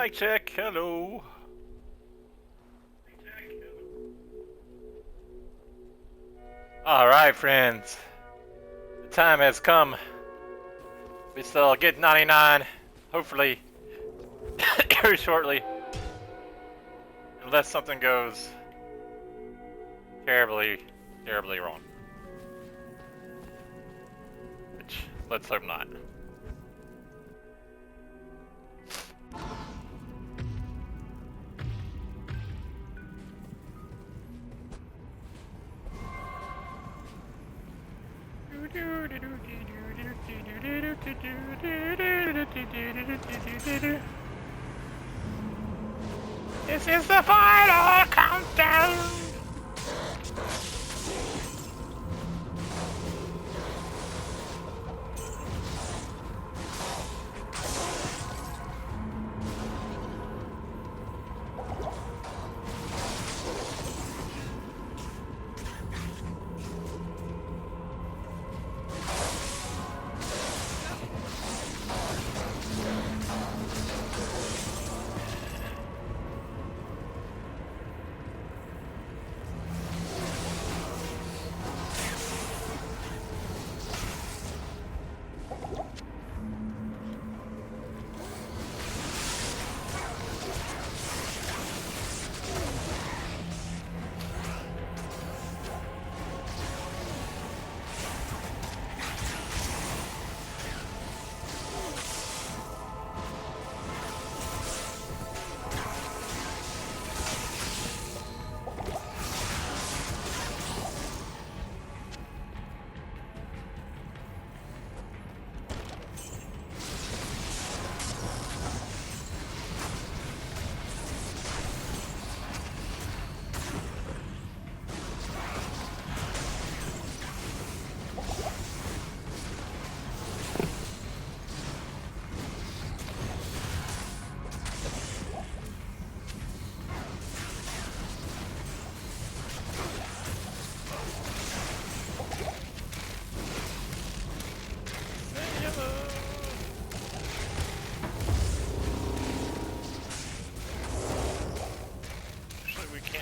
Mic check, hello. Alright, friends. The time has come. We still get 99, hopefully, very shortly. Unless something goes terribly, terribly wrong. Which, let's hope not. This is the final countdown!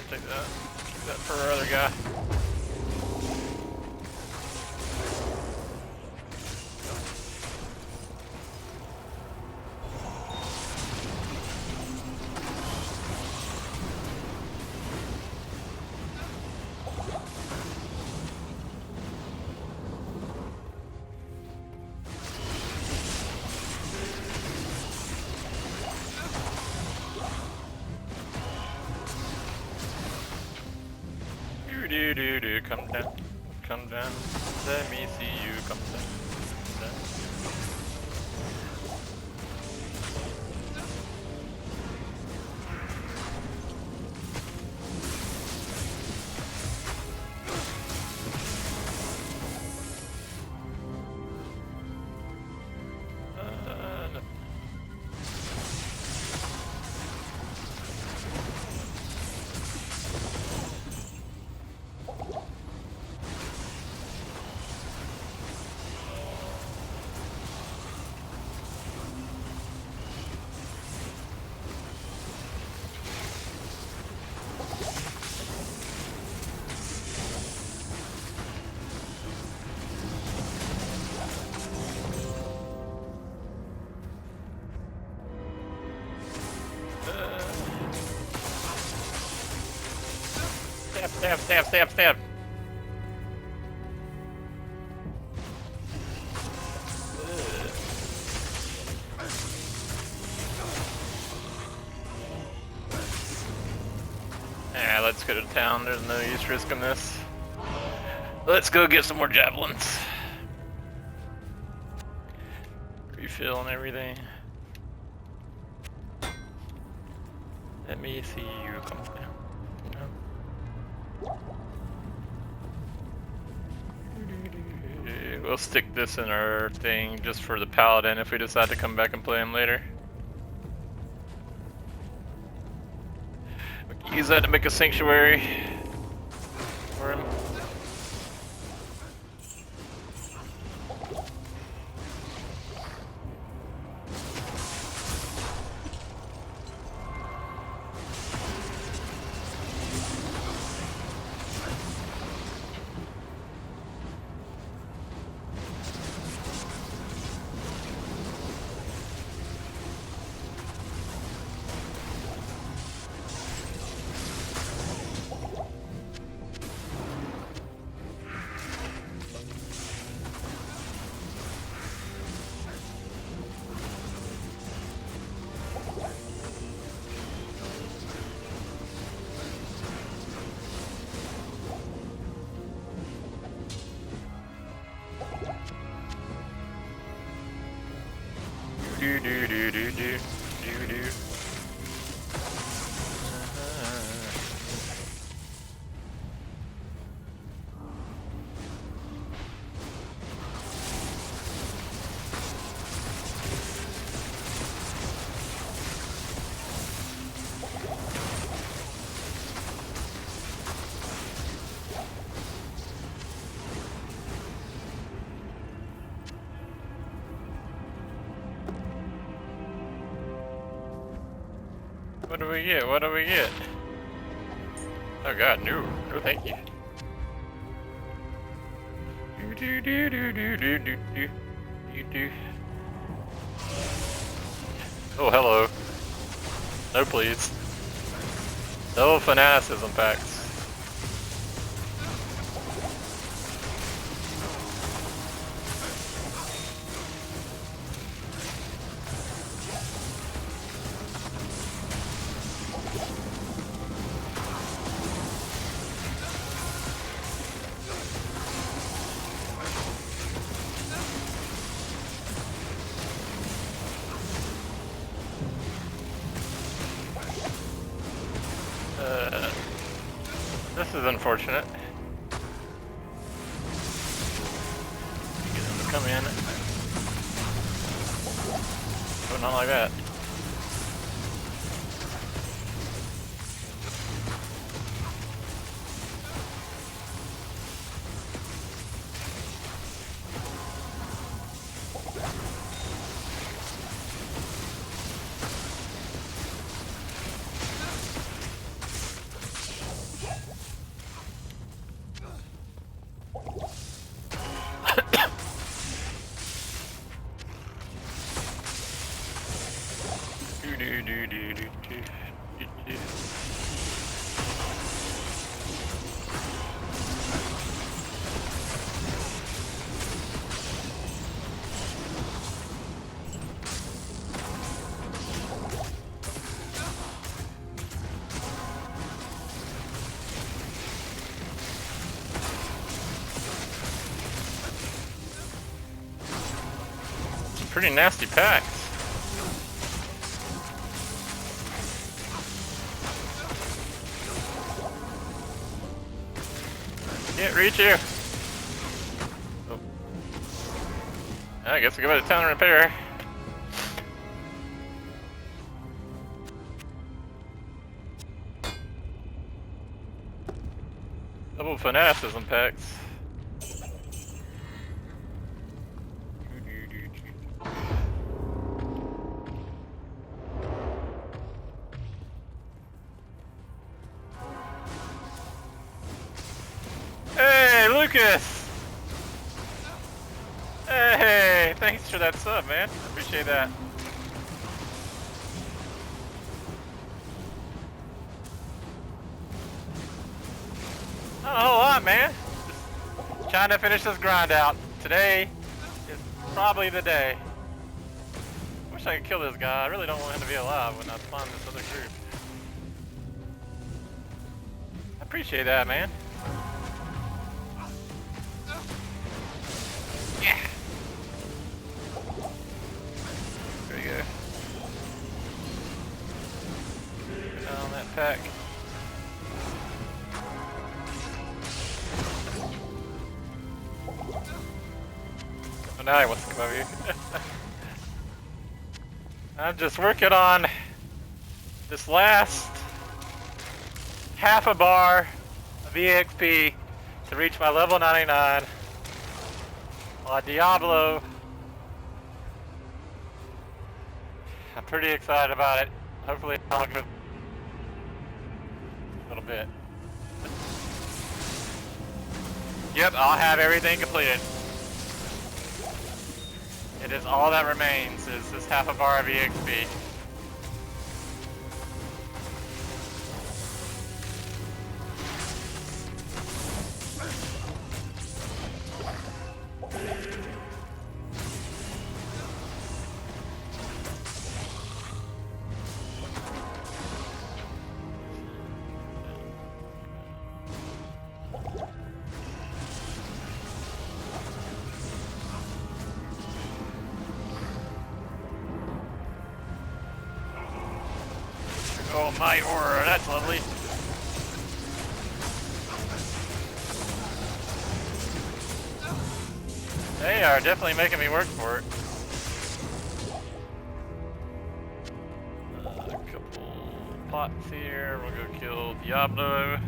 Take that. Keep that for our other guy. Do, come down, come down, let me see you come down. No. Stab. Yeah, let's go to town. There's no use risking this. Let's go get some more javelins. Refill and everything. Let me see you come down. We'll stick this in our thing just for the paladin if we decide to come back and play him later. We can use that to make a sanctuary for him. do, do, do. What do we get? What do we get? Oh god, no. No thank you. Do do do do do do do do do. Oh hello. No please. No fanaticism packs. This is unfortunate. Get them to come in. But not like that. Pretty nasty packs. Can't reach you. Oh. I guess we go to town and repair. Double fanaticism packs. Hey, Lucas! Hey, thanks for that sub, man. Appreciate that. Not a whole lot, man. Just trying to finish this grind out. Today is probably the day. Wish I could kill this guy. I really don't want him to be alive when I spawn this other group. I appreciate that, man. Yeah. There we go. Put down that pack. Oh, now he wants to come over here. I'm just working on this last half a bar of EXP to reach my level 99 on Diablo. I'm pretty excited about it. Hopefully I'll go a little bit. Yep, I'll have everything completed. It is all that remains, is this half a bar of EXP. my aura. That's lovely. They are definitely making me work for it. A couple pots here. We'll go kill Diablo.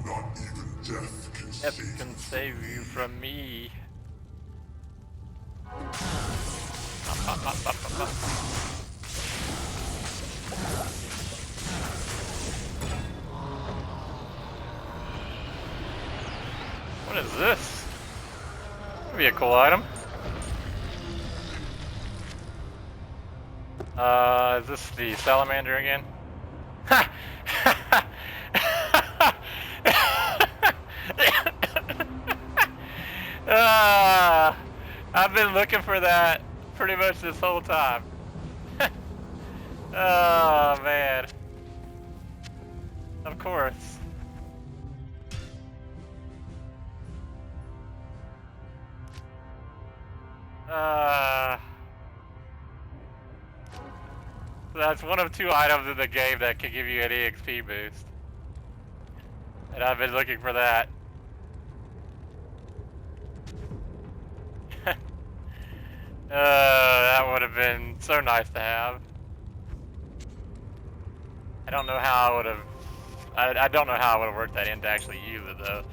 Not even death can save you from me. What is this? Could be a cool item. Is this the salamander again? I've been looking for that pretty much this whole time. Oh man. Of course. That's one of two items in the game that can give you an EXP boost. And I've been looking for that. That would have been so nice to have. I don't know how I would have. I don't know how I would have worked that in to actually use it though.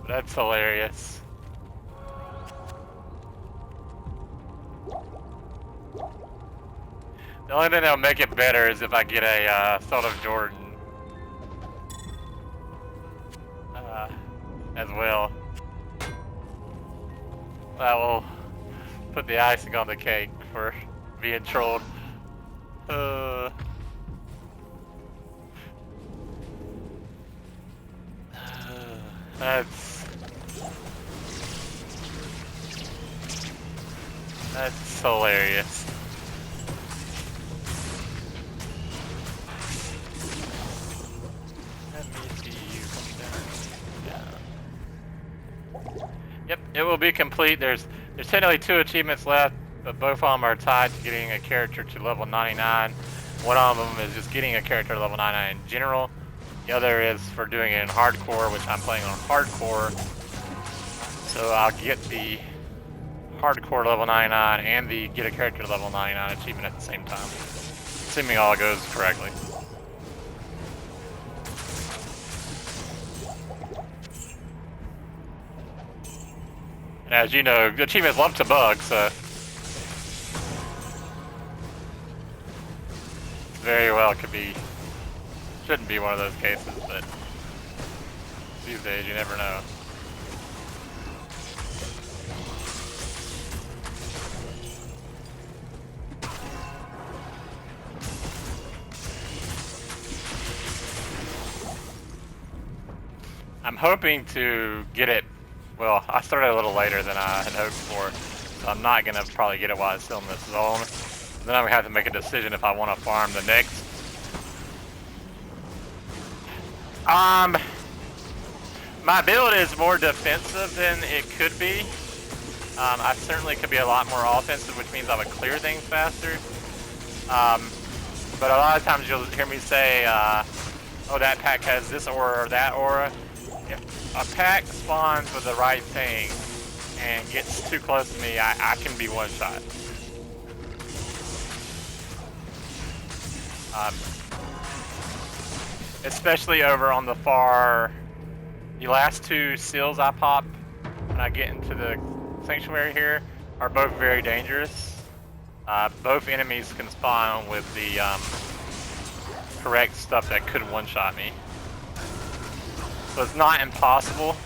But that's hilarious. The only thing that'll make it better is if I get a Sword of Jordan as well. That will put the icing on the cake for being trolled. That's hilarious. Let me see you come down. Yep, it will be complete. There's technically 2 achievements left, but both of them are tied to getting a character to level 99. One of them is just getting a character to level 99 in general. The other is for doing it in hardcore, which I'm playing on hardcore. So I'll get the hardcore level 99 and the get a character to level 99 achievement at the same time. Assuming all goes correctly. And as you know, the achievements love to bug, so very well could be, shouldn't be one of those cases, but these days you never know. I'm hoping to get it, well, I started a little later than I had hoped for, so I'm not going to probably get it while it's still in this zone. Then I'm going to have to make a decision if I want to farm the next. My build is more defensive than it could be. I certainly could be a lot more offensive, which means I would clear things faster. But a lot of times you'll hear me say, oh, that pack has this aura or that aura. If a pack spawns with the right thing and gets too close to me, I can be one shot. Especially over on the far, the last 2 seals I pop when I get into the sanctuary here are both very dangerous. Both enemies can spawn with the correct stuff that could one-shot me. So it's not impossible.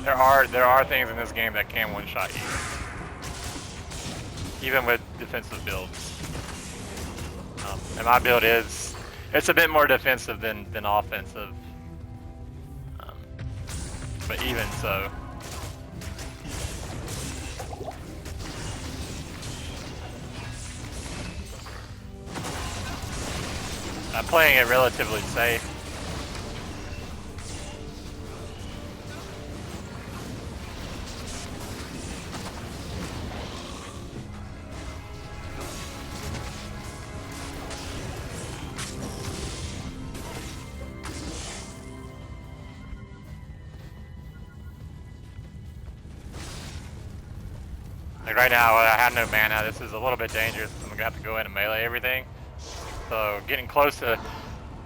There are things in this game that can one-shot you, even with defensive builds. And my build it's a bit more defensive than offensive. But even so. I'm playing it relatively safe. Like right now, I have no mana. This is a little bit dangerous. I'm gonna have to go in and melee everything. So getting close to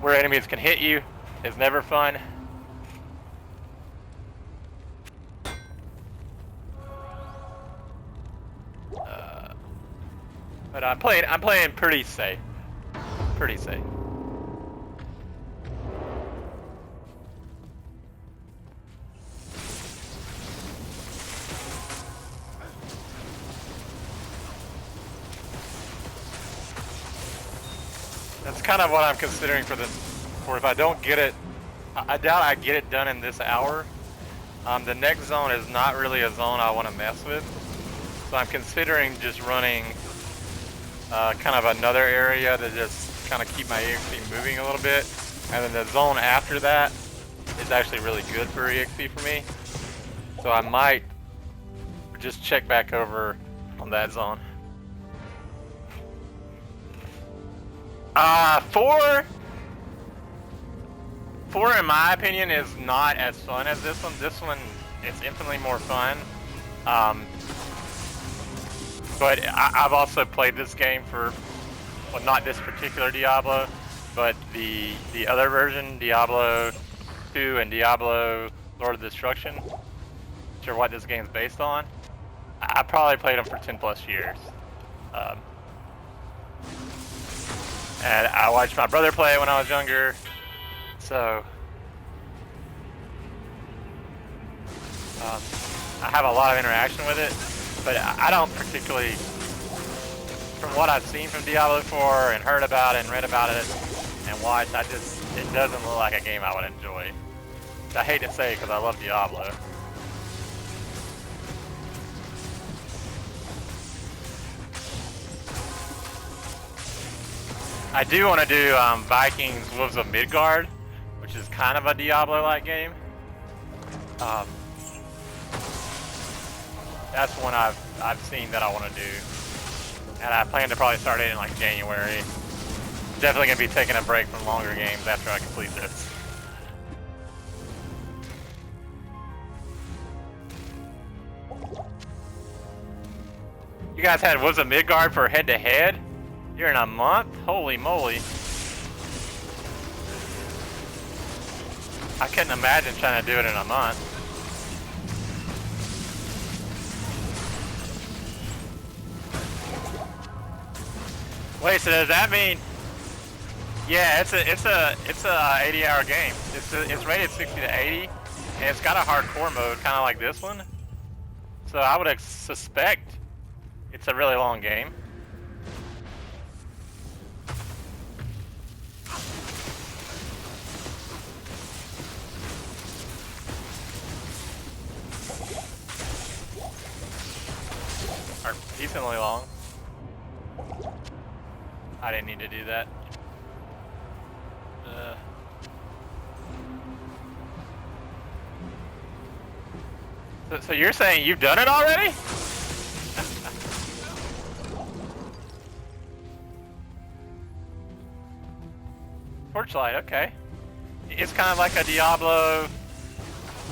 where enemies can hit you is never fun. But I'm playing pretty safe. Pretty safe. That's kind of what I'm considering for if I don't get it, I doubt I get it done in this hour. The next zone is not really a zone I want to mess with. So I'm considering just running kind of another area to just kind of keep my EXP moving a little bit. And then the zone after that is actually really good for EXP for me. So I might just check back over on that zone. 4 in my opinion is not as fun as this one. This one is infinitely more fun. But I've also played this game for, well, not this particular Diablo, but the other version, Diablo 2 and Diablo Lord of Destruction, which are what this game's based on. I probably played them for 10 plus years. And I watched my brother play it when I was younger, so I have a lot of interaction with it, but I don't particularly, from what I've seen from Diablo 4 and heard about it and read about it and watched, it doesn't look like a game I would enjoy. I hate to say it because I love Diablo. I do want to do Vikings Wolves of Midgard, which is kind of a Diablo-like game. That's one I've seen that I want to do, and I plan to probably start it in like January. Definitely gonna be taking a break from longer games after I complete this. You guys had Wolves of Midgard for head-to-head? You're in a month? Holy moly. I couldn't imagine trying to do it in a month. Wait, so does that mean? Yeah, it's a 80-hour game. It's rated 60 to 80, and it's got a hardcore mode, kind of like this one. So I would suspect it's a really long game. Or decently long. I didn't need to do that. So you're saying you've done it already? Torchlight, okay. It's kind of like a Diablo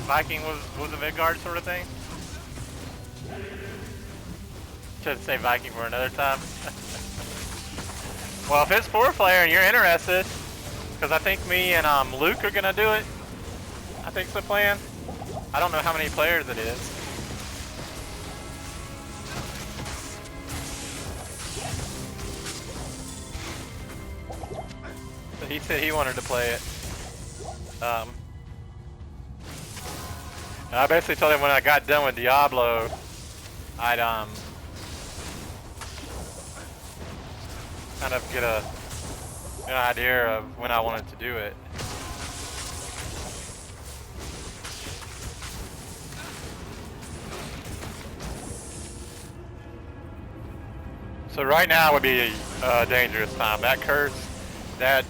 Viking was a Midgard sort of thing. Should say Viking for another time. Well, if it's 4-player and you're interested, because I think me and Luke are gonna do it. I think's the plan. I don't know how many players it is. So he said he wanted to play it. And I basically told him when I got done with Diablo, I'd kind of get an idea of when I wanted to do it. So right now would be a dangerous time. That curse, that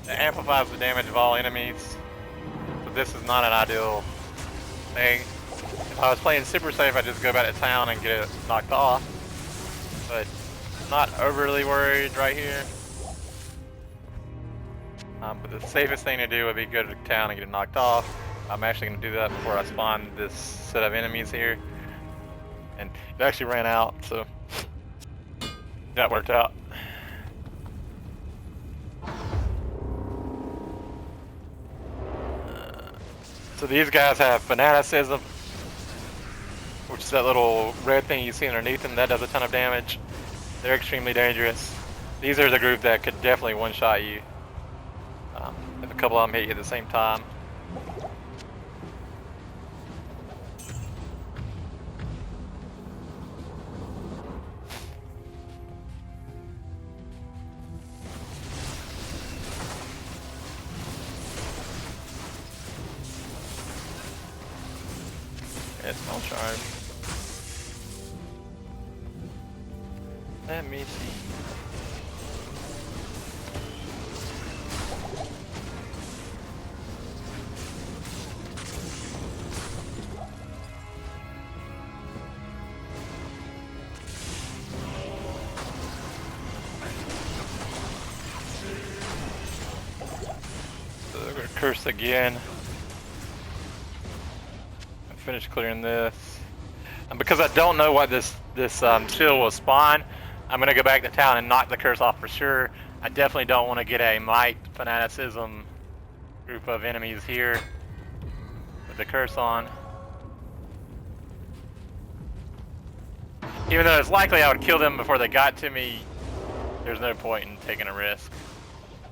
amplifies the damage of all enemies. So this is not an ideal thing. If I was playing super safe, I'd just go back to town and get it knocked off. But not overly worried right here. But the safest thing to do would be go to town and get it knocked off. I'm actually going to do that before I spawn this set of enemies here. and it actually ran out, so that worked out. So these guys have fanaticism, which is that little red thing you see underneath them. That does a ton of damage. They're extremely dangerous. These are the group that could definitely one-shot you. If a couple of them hit you at the same time. It's all charged. Let me see. So they're gonna curse again. Finish clearing this, and because I don't know what this shield will spawn, I'm gonna go back to town and knock the curse off for sure. I definitely don't want to get a might fanaticism group of enemies here with the curse on. Even though it's likely I would kill them before they got to me, there's no point in taking a risk.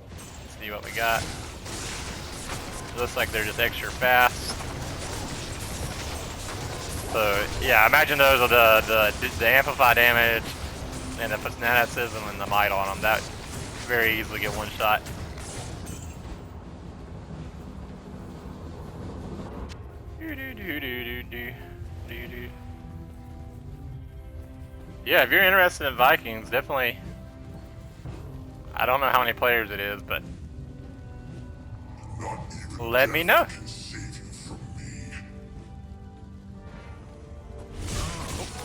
Let's see what we got. It looks like they're just extra fast. So yeah, imagine those are the amplify damage and the fanaticism and the might on them. That very easily get one shot. Yeah, if you're interested in Vikings, definitely. I don't know how many players it is, but let me know.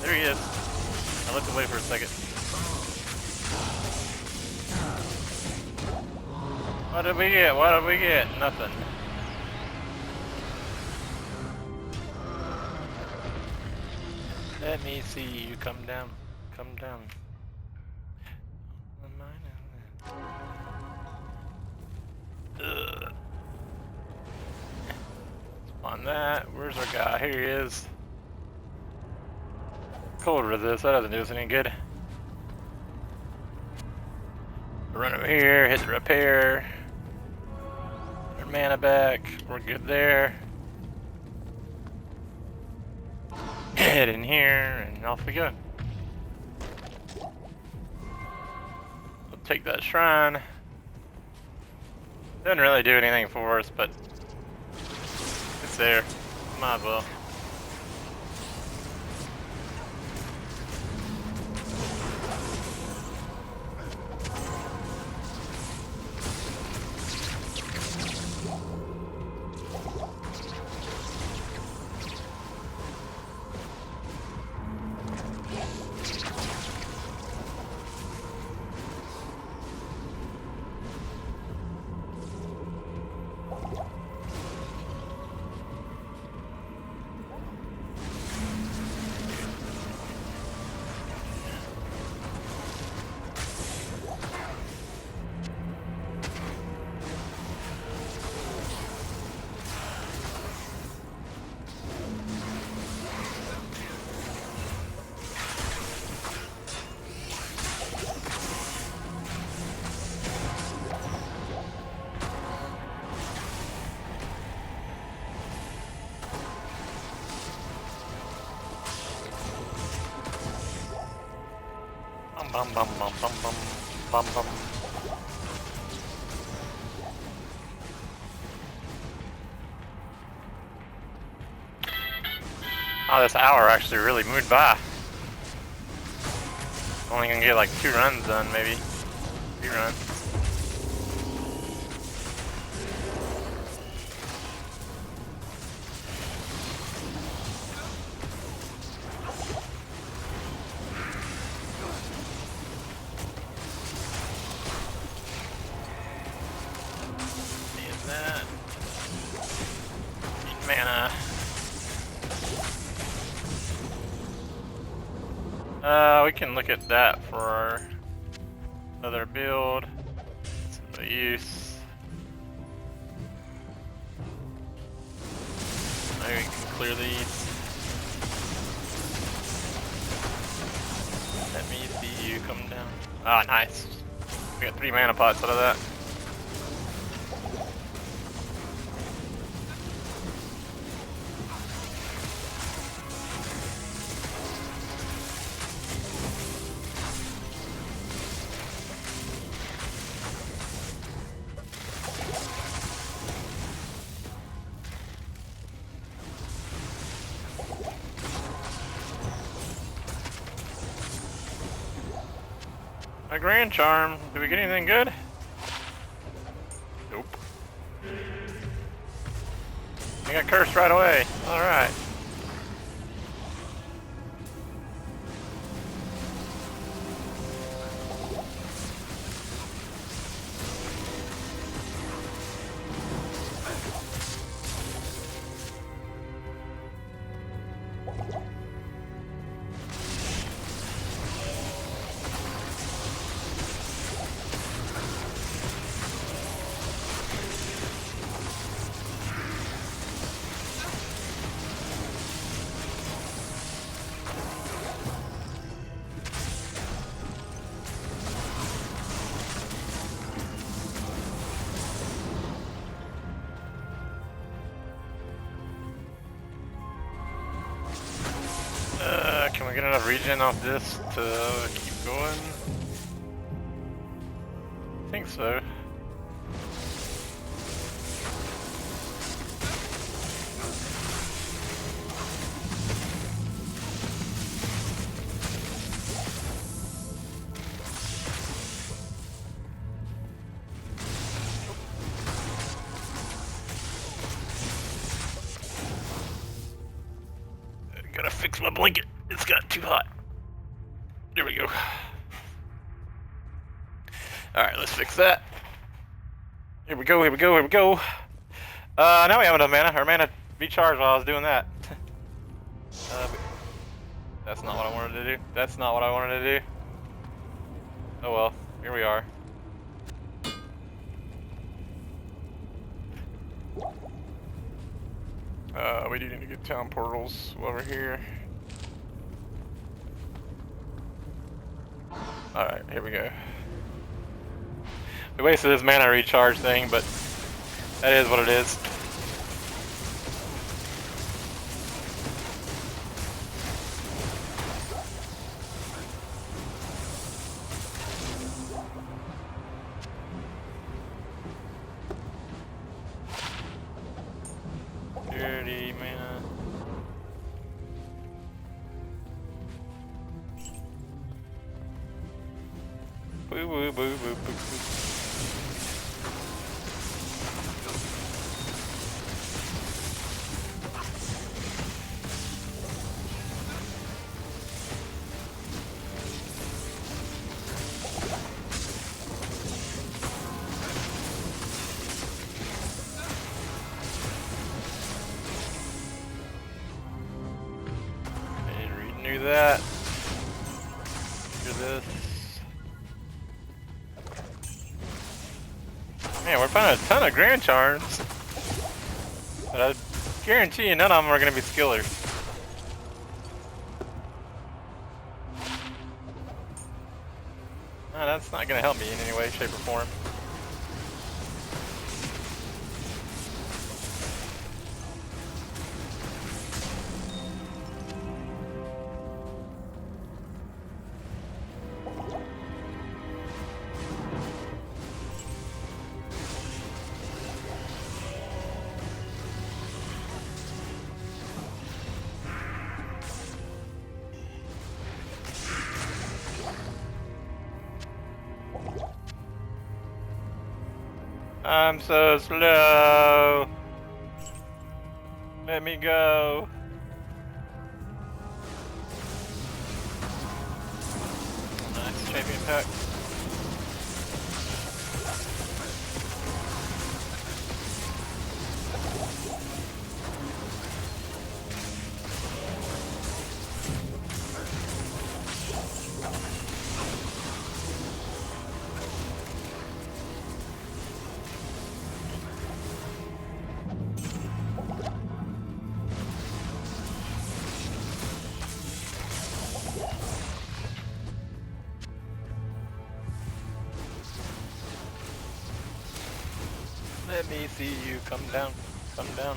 There he is. I looked away for a second. What did we get? What did we get? Nothing. Let me see you come down. Come down. Ugh. On that. Where's our guy? Here he is. Cold resist, that doesn't do us any good. Run over here, hit the repair. Our mana back, we're good there. Head in here, and off we go. We'll take that shrine. Doesn't really do anything for us, but it's there. Might as well. Bum bum bum bum bum bum bum. Oh, this hour actually really moved by. Only gonna get like 2 runs done, maybe 3 runs. We can look at that for our other build. It's no use. Maybe we can clear these. Let me see you come down. Ah, nice. We got 3 mana pots out of that. A Grand Charm. Did we get anything good? Nope. I got cursed right away. Alright. Can we get enough regen off this to keep going? I think so. Gotta fix my blanket. It's got too hot. There we go. Alright, let's fix that. Here we go, here we go, here we go. Now we have enough mana. Our mana recharged while I was doing that. That's not what I wanted to do. That's not what I wanted to do. Oh well, here we are. We do need to get town portals over here. Alright, here we go. We wasted this mana recharge thing, but that is what it is. Dirty mana. Boo boo boo boo boo boo. Renew that. Do this. Man, we're finding a ton of Grand Charms. But I guarantee you none of them are going to be skillers. No, that's not going to help me in any way, shape, or form. I'm so slow. Let me go. Nice champion pack. Let me see you come down, come down.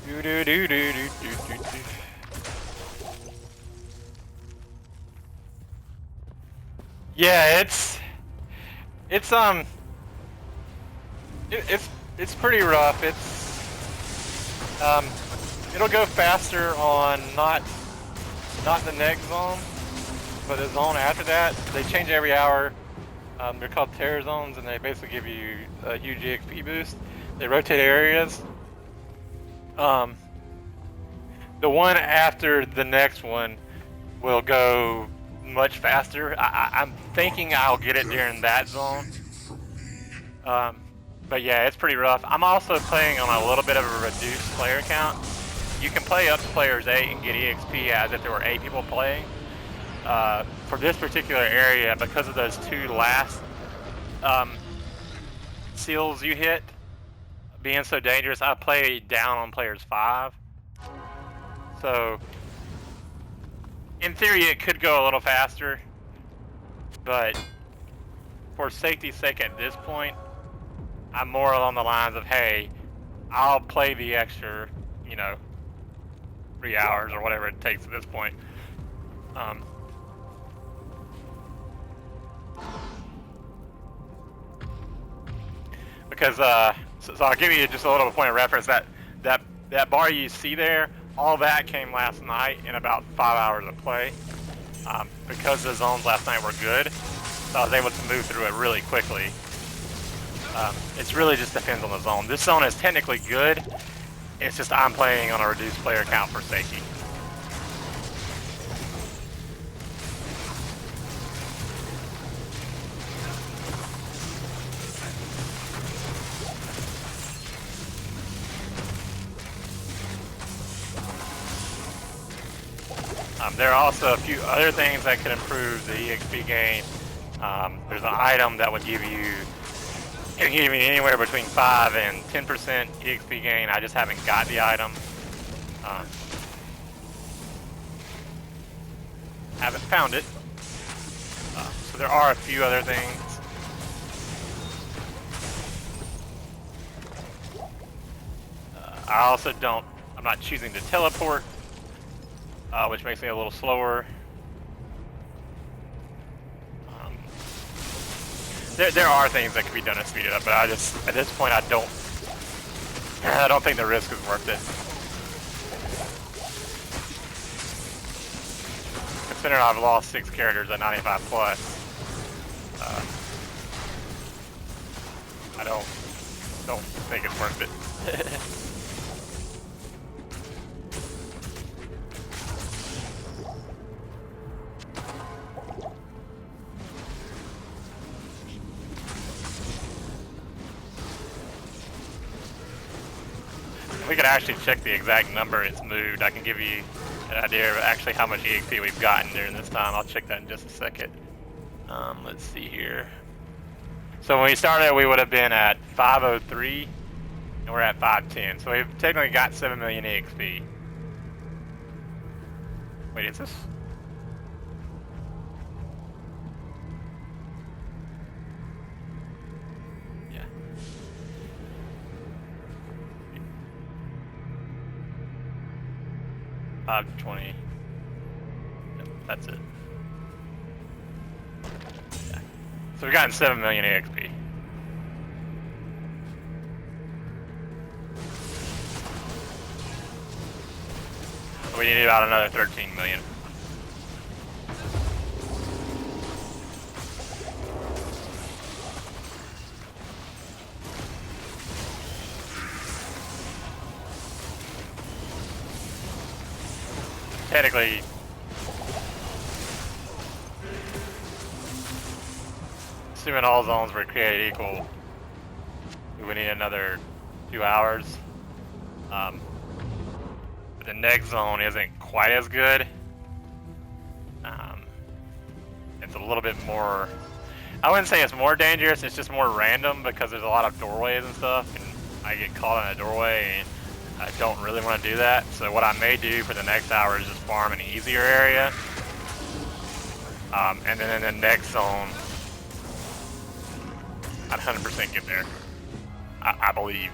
Do do do do do do do do. Yeah, it's pretty rough. It'll go faster on not the next zone, but the zone after that. They change every hour. They're called terror zones, and they basically give you a huge EXP boost. They rotate areas. The one after the next one will go much faster. I'm thinking I'll get it during that zone. But yeah, it's pretty rough. I'm also playing on a little bit of a reduced player count. You can play up to players 8 and get EXP as if there were 8 people playing. For this particular area, because of those 2 last seals you hit being so dangerous, I play down on players 5. So in theory it could go a little faster, but for safety's sake at this point, I'm more along the lines of, hey, I'll play the extra, 3 hours or whatever it takes at this point. Because so I'll give you just a little point of reference. That bar you see there, all that came last night in about 5 hours of play. Because the zones last night were good, so I was able to move through it really quickly. It's really just depends on the zone. This zone is technically good. It's just I'm playing on a reduced player count for safety. There are also a few other things that could improve the EXP gain. There's an item that would give you, it can give you anywhere between 5 and 10% EXP gain. I just haven't got the item. Haven't found it. So there are a few other things. I'm not choosing to teleport, which makes me a little slower. There are things that can be done to speed it up, but at this point I don't think the risk is worth it. Considering I've lost 6 characters at 95 plus, I don't think it's worth it. We can actually check the exact number it's moved. I can give you an idea of actually how much EXP we've gotten during this time. I'll check that in just a second. Let's see here. So when we started, we would have been at 503, and we're at 510. So we've technically got 7 million EXP. Wait, is this? Yeah. 520. Yep, that's it. Yeah. So we've gotten 7 million EXP. We need about another 13 million. Technically, assuming all zones were created equal, we would need another 2 hours. But the next zone isn't quite as good. It's a little bit more, I wouldn't say it's more dangerous, it's just more random because there's a lot of doorways and stuff, and I get caught in a doorway and I don't really want to do that. So what I may do for the next hour is just farm an easier area. And then in the next zone, I'd 100% get there. I believe.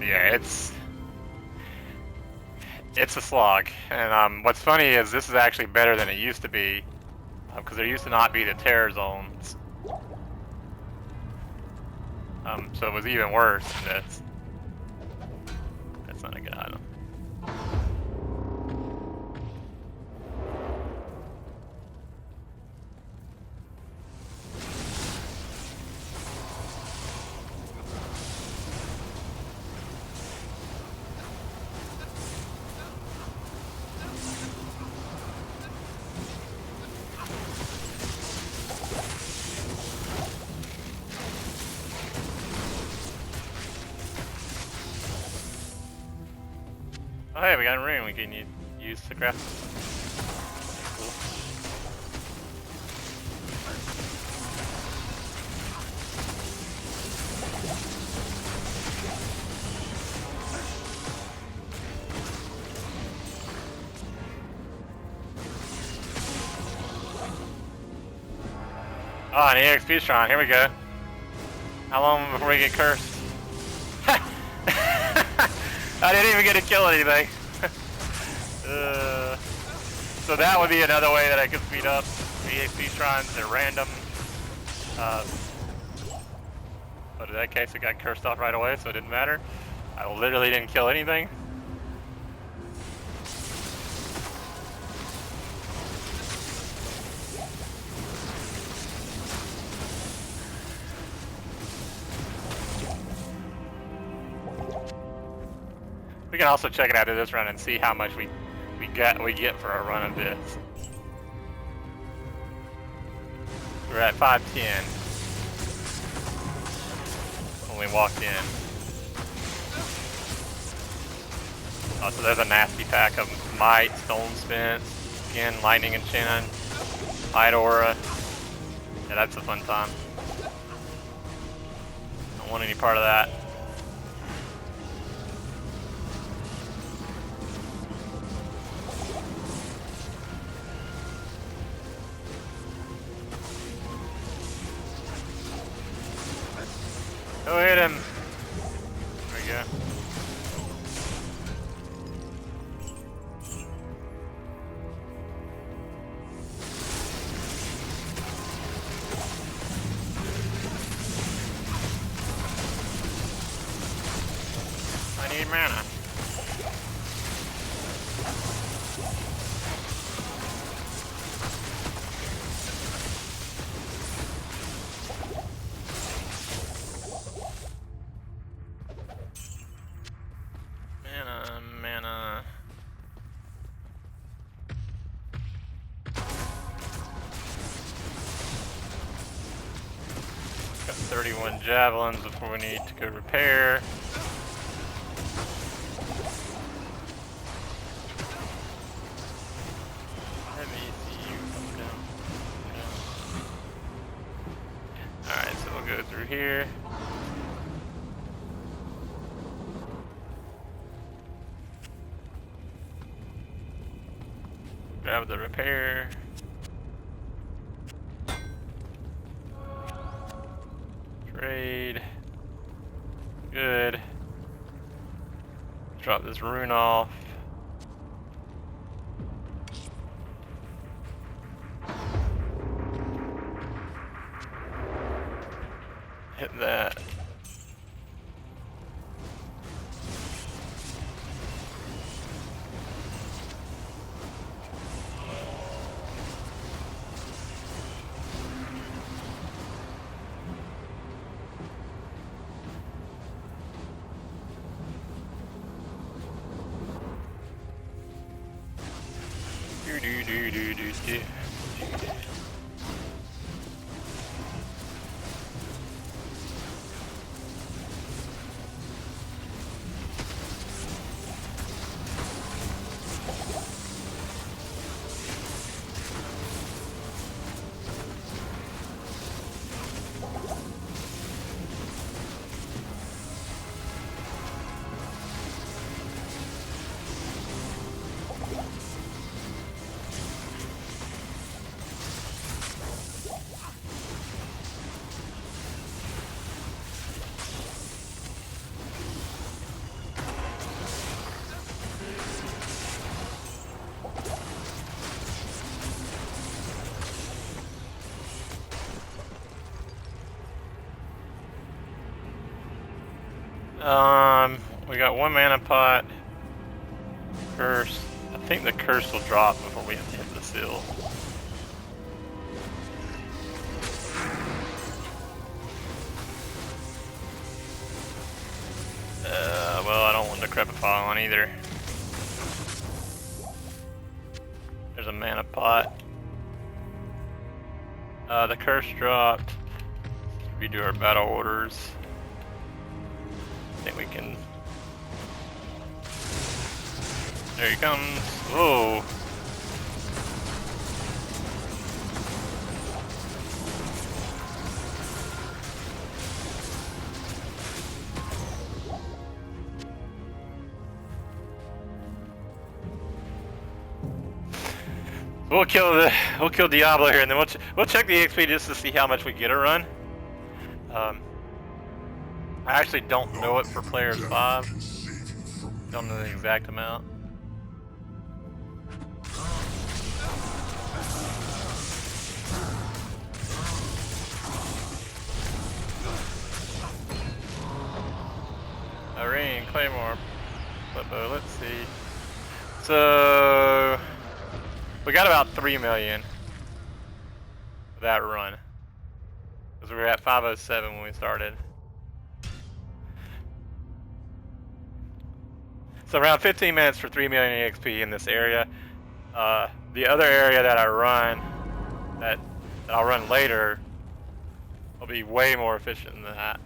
Yeah, it's a slog. And what's funny is this is actually better than it used to be, because there used to not be the terror zones. So it was even worse than this. That's not a good item. Oh hey, we got a room we can use to craft. Cool. Oh, an EXP shrine, here we go. How long before we get cursed? I didn't even get to kill anything. So that would be another way that I could speed up the EXP shrines. They're random. But in that case, it got cursed off right away, so it didn't matter. I literally didn't kill anything. We can also check it out of this run and see how much we get for a run of this. We're at 510 when we walked in. Oh, so there's a nasty pack of Might, Stone Spence, Skin, Lightning Enchant, Light Aura. Yeah, that's a fun time. Don't want any part of that. Go hit him. There we go. I need mana. Mana. Got 31 javelins before we need to go repair. Let me see you come down. Alright, so we'll go through here. Grab the repair. Trade. Good. Drop this rune off. Hit that. Do. We got 1 mana pot. Curse. I think the curse will drop before we have to hit the seal. Well, I don't want the Crepify on either. There's a mana pot. The curse dropped. We do our battle orders. I think we can. There he comes. Whoa. We'll kill Diablo here, and then we'll check the XP just to see how much we get a run. I actually don't know it for players 5. Don't know the exact amount. Irene, Claymore, Flipbo, let's see. So we got about 3 million for that run. Because we were at 507 when we started. So around 15 minutes for 3 million EXP in this area. The other area that I run, that I'll run later, will be way more efficient than that.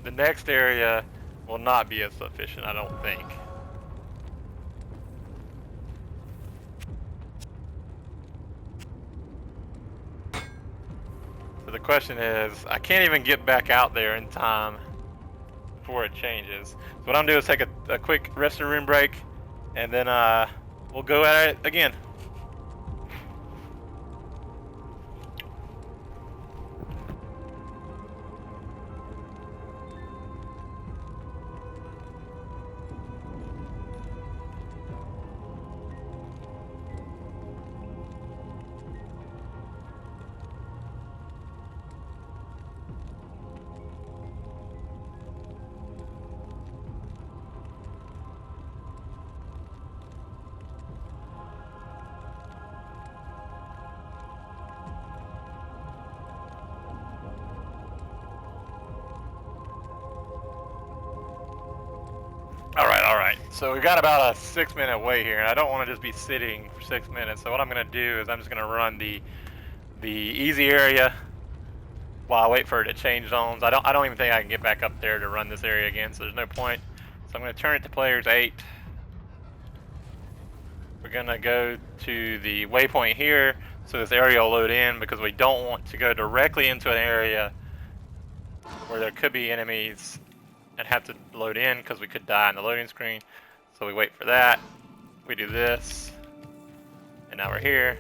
The next area will not be as efficient, I don't think. So the question is, I can't even get back out there in time before it changes. So what I'm doing is take a quick resting room break, and then we'll go at it again. Alright, so we got about a 6-minute wait here, and I don't want to just be sitting for 6 minutes, so what I'm going to do is I'm just going to run the easy area while I wait for it to change zones. I don't even think I can get back up there to run this area again, so there's no point. So I'm going to turn it to players 8. We're going to go to the waypoint here, so this area will load in, because we don't want to go directly into an area where there could be enemies and have to load in, because we could die on the loading screen. So we wait for that. We do this, and now we're here.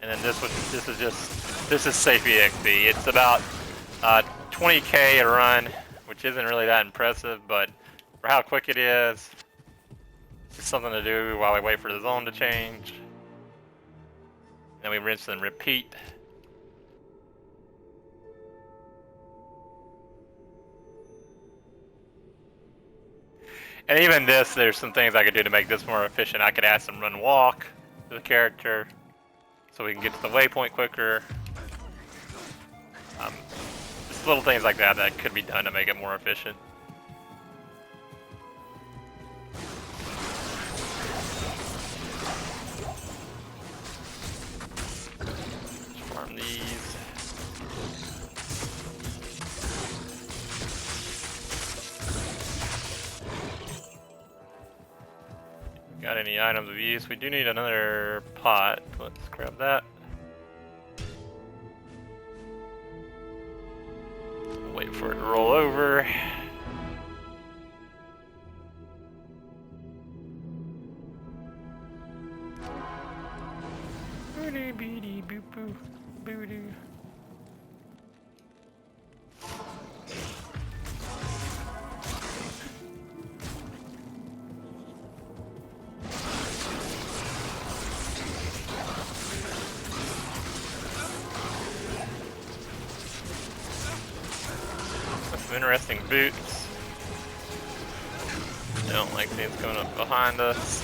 And then this is safe EXP. It's about 20k a run, which isn't really that impressive, but for how quick it is, it's something to do while we wait for the zone to change. Then we rinse and repeat. And even this, there's some things I could do to make this more efficient. I could add some run walk to the character so we can get to the waypoint quicker. Just little things like that that could be done to make it more efficient. Let's farm these. Got any items of use? We do need another pot. Let's grab that. Wait for it to roll over. some interesting boots. I don't like things going up behind us.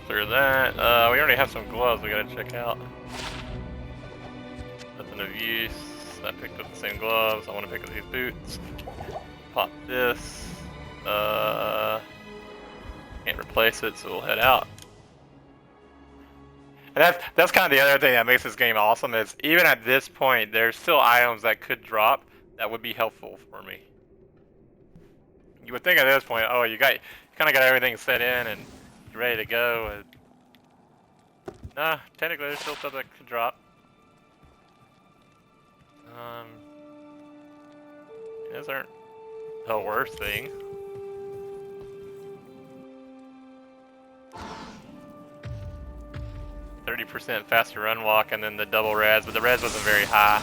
Clear that. We already have some gloves we gotta check out. Nothing of use. I picked up the same gloves. I want to pick up these boots. Pop this. Can't replace it, so we'll head out. And that's kind of the other thing that makes this game awesome is even at this point, there's still items that could drop that would be helpful for me. You would think at this point, oh, you kind of got everything set in and you're ready to go. And, nah, technically there's still stuff that could drop. Those aren't the worst thing. %, faster run walk, and then the double res, but the res wasn't very high. It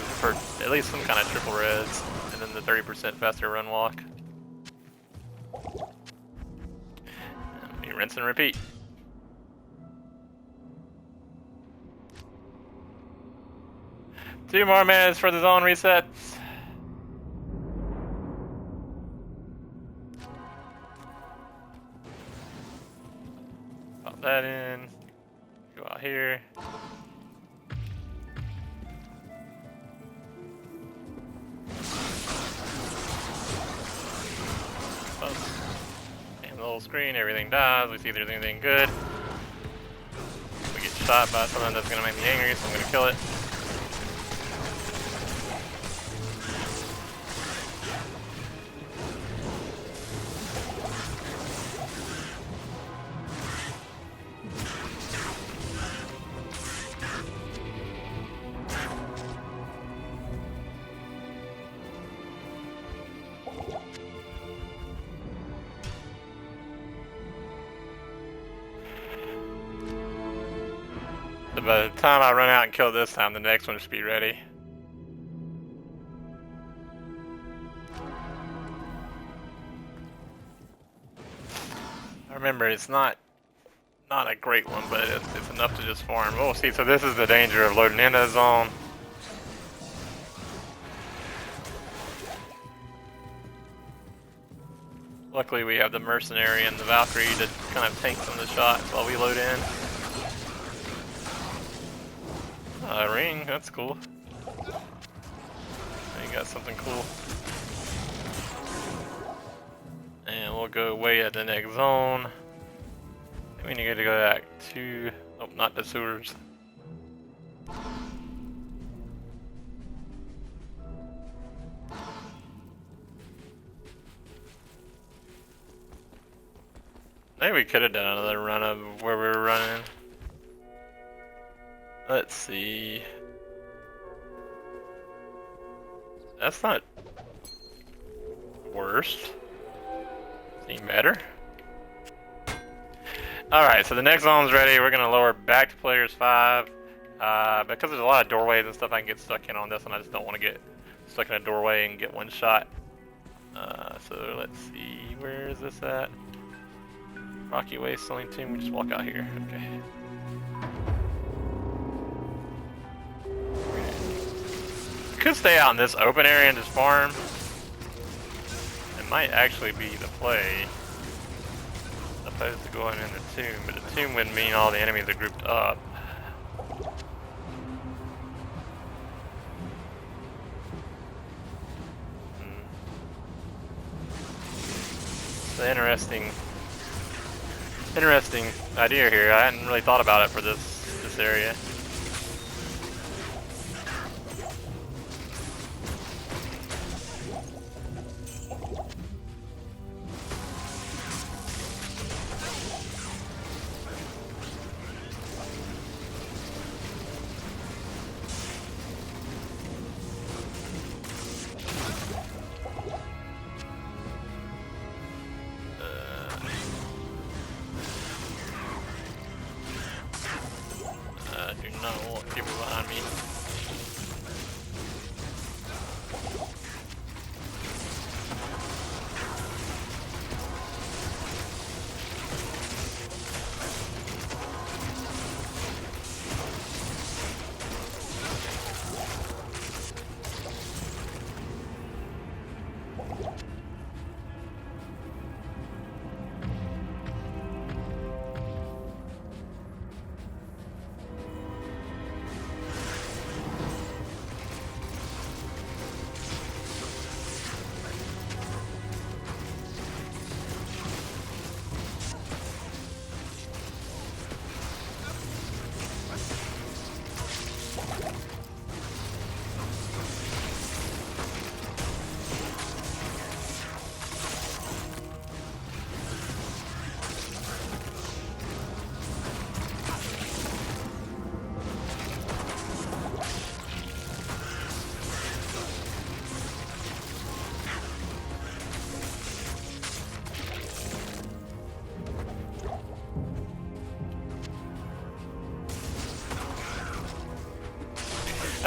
was for at least some kind of triple res, and then the 30% faster run walk. And you rinse and repeat. Two more minutes for the zone resets. Pop that in. Go out here. And the little screen, everything dies. We see if there's anything good. We get shot by something that's gonna make me angry, so I'm gonna kill it. So by the time I run out and kill this time, the next one should be ready. Remember, it's not a great one, but it's enough to just farm. Oh, see, so this is the danger of loading into the zone. Luckily, we have the mercenary and the Valkyrie to kind of tank some of the shots while we load in. Ring, that's cool. You got something cool. And we'll go away at the next zone. We need to go back to, oh, not the sewers. Maybe we could have done another run of where we were running. Let's see. That's not worst. Seem better. Alright, so the next zone's ready. We're gonna lower back to players 5. Because there's a lot of doorways and stuff I can get stuck in on this one, I just don't want to get stuck in a doorway and get one shot. So let's see, where is this at? Rocky Wasteland Tomb, we just walk out here. Okay. Could stay out in this open area and just farm. It might actually be the play, opposed to going in the tomb, but the tomb would mean all the enemies are grouped up. It's an interesting idea here. I hadn't really thought about it for this area. Do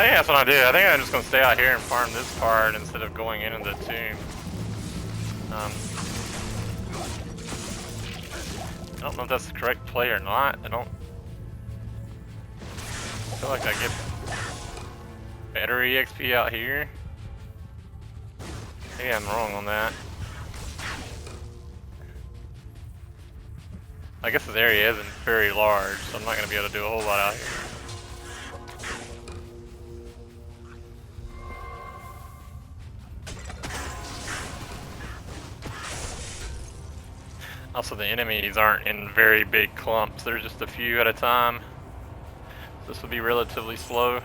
think that's what I do. I think I'm just gonna stay out here and farm this part instead of going into the tomb. I don't know if that's the correct play or not. I feel like I get better EXP out here. Maybe I'm wrong on that. I guess this area isn't very large, so I'm not gonna be able to do a whole lot out here. Also, the enemies aren't in very big clumps. There's just a few at a time. This will be relatively slow.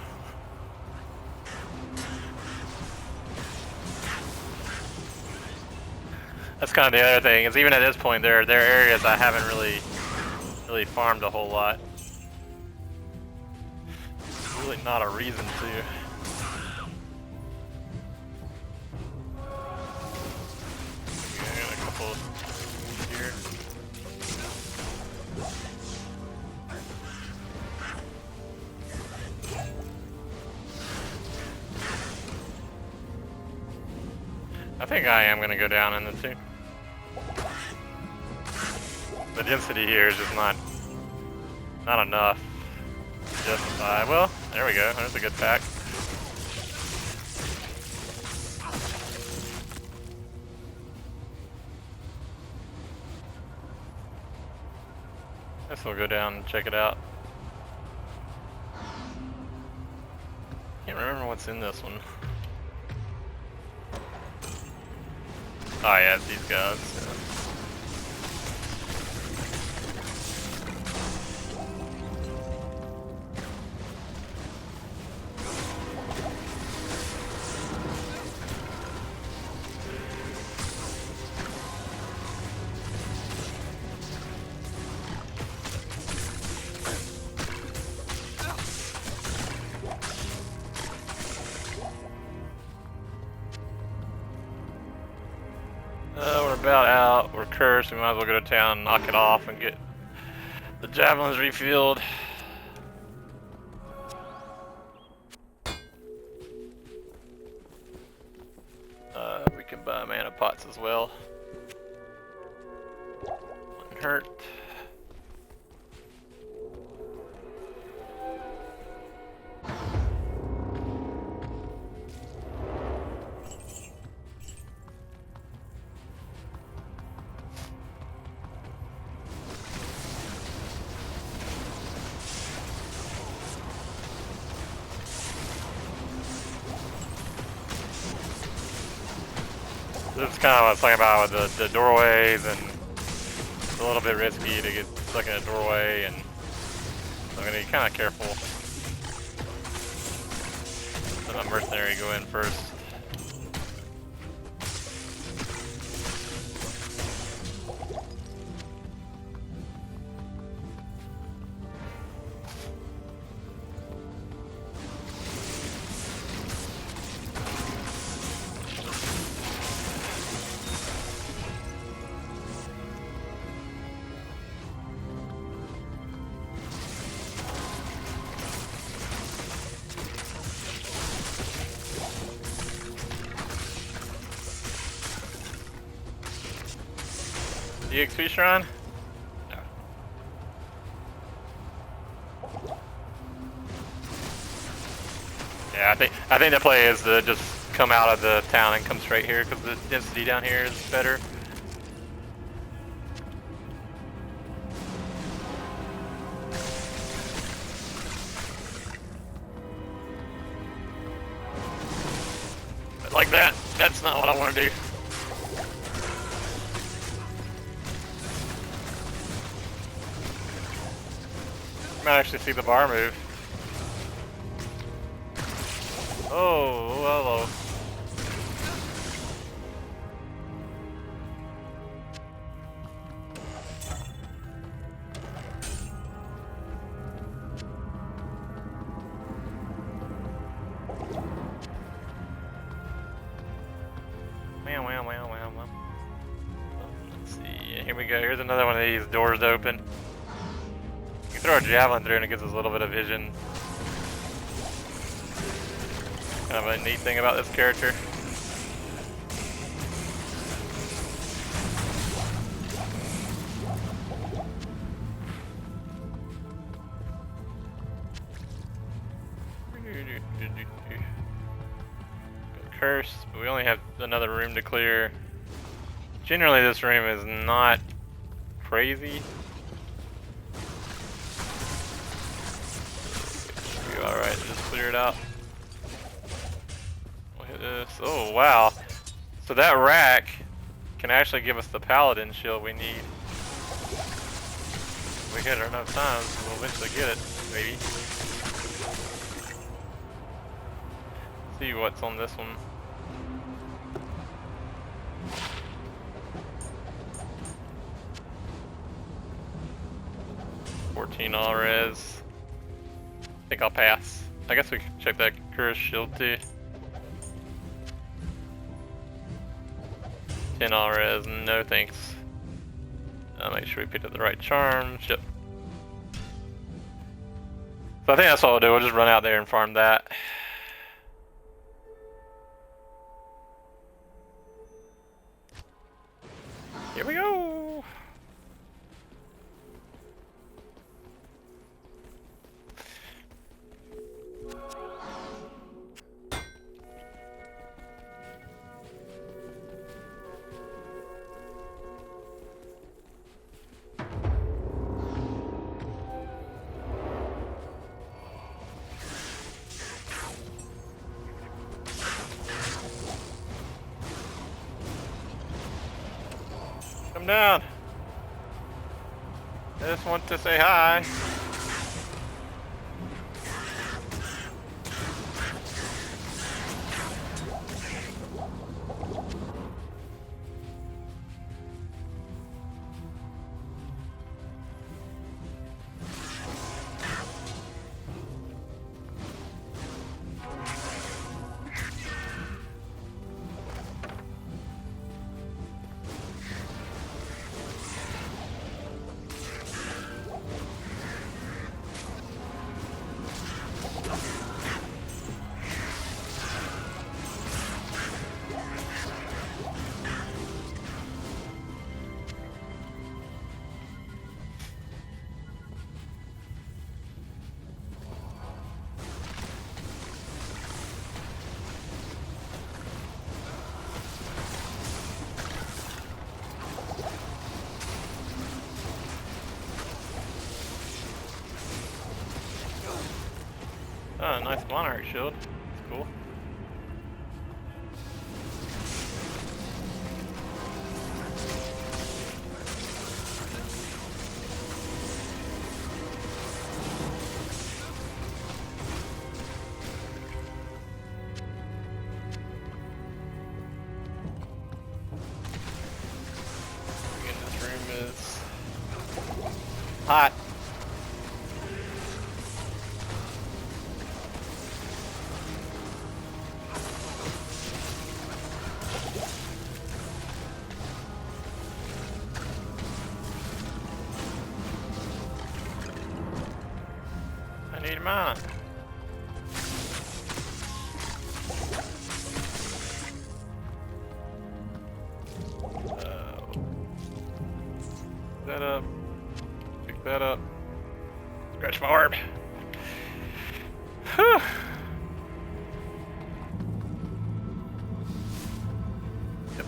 That's kind of the other thing, is even at this point, there are areas I haven't really farmed a whole lot. There's really not a reason to. Yeah, a couple here. I think I am gonna go down in the two. The density here is just not enough to justify. Well, there we go. There's a good pack. Guess we'll go down and check it out. Can't remember what's in this one. Oh yeah, it's these guys. Yeah. We're about out. We're cursed. We might as well go to town, knock it off, and get the javelins refilled. We can buy mana pots as well. Wouldn't hurt. This is kind of what I was talking about with the doorways, and it's a little bit risky to get stuck in a doorway, and I'm going to be kind of careful. Let the mercenary go in first. EXP shrine? No. Yeah, I think the play is to just come out of the town and come straight here because the density down here is better. But like that, that's not what I want to do. Might actually see the bar move. Oh, hello. Wow. Let's see. Here we go. Here's another one of these doors open. Throw a javelin through and it gives us a little bit of vision. Kind of a neat thing about this character. Curse, but we only have another room to clear. Generally, this room is not crazy. Should be alright, just clear it out. Look at this. Oh, wow. So that rack can actually give us the paladin shield we need. If we get it enough times, we'll eventually get it, maybe. See what's on this one. All res. I think I'll pass. I guess we can check that curse shield too. 10 all res, no thanks. Make sure we picked up the right charm. Yep. So I think that's all we'll do. We'll just run out there and farm that. Here we go. Come down. I just want to say hi. Oh, nice monarch shield. That's cool. Again, this room is hot. Need mine. That up. Pick that up. Scratch my arm. Whew. Yep.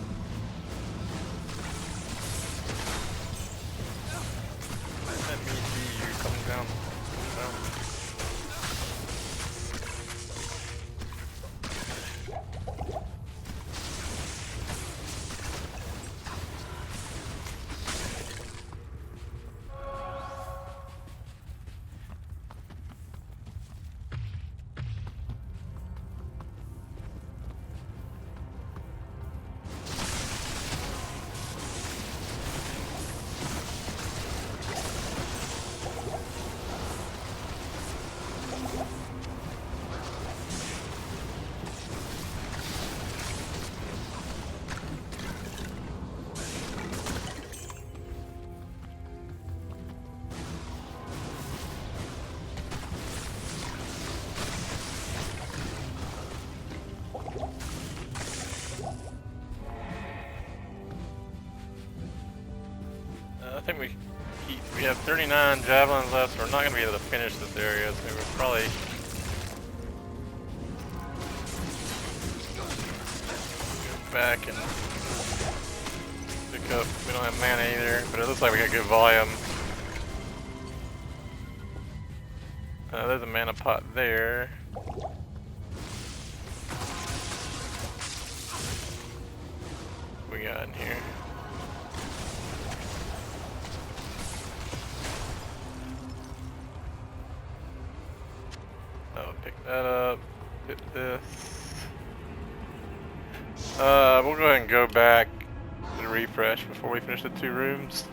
Let me see you coming down. think we have 39 javelins left, so we're not going to be able to finish this area, so we'll probably go back and pick up. We don't have mana either, but it looks like we got good volume. There's a mana pot there. What we got in here? Oh, pick that up. Hit this. We'll go ahead and go back and refresh before we finish the 2 rooms.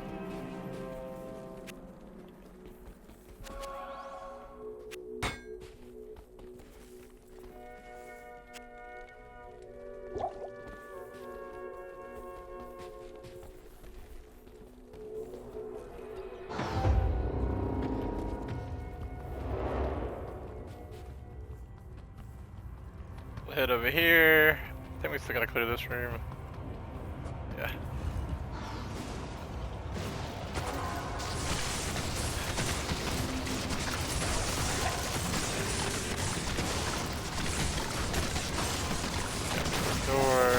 We'll head over here. I think we still gotta clear this room. Yeah. Door.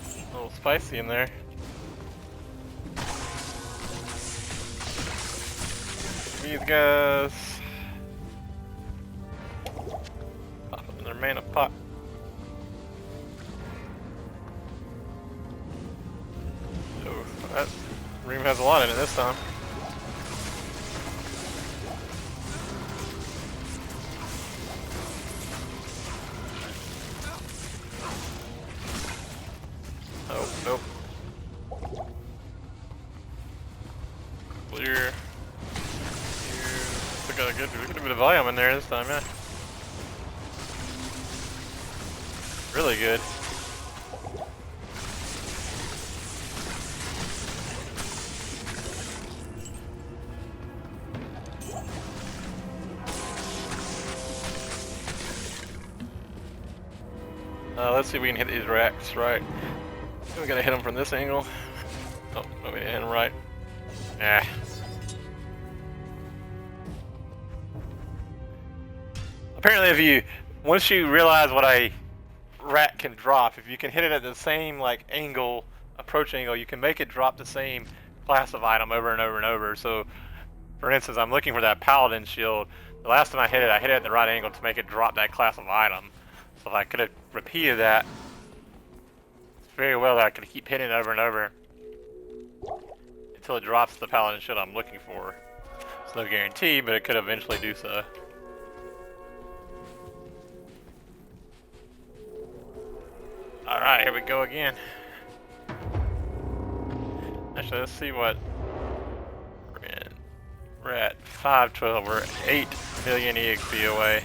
A little spicy in there. These guys pop up in their mana pot. Oh, that room has a lot in it this time. Oh, nope. Clear. Got a good bit of volume in there this time, yeah. Really good. Let's see if we can hit these racks right. We gotta hit them from this angle. Oh, no, we didn't hit them right. Ah. Apparently, once you realize what a rack can drop, if you can hit it at the same like angle, approach angle, you can make it drop the same class of item over and over and over. So, for instance, I'm looking for that paladin shield. The last time I hit it at the right angle to make it drop that class of item. So if I could have repeated that, it's very well that I could keep hitting it over and over until it drops the paladin shield I'm looking for. It's no guarantee, but it could eventually do so. Alright, here we go again. Actually, let's see what we're at 512, we're 8 million EXP away.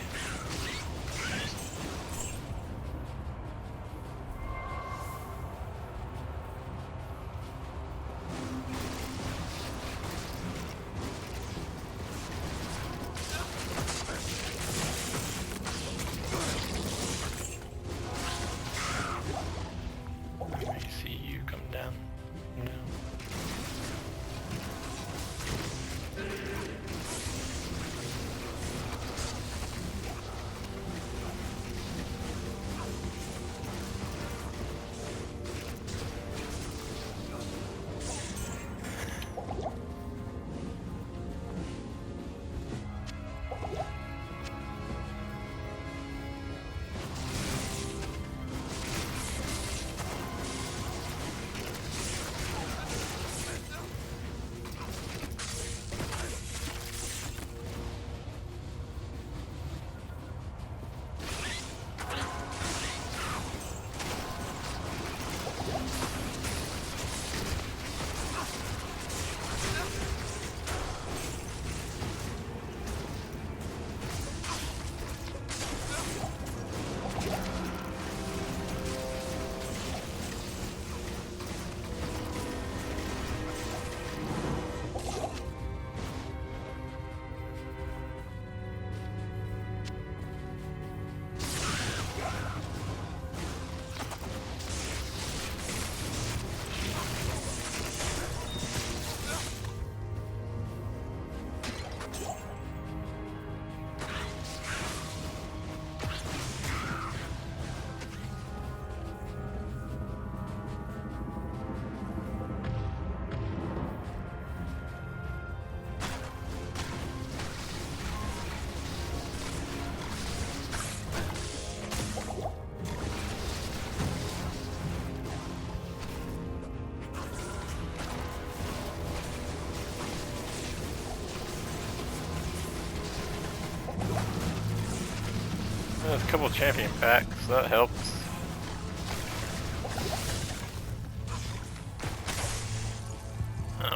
There's a couple champion packs, so that helps.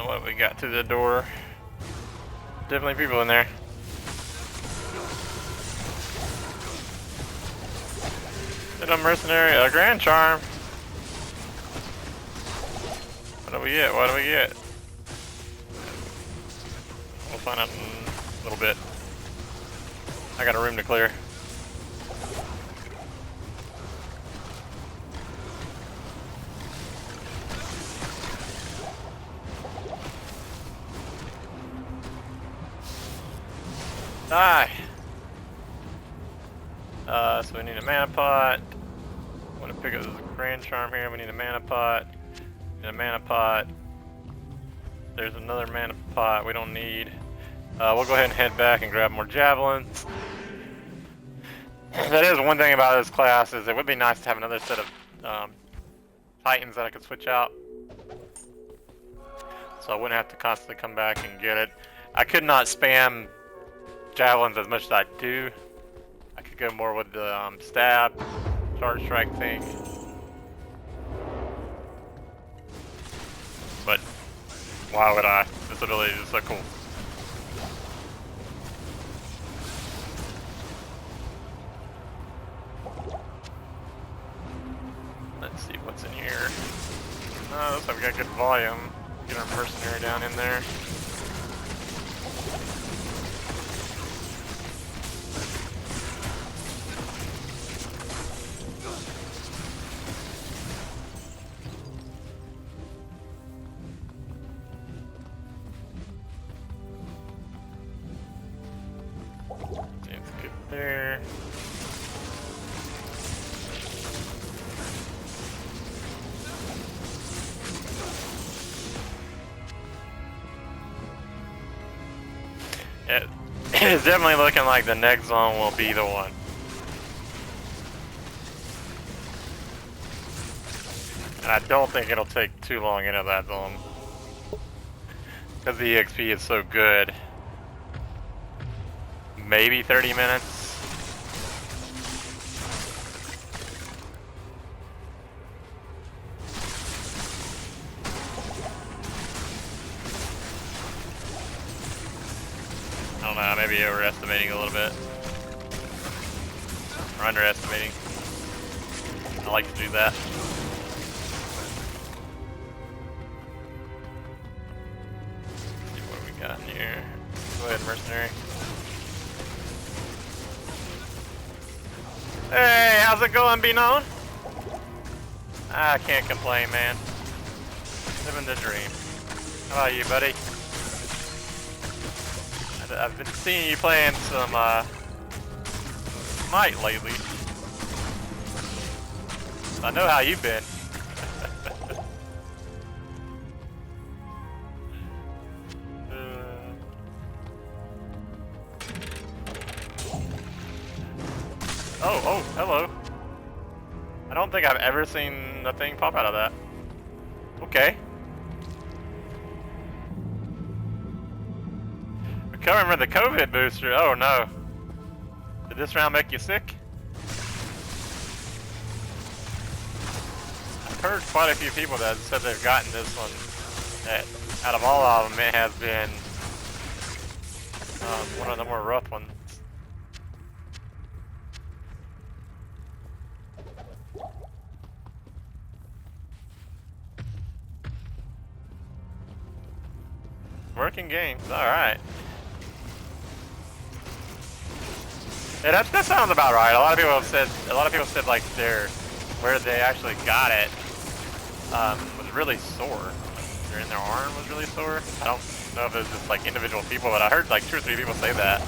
What we got through the door? Definitely people in there. Hit a mercenary, a grand charm. What do we get? What do we get? We'll find out in a little bit. I got a room to clear. Die! So we need a mana pot. I want to pick up this grand charm here. We need a mana pot. Need a mana pot. There's another mana pot we don't need. We'll go ahead and head back and grab more javelins. That is one thing about this class, is it would be nice to have another set of titans that I could switch out. So I wouldn't have to constantly come back and get it. I could not spam javelins as much as I do. I could go more with the stab, charge strike thing. But why would I? This ability is so cool. Let's see what's in here. Oh, looks like we got good volume. Get our mercenary down in there. Let's get there. It is definitely looking like the next zone will be the one. And I don't think it'll take too long into that zone, because the EXP is so good. Maybe 30 minutes. I don't know, I may be overestimating a little bit. Or underestimating. I like to do that. Let's see what we got in here. Go ahead, mercenary. Hey, how's it going, be known? I can't complain, man. Living the dream. How about you, buddy? I've been seeing you playing some Smite lately. I know how you've been. Oh, hello. I don't think I've ever seen a thing pop out of that. Okay. Recovering from the COVID booster. Oh no. Did this round make you sick? I've heard quite a few people that said they've gotten this one. That out of all of them, it has been one of the more rough ones. Working games, alright. Yeah, that sounds about right. A lot of people said like where they actually got it was really sore. Like, in their arm was really sore. I don't know if it was just like individual people, but I heard like 2 or 3 people say that.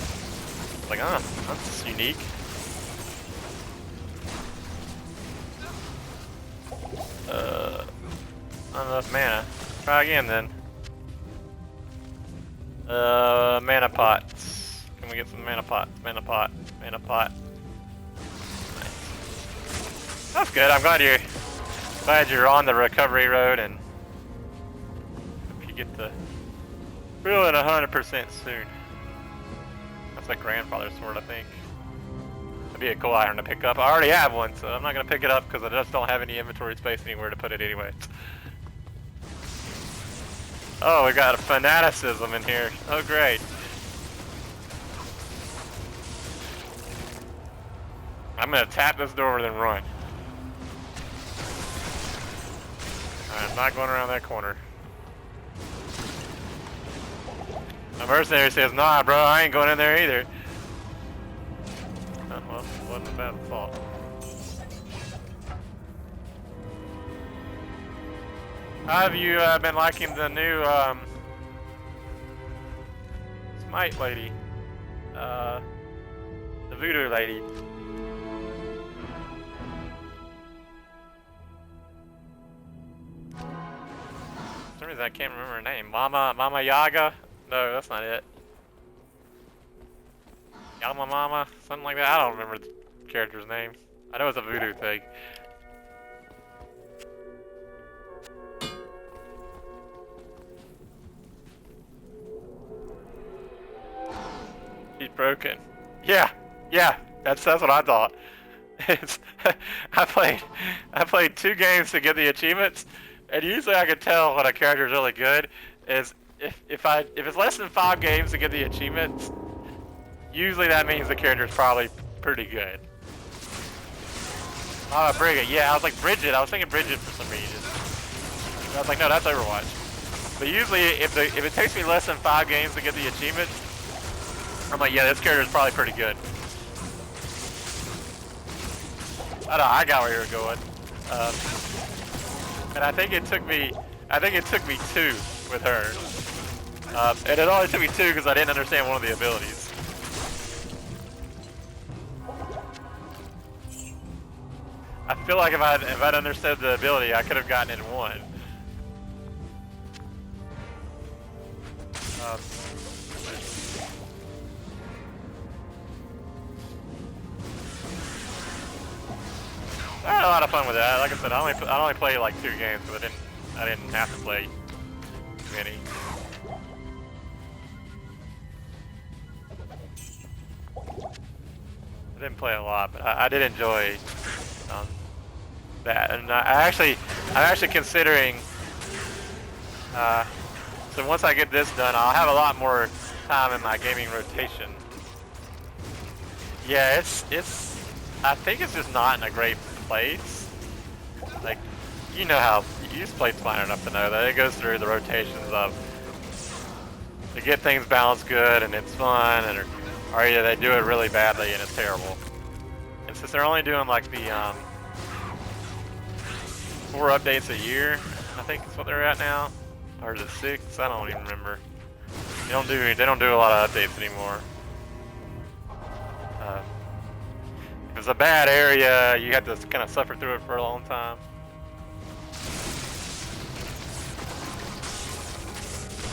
Like, that's unique. Not enough mana. Try again then. Mana pots. Can we get some mana pots? Mana pot. Mana pot. Nice. That's good. I'm glad you're on the recovery road, and hope you get to feeling 100% soon. That's like grandfather's sword, I think. That'd be a cool item to pick up. I already have one, so I'm not gonna pick it up because I just don't have any inventory space anywhere to put it anyway. Oh, we got a fanaticism in here. Oh, great. I'm gonna tap this door and then run. I'm not going around that corner. My mercenary says, nah, bro, I ain't going in there either. Well, it wasn't a bad thought. How have you been liking the new Smite lady? The voodoo lady. For some reason I can't remember her name. Mama Yaga? No, that's not it. Yama Mama? Something like that. I don't remember the character's name. I know it's a voodoo thing. He's broken. Yeah, that's what I thought. It's I played 2 games to get the achievements, and usually I can tell when a character is really good is if it's less than 5 games to get the achievements, usually that means the character is probably pretty good. Oh, Bridget, yeah, I was like Bridget. I was thinking Bridget for some reason. I was like, no, that's Overwatch. But usually, if it takes me less than 5 games to get the achievements, I'm like, yeah, this character is probably pretty good. I know, I got where you were going. And I think it took me 2 with her. And it only took me 2 because I didn't understand one of the abilities. I feel like if I'd understood the ability, I could have gotten it in 1. I had a lot of fun with that. Like I said, I only played like 2 games because I didn't have to play too many. I didn't play a lot, but I did enjoy that. And I'm actually considering. So once I get this done, I'll have a lot more time in my gaming rotation. Yeah, it's. I think it's just not in a great place. Like, you know how you just play Planet enough to know that it goes through the rotations of to get things balanced good and it's fun, or either they do it really badly and it's terrible. And since they're only doing like the 4 updates a year, I think is what they're at now, or is it 6? I don't even remember. They don't do a lot of updates anymore. If it's a bad area, you have to kind of suffer through it for a long time.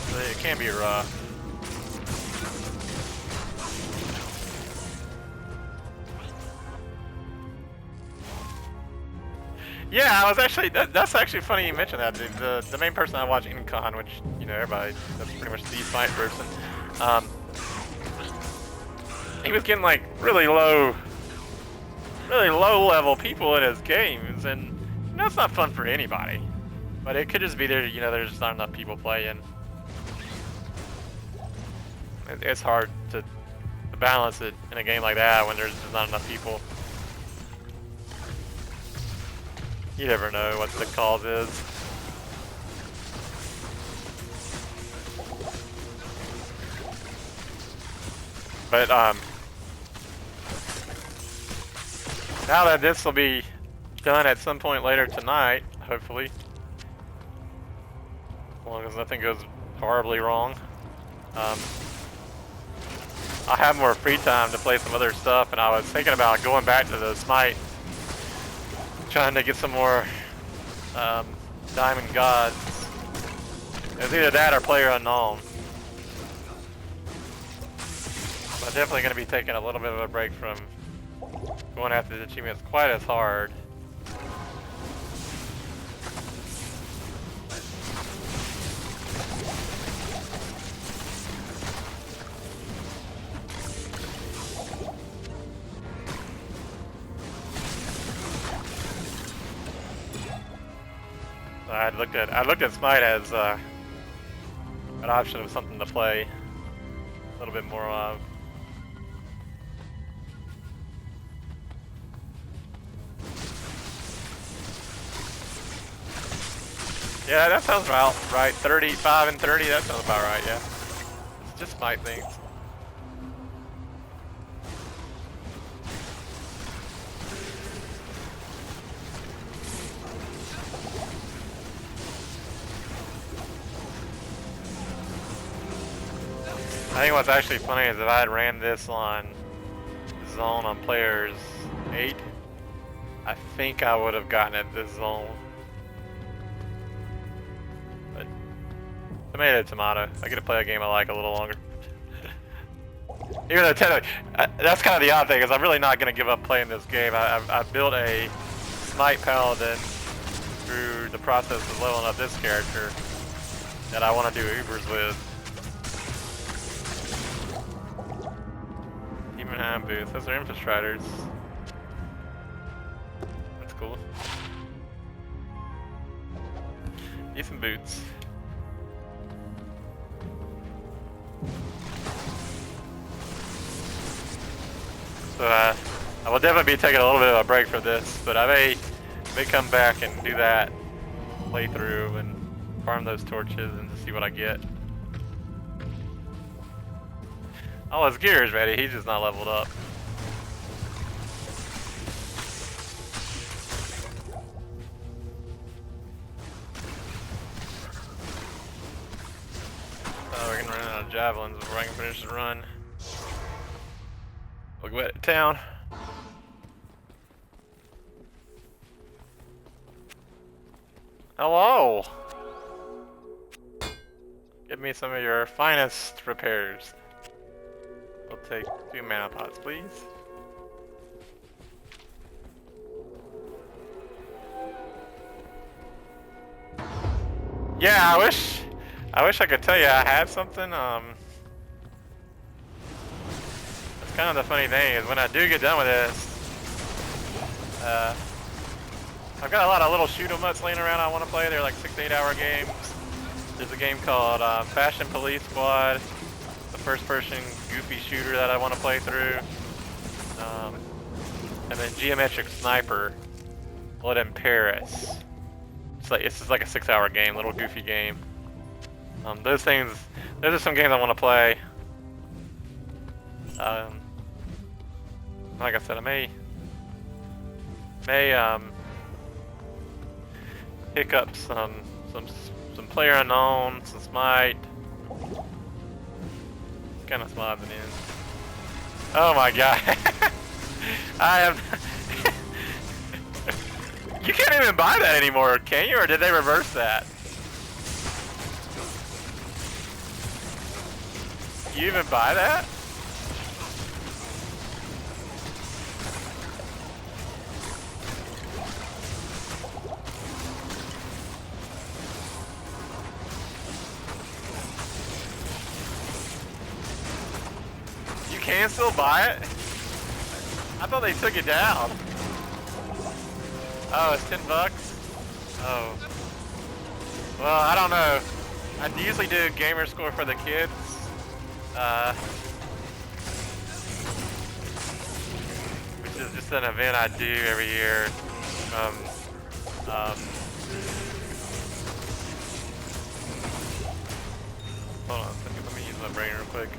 So it can be rough. Yeah, I was actually, that's actually funny you mentioned that. The main person I watch InCon, which, you know, everybody, that's pretty much the Smite person, he was getting like really low level people in his games, and you know, it's not fun for anybody. But it could just be there, you know, there's just not enough people playing. It's hard to balance it in a game like that when there's just not enough people. You never know what the cause is. But now that this will be done at some point later tonight, hopefully, as long as nothing goes horribly wrong, I'll have more free time to play some other stuff. And I was thinking about going back to the Smite, trying to get some more Diamond Gods. It's either that or Player Unknown. So I'm definitely going to be taking a little bit of a break from going after the achievements quite as hard. I looked at Smite as an option of something to play a little bit more of. Yeah, that sounds about right. 35 and 30, that sounds about right, yeah. It's just Smite things. I think what's actually funny is if I had ran this on zone on players 8, I think I would have gotten it this zone. But tomato, tomato. I get to play a game I like a little longer. Even though technically, that's kind of the odd thing, is I'm really not going to give up playing this game. I built a Smite Paladin through the process of leveling up this character that I want to do Ubers with. Demon booth. Those are infiltrators. That's cool. Decent boots. So I will definitely be taking a little bit of a break for this, but I may come back and do that playthrough and farm those torches and just see what I get. Oh, his gear is ready. He's just not leveled up. Oh, we're gonna run out of javelins before I can finish the run. We'll go back to town. Hello! Give me some of your finest repairs. We'll take 2 mana pots, please. Yeah, I wish I could tell you I had something. That's kind of the funny thing is when I do get done with this, I've got a lot of little shoot 'em ups laying around I want to play. They're like 6 to 8 hour games. There's a game called Fashion Police Squad. The first person goofy shooter that I want to play through. And then Geometric Sniper, Blood in Paris. It's just like a 6 hour game, little goofy game. Those are some games I want to play. Like I said, I may pick up some PlayerUnknown, some Smite. It's kind of slobbing in. Oh my god! I am. You can't even buy that anymore, can you? Or did they reverse that? You even buy that? You can still buy it? I thought they took it down. Oh, it's $10? Oh. Well, I don't know. I usually do gamer score for the kids. Which is just an event I do every year. Hold on a second, let me use my brain real quick.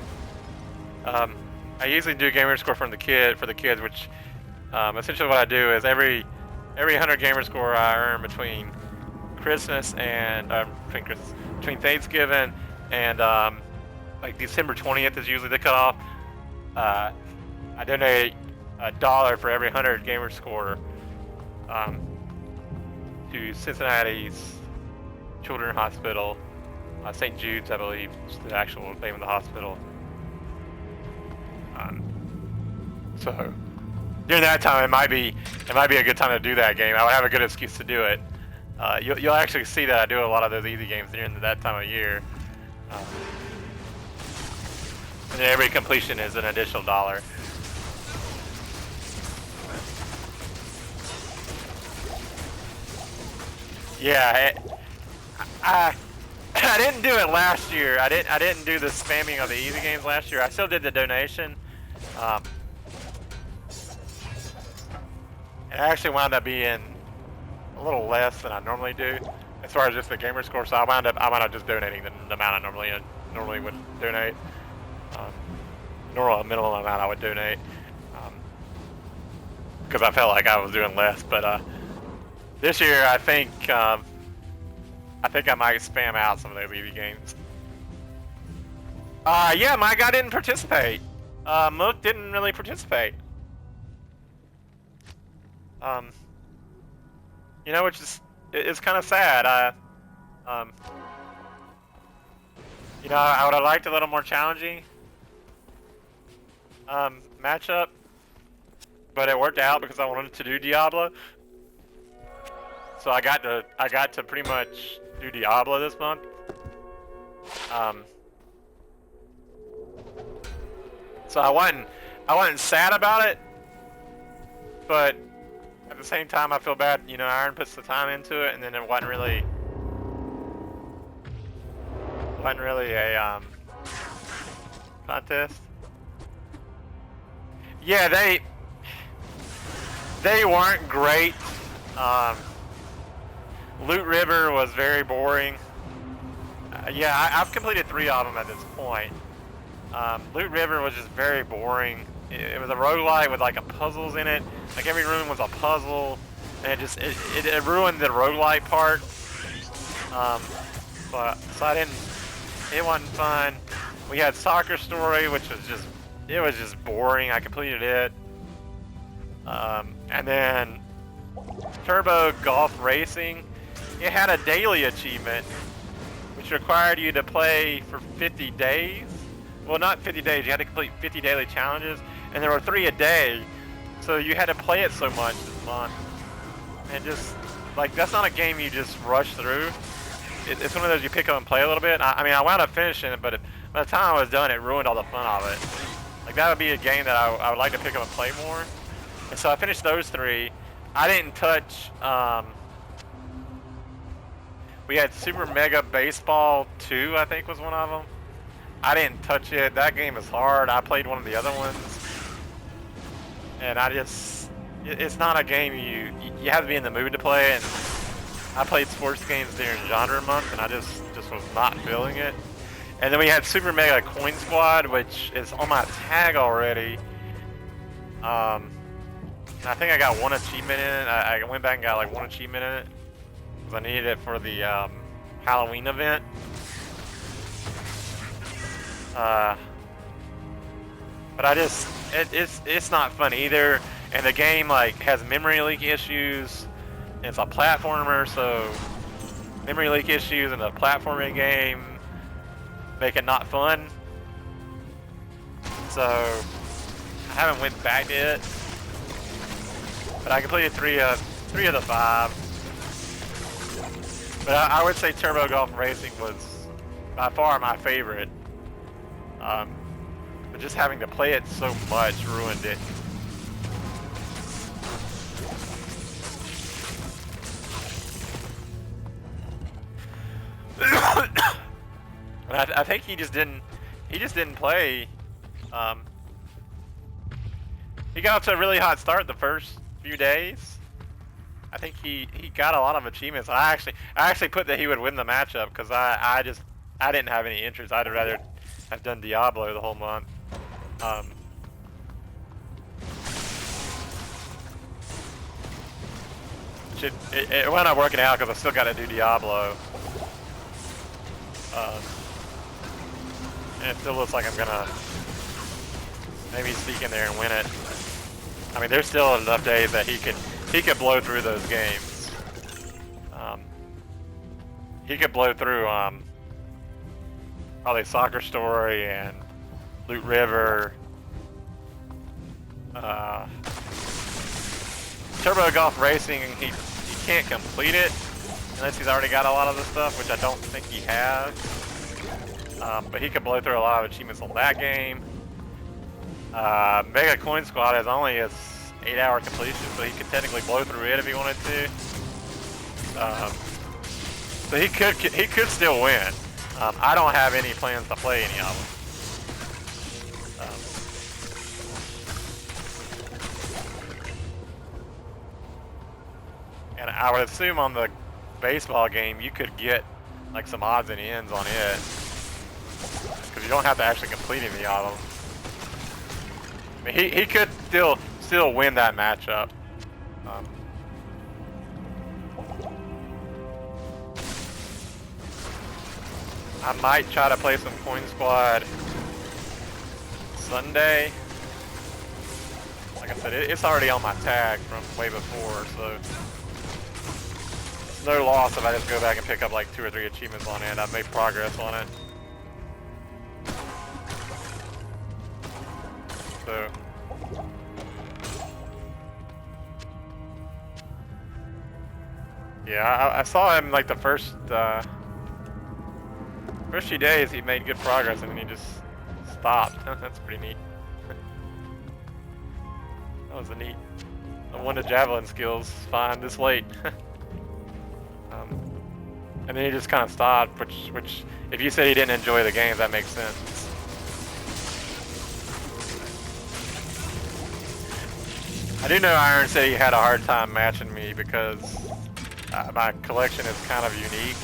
I usually do gamer score for the kids, which essentially what I do is every 100 gamer score I earn between Christmas and between Thanksgiving and like December 20th is usually the cutoff. I donate $1 for every 100 gamer score to Cincinnati's Children's Hospital, St. Jude's, I believe, is the actual name of the hospital. So during that time, it might be a good time to do that game. I would have a good excuse to do it. You'll actually see that I do a lot of those easy games during that time of year. And every completion is an additional $1. Yeah, I I didn't do it last year. I didn't do the spamming of the easy games last year. I still did the donation. It actually wound up being a little less than I normally do, as far as just the gamer score. So I wound up just donating the amount I normally would donate. Normal minimum amount I would donate, because I felt like I was doing less. But this year I think I might spam out some of those EV games. Yeah, my guy didn't participate. Mook didn't really participate. You know, which is, it's kind of sad. You know, I would have liked a little more challenging matchup, but it worked out because I wanted to do Diablo. So I got to pretty much do Diablo this month. So I wasn't sad about it, but at the same time I feel bad. You know, Iron puts the time into it, and then it wasn't really a contest. Yeah, they weren't great. Loot River was very boring. Yeah, I've completed 3 of them at this point. Loot River was just very boring. It was a roguelite with like puzzles in it. Like every room was a puzzle, and it ruined the roguelite part. So I didn't. It wasn't fun. We had Soccer Story, which was just boring. I completed it. And then Turbo Golf Racing. It had a daily achievement, which required you to play for 50 days. Well, not 50 days. You had to complete 50 daily challenges, and there were 3 a day. So you had to play it so much this month, and just like that's not a game you just rush through. It's one of those you pick up and play a little bit. I mean, I wound up finishing it, but by the time I was done, it ruined all the fun of it. Like that would be a game that I would like to pick up and play more. And so I finished those 3. I didn't touch. We had Super Mega Baseball 2, I think was one of them. I didn't touch it. That game is hard. I played one of the other ones, and it's not a game you have to be in the mood to play. And I played sports games during genre month, and I just was not feeling it. And then we had Super Mega Coin Squad, which is on my tag already. I think I got 1 achievement in it. I went back and got like 1 achievement in it because I needed it for the Halloween event. But it's not fun either, and the game like has memory leak issues. And it's a platformer, so memory leak issues in a platforming game make it not fun. So I haven't went back to it, but I completed 3 of the 5. But I would say Turbo Golf Racing was by far my favorite. But just having to play it so much ruined it. I think he just didn't play. He got off to a really hot start the first few days. I think he got a lot of achievements. I actually put that he would win the matchup because I didn't have any interest. I'd rather have done Diablo the whole month. It wound up working out because I still got to do Diablo. And it still looks like I'm gonna maybe sneak in there and win it. I mean, there's still enough days that he could blow through those games. He could blow through probably Soccer Story and Loot River. Turbo Golf Racing, he can't complete it unless he's already got a lot of the stuff, which I don't think he has. But he could blow through a lot of achievements on that game. Mega Coin Squad has only a 8-hour completion, so he could technically blow through it if he wanted to. So he could still win. I don't have any plans to play any of them. And I would assume on the baseball game you could get like some odds and ends on it, because you don't have to actually complete any of them. I mean, he could still win that matchup. I might try to play some Coin Squad Sunday. Like I said, it's already on my tag from way before, so it's no loss if I just go back and pick up like 2 or 3 achievements on it. I've made progress on it. So yeah, I saw him like the first few days. He made good progress and then he just stopped. That's pretty neat. That was a neat. I won the javelin skills fine this late. And then he just kind of stopped, which if you said he didn't enjoy the game, that makes sense. I do know Iron said he had a hard time matching me because my collection is kind of unique,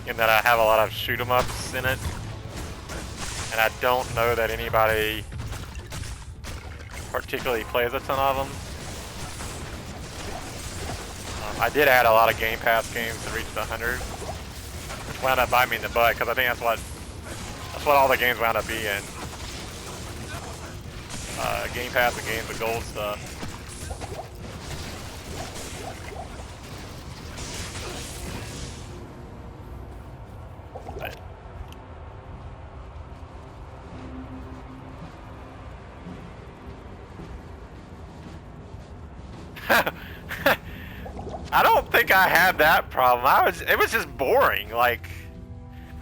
in that I have a lot of shoot 'em ups in it, and I don't know that anybody particularly plays a ton of them. I did add a lot of Game Pass games to reach the 100, which wound up biting me in the butt because I think that's what all the games wound up being. Game Pass and games with gold stuff. I don't think I had that problem. It was just boring. Like,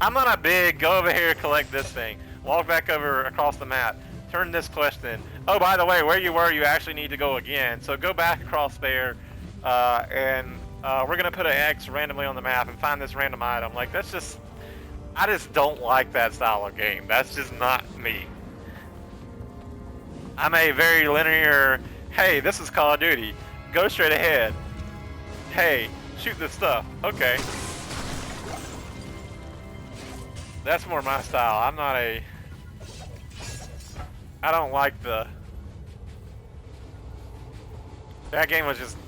I'm on a big, go over here, collect this thing, walk back over across the map, turn this quest in. Oh, by the way, where you were, you actually need to go again. So go back across there, and we're gonna put an X randomly on the map and find this random item. Like, I just don't like that style of game. That's just not me. I'm a very linear, hey, this is Call of Duty. Go straight ahead. Hey, shoot this stuff. Okay. That's more my style. I don't like that game was just,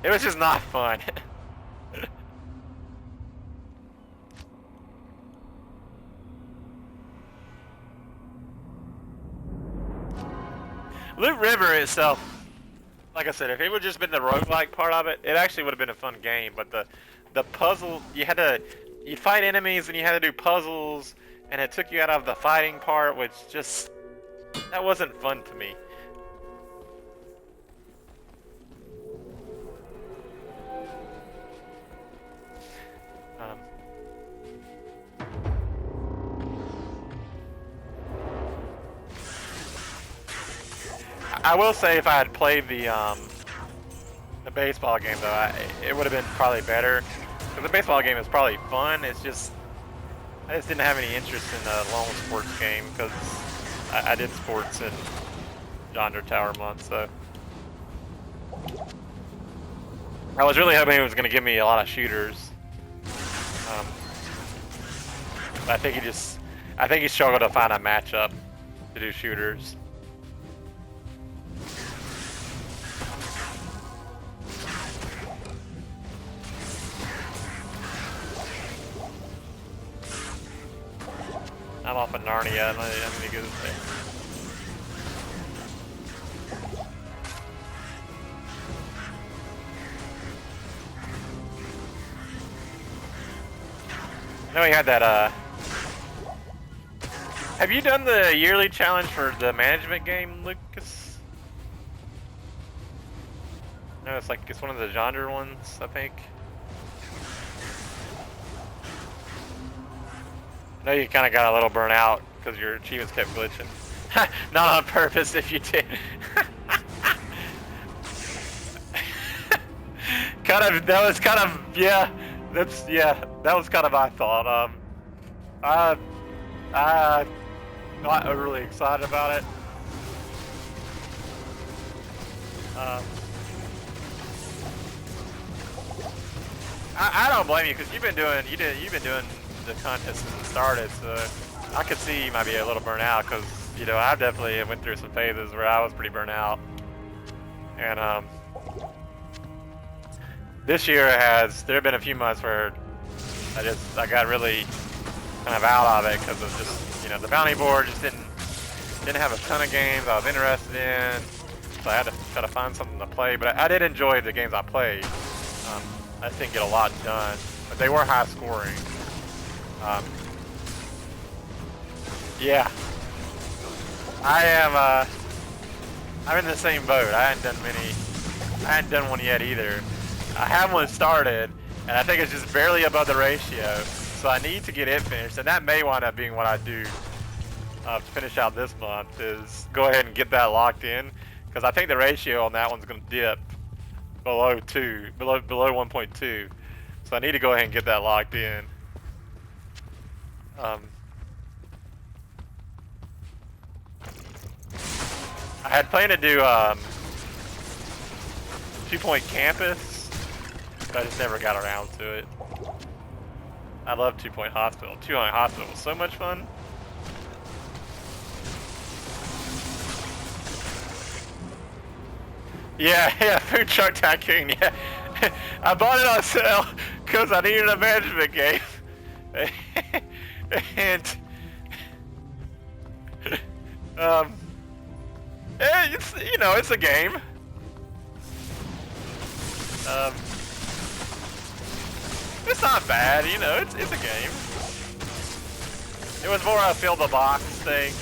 it was just not fun. Loot River itself, like I said, if it would just been the roguelike part of it, it actually would have been a fun game. But the puzzle, you'd fight enemies and you had to do puzzles, and it took you out of the fighting part, which just, that wasn't fun to me. I will say, if I had played the baseball game though, it would have been probably better. Because the baseball game is probably fun. It's just, I just didn't have any interest in the lone sports game because I did sports in Yonder Tower month, so I was really hoping it was going to give me a lot of shooters. But I think he struggled to find a matchup to do shooters. I'm off of Narnia. I'm gonna go this way. I know we had that, have you done the yearly challenge for the management game, Lucas? No, it's one of the genre ones, I think. I know you kind of got a little burnt out because your achievements kept glitching. Not on purpose if you did. that was kind of yeah. That was kind of my thought. I'm not overly excited about it. I don't blame you because you've been doing the contest since it started, so I could see you might be a little burnt out because you know I definitely went through some phases where I was pretty burnt out, and this year there have been a few months where I got really kind of out of it because of just the bounty board just didn't have a ton of games I was interested in, so I had to try to find something to play. But I did enjoy the games I played. I just didn't get a lot done, but they were high scoring. Yeah, I'm in the same boat. I hadn't done one yet either. I have one started, and I think it's just barely above the ratio, so I need to get it finished, and that may wind up being what I do to finish out this month, is go ahead and get that locked in, because I think the ratio on that one's going to dip below 1.2, so I need to go ahead and get that locked in. I had planned to do 2-Point Campus, but I just never got around to it. I love 2-Point Hospital. 2-Point Hospital was so much fun. Yeah, Food Truck Tycoon, yeah. I bought it on sale because I needed a management game. And it's a game. It's not bad, it's a game. It was more a fill the box thing.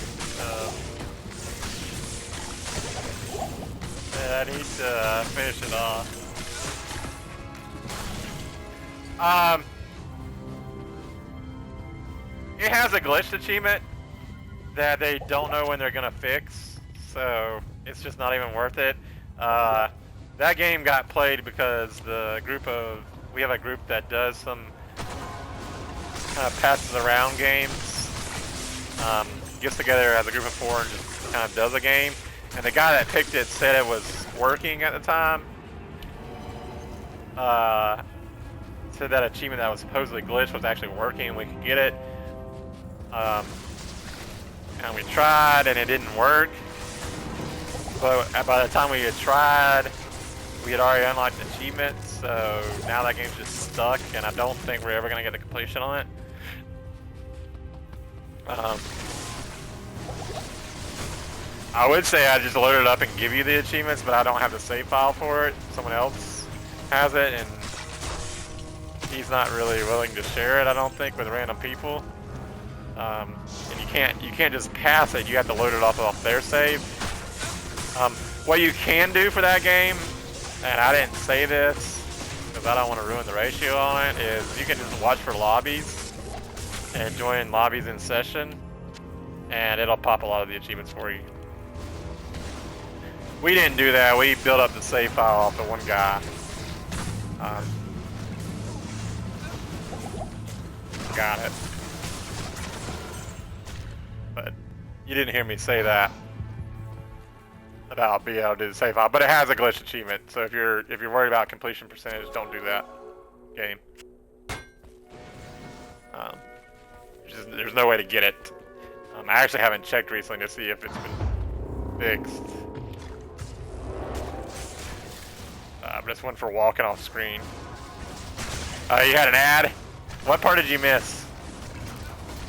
Yeah, I need to finish it off. It has a glitched achievement that they don't know when they're gonna fix, so it's just not even worth it. That game got played because we have a group that does some kind of passes around games. Gets together as a group of 4 and just kind of does a game. And the guy that picked it said it was working at the time. Said that achievement that was supposedly glitched was actually working and we could get it. And we tried and it didn't work. But by the time we had tried, we had already unlocked the achievement, so now that game's just stuck and I don't think we're ever going to get the completion on it. I would say I just load it up and give you the achievements, but I don't have the save file for it. Someone else has it, and he's not really willing to share it, I don't think, with random people. And you can't just pass it. You have to load it off their save. What you can do for that game, and I didn't say this because I don't want to ruin the ratio on it, is you can just watch for lobbies and join lobbies in session, and it'll pop a lot of the achievements for you. We didn't do that. We built up the save file off the one guy. Got it. But you didn't hear me say that about being able to do the save file. But it has a glitch achievement, so if you're worried about completion percentage, don't do that game. There's no way to get it. I actually haven't checked recently to see if it's been fixed. But it's one for walking off screen. You had an ad? What part did you miss?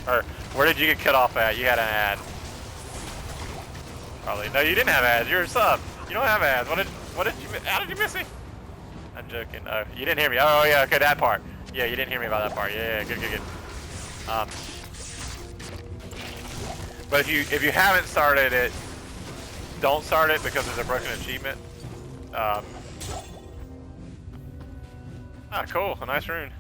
Or where did you get cut off at? You had an ad. Probably. No, you didn't have ads. You're a sub. You don't have ads. How did you miss me? I'm joking. Oh, you didn't hear me. Oh yeah, okay, that part. Yeah, you didn't hear me about that part. Yeah, good. But if you haven't started it, don't start it because there's a broken achievement. Cool. A nice rune.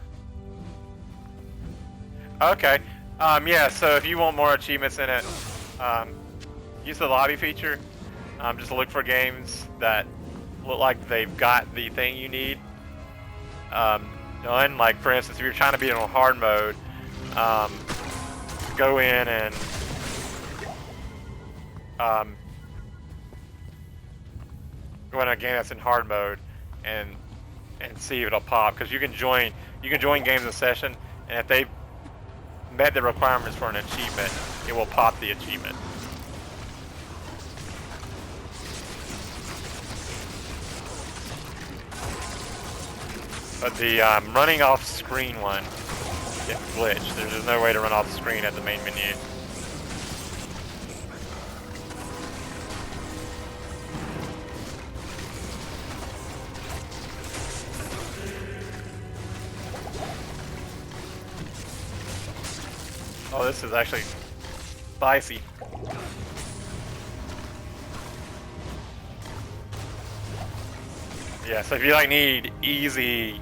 Okay. Yeah, so if you want more achievements in it, use the lobby feature. Just look for games that look like they've got the thing you need. done. Like for instance, if you're trying to beat it on hard mode, go in and go in a game that's in hard mode and see if it'll pop, because you can join games in session, and if they met the requirements for an achievement, it will pop the achievement. But the running off screen one is glitched. There's just no way to run off screen at the main menu. Oh, this is actually spicy. Yeah, so if you like need easy,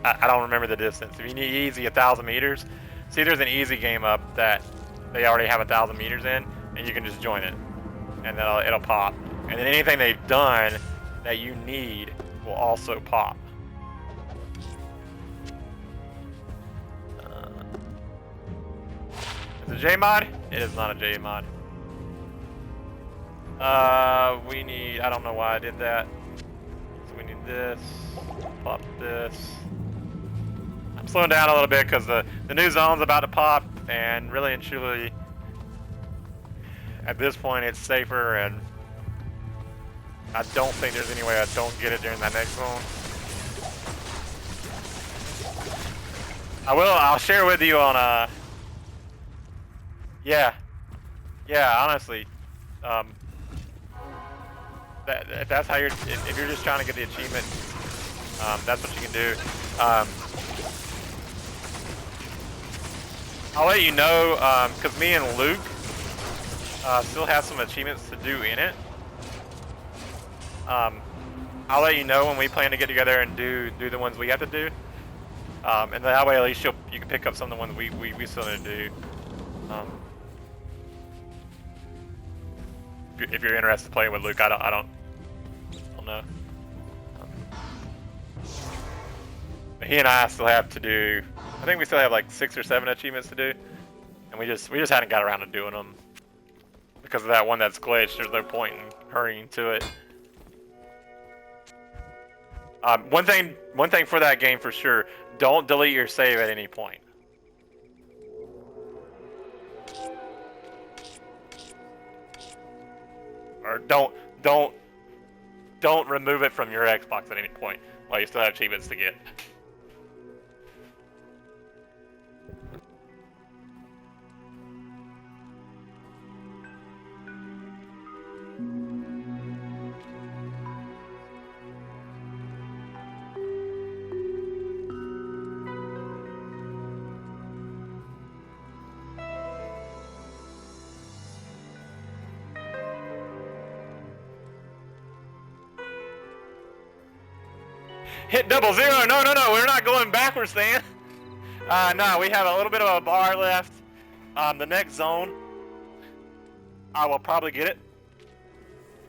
I don't remember the distance. If you need easy 1,000 meters, see there's an easy game up that they already have 1,000 meters in, and you can just join it, and then it'll pop. And then anything they've done that you need will also pop. Is it J-mod? It is not a J-mod. We need, I don't know why I did that. So we need this, pop this. I'm slowing down a little bit because the new zone's about to pop, and really and truly, at this point it's safer, and I don't think there's any way I don't get it during that next zone. I'll share with you on, yeah, honestly, if that's how if you're just trying to get the achievement, that's what you can do. I'll let you know, because me and Luke still have some achievements to do in it. I'll let you know when we plan to get together and do the ones we have to do, and that way at least you can pick up some of the ones we still need to do. If you're interested in playing with Luke, I don't know. But he and I still have to do. I think we still have like 6 or 7 achievements to do, and we just hadn't got around to doing them because of that one that's glitched. There's no point in hurrying to it. One thing for that game for sure: don't delete your save at any point. Or don't remove it from your Xbox at any point while you still have achievements to get. Hit 00. No, we're not going backwards, Dan. No, we have a little bit of a bar left. The next zone, I will probably get it.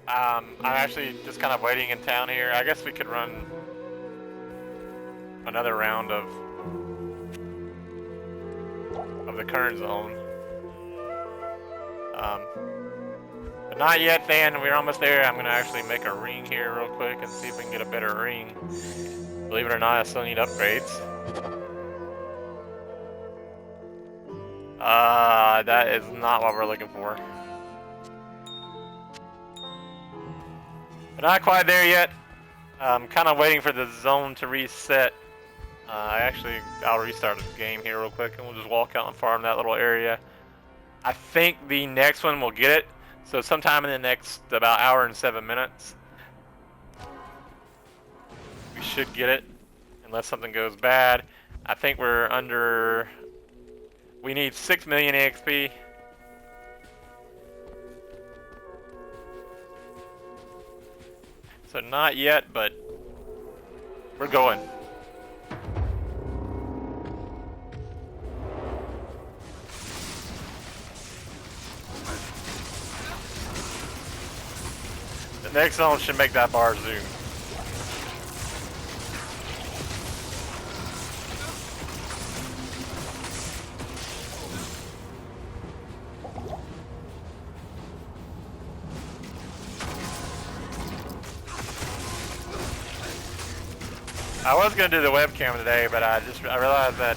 I'm actually just kind of waiting in town here. I guess we could run another round of the current zone. But not yet, Dan. We're almost there. I'm gonna actually make a ring here real quick and see if we can get a better ring. Believe it or not, I still need upgrades. That is not what we're looking for. We're not quite there yet. I'm kind of waiting for the zone to reset. I'll restart the game here real quick, and we'll just walk out and farm that little area. I think the next one will get it. So sometime in the next about hour and 7 minutes, we should get it, unless something goes bad. I think we're under. We need 6 million EXP. So not yet, but we're going. The next zone should make that bar zoom. I was gonna do the webcam today, but I realized that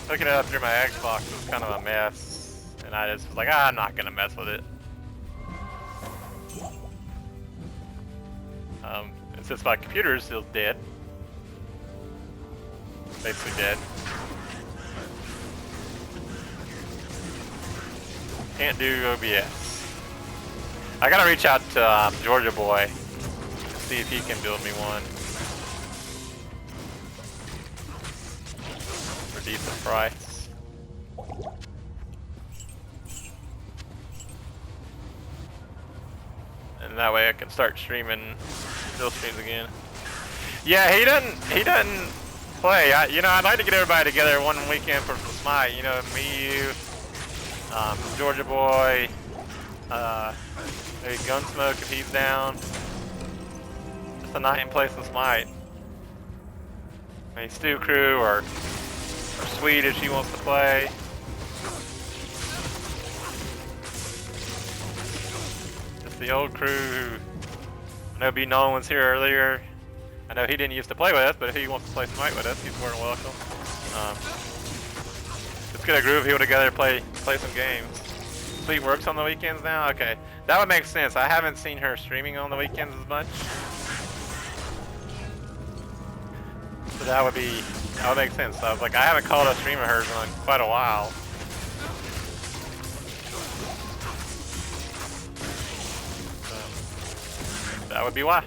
hooking it up through my Xbox was kind of a mess, and I just was like, I'm not gonna mess with it. And since my computer is still dead, basically dead, can't do OBS. I gotta reach out to Georgia Boy, see if he can build me one for a decent price. And that way I can start streaming still streams again. Yeah, he doesn't play. I'd like to get everybody together one weekend for some Smite. You know, me, you, Georgia Boy, maybe Gunsmoke if he's down. Just a night and play some Smite. Maybe Stew Crew or Sweet if she wants to play. Just the old crew who, I know B. Nolan was here earlier. I know he didn't used to play with us, but if he wants to play Smite with us, he's more than welcome. Let's get a group of people together, play some games. Sweet works on the weekends now? Okay. That would make sense. I haven't seen her streaming on the weekends as much. So that would make sense. So I was like, I haven't called a stream of hers in quite a while. So that would be why.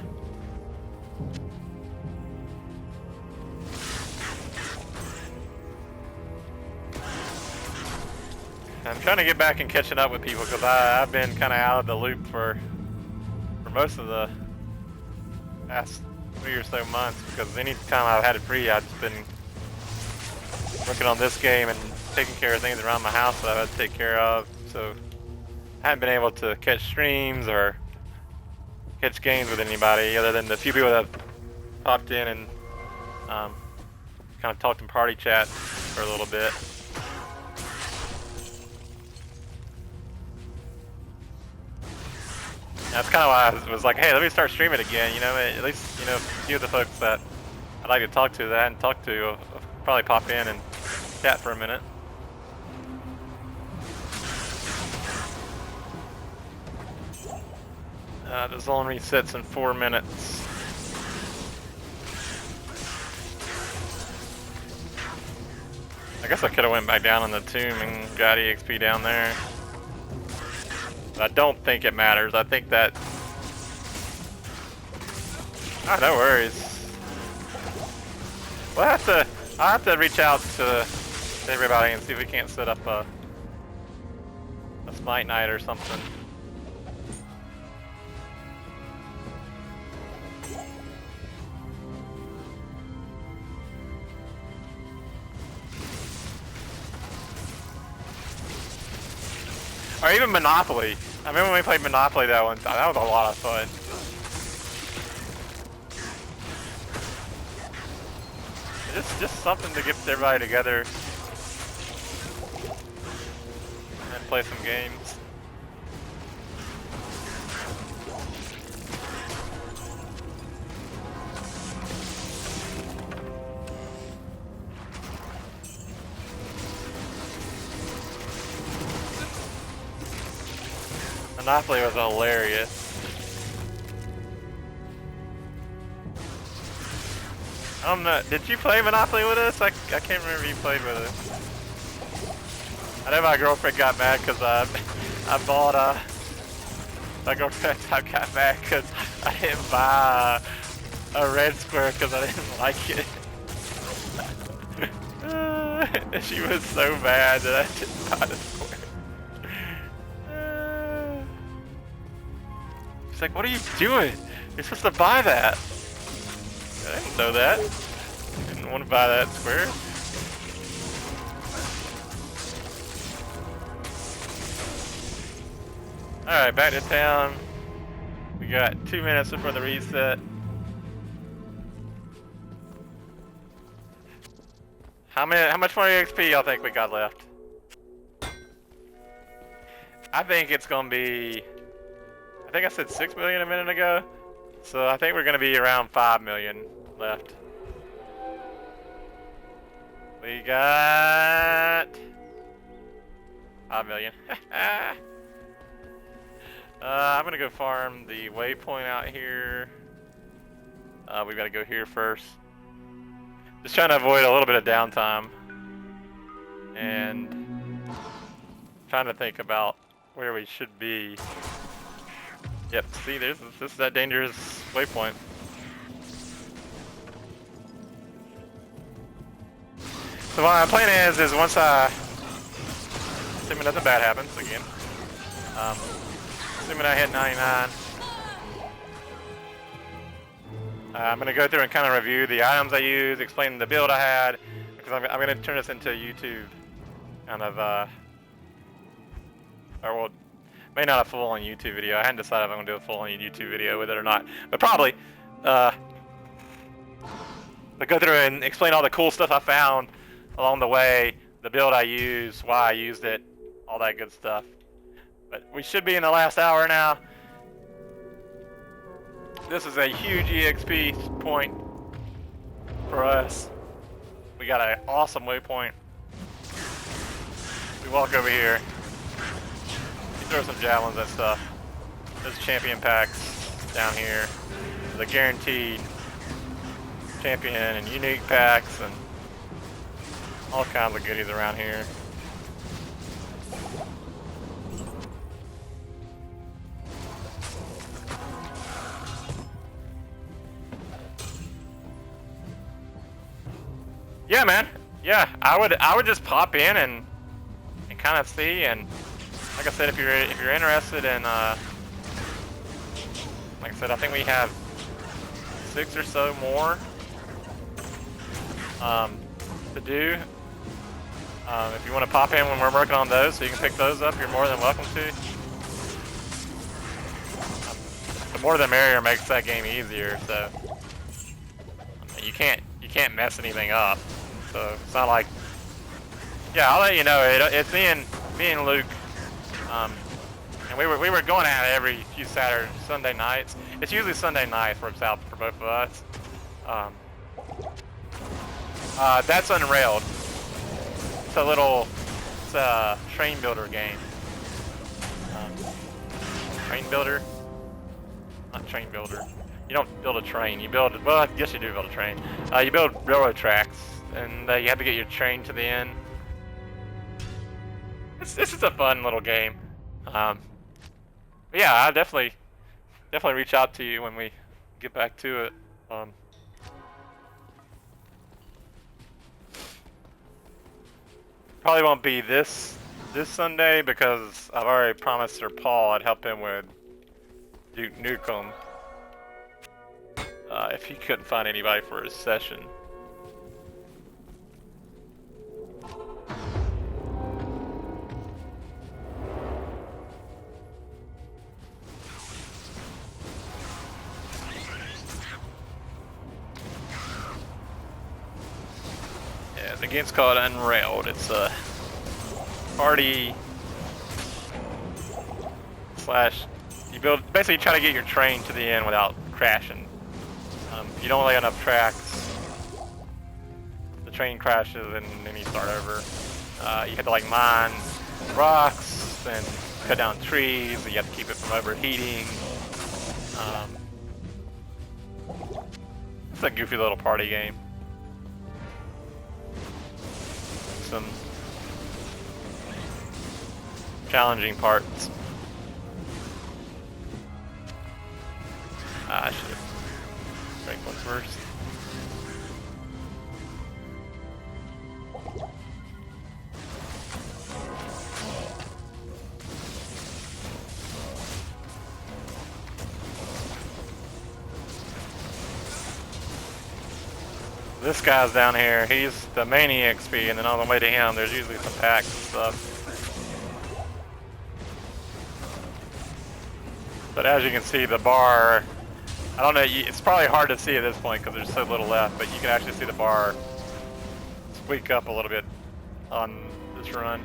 I'm trying to get back and catching up with people because I've been kind of out of the loop for most of the past 3 or so months, because any time I've had it free, I've just been working on this game and taking care of things around my house that I had to take care of. So I haven't been able to catch streams or catch games with anybody other than the few people that have popped in and kind of talked in party chat for a little bit. That's kind of why I was like, hey, let me start streaming again, you know, at least, you know, a few of the folks that I'd like to talk to that I hadn't talked to will probably pop in and chat for a minute. The zone resets in 4 minutes. I guess I could have went back down on the tomb and got EXP down there. I don't think it matters. I think that... Oh, no worries. I'll have to reach out to everybody and see if we can't set up a Smite night or something. Or even Monopoly. I remember when we played Monopoly that one time. That was a lot of fun. Just something to get everybody together and play some games. Monopoly was hilarious. I don't know, did you play Monopoly with us? I can't remember you played with us. I know my girlfriend got mad because I bought my girlfriend got mad because I didn't buy a red square because I didn't like it. She was so mad that I didn't buy the square. She's like, what are you doing? You're supposed to buy that. I didn't know that. Didn't want to buy that square. Alright, back to town. We got 2 minutes before the reset. How much more XP y'all think we got left? I think it's gonna be... I think I said 6 million a minute ago. So I think we're gonna be around 5 million left. We got 5 million. I'm gonna go farm the waypoint out here. We gotta go here first. Just trying to avoid a little bit of downtime. And trying to think about where we should be. Yep, see, this is that dangerous waypoint. So my plan is once assuming nothing bad happens again, assuming I hit 99, I'm gonna go through and kind of review the items I use, explain the build I had, because I'm gonna turn this into a YouTube kind of, or well, may not a full-on YouTube video. I hadn't decided if I'm gonna do a full-on YouTube video with it or not, but probably. But go through and explain all the cool stuff I found along the way, the build I used, why I used it, all that good stuff. But we should be in the last hour now. This is a huge EXP point for us. We got an awesome waypoint. We walk over here. We throw some javelins and stuff. There's champion packs down here. The guaranteed champion and unique packs and all kinds of goodies around here. Yeah, man. Yeah, I would just pop in and kind of see, and like I said, if you're interested in like I said, I think we have 6 or so more to do. If you want to pop in when we're working on those, so you can pick those up, you're more than welcome to. The more the merrier makes that game easier. So you can't mess anything up. So it's not like, yeah, I'll let you know. It's me and Luke, and we were going at it every few Sunday nights. It's usually Sunday nights works out for both of us. That's Unrailed. It's a train builder game. Train builder? Not train builder. You don't build a train. You build, well, I guess you do build a train. You build railroad tracks, and you have to get your train to the end. This is a fun little game. But yeah, I'll definitely reach out to you when we get back to it. Probably won't be this Sunday because I've already promised Sir Paul I'd help him with Duke Nukem if he couldn't find anybody for his session. Yeah, the game's called Unrailed. It's a party slash, you basically try to get your train to the end without crashing. If you don't lay enough tracks, the train crashes and then you start over. You have to like mine rocks and cut down trees. You have to keep it from overheating. It's a goofy little party game. Some challenging parts. I should have drank one first. This guy's down here, he's the main EXP, and then on the way to him, there's usually some packs and stuff. But as you can see, the bar, I don't know, it's probably hard to see at this point because there's so little left, but you can actually see the bar squeak up a little bit on this run.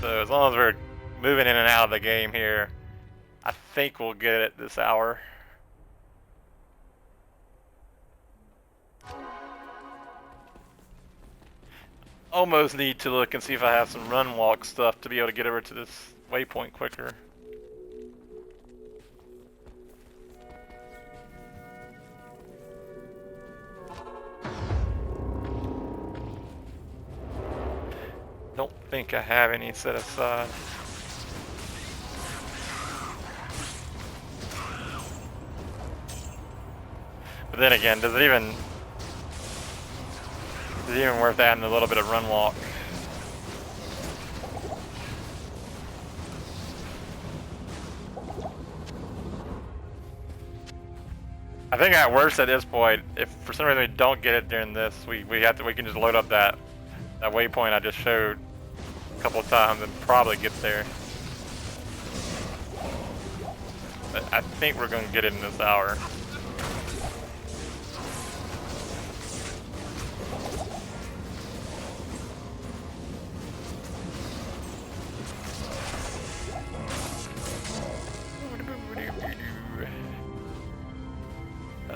So as long as we're moving in and out of the game here, I think we'll get it this hour. almost need to look and see if I have some run walk stuff to be able to get over to this waypoint quicker. Don't think I have any set aside. But then again, is it even worth adding a little bit of run walk? I think at worst at this point, if for some reason we don't get it during this, we can just load up that waypoint I just showed a couple of times and probably get there. But I think we're gonna get it in this hour.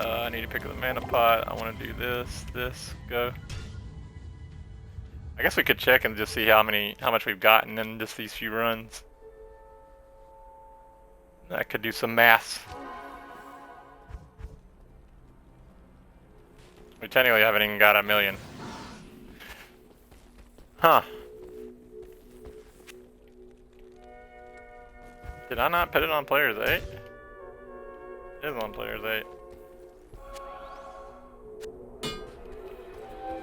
I need to pick up the mana pot. I want to do this, go. I guess we could check and just see how much we've gotten in just these few runs. I could do some math. We technically haven't even got 1 million. Huh. Did I not put it on players 8? It is on players 8.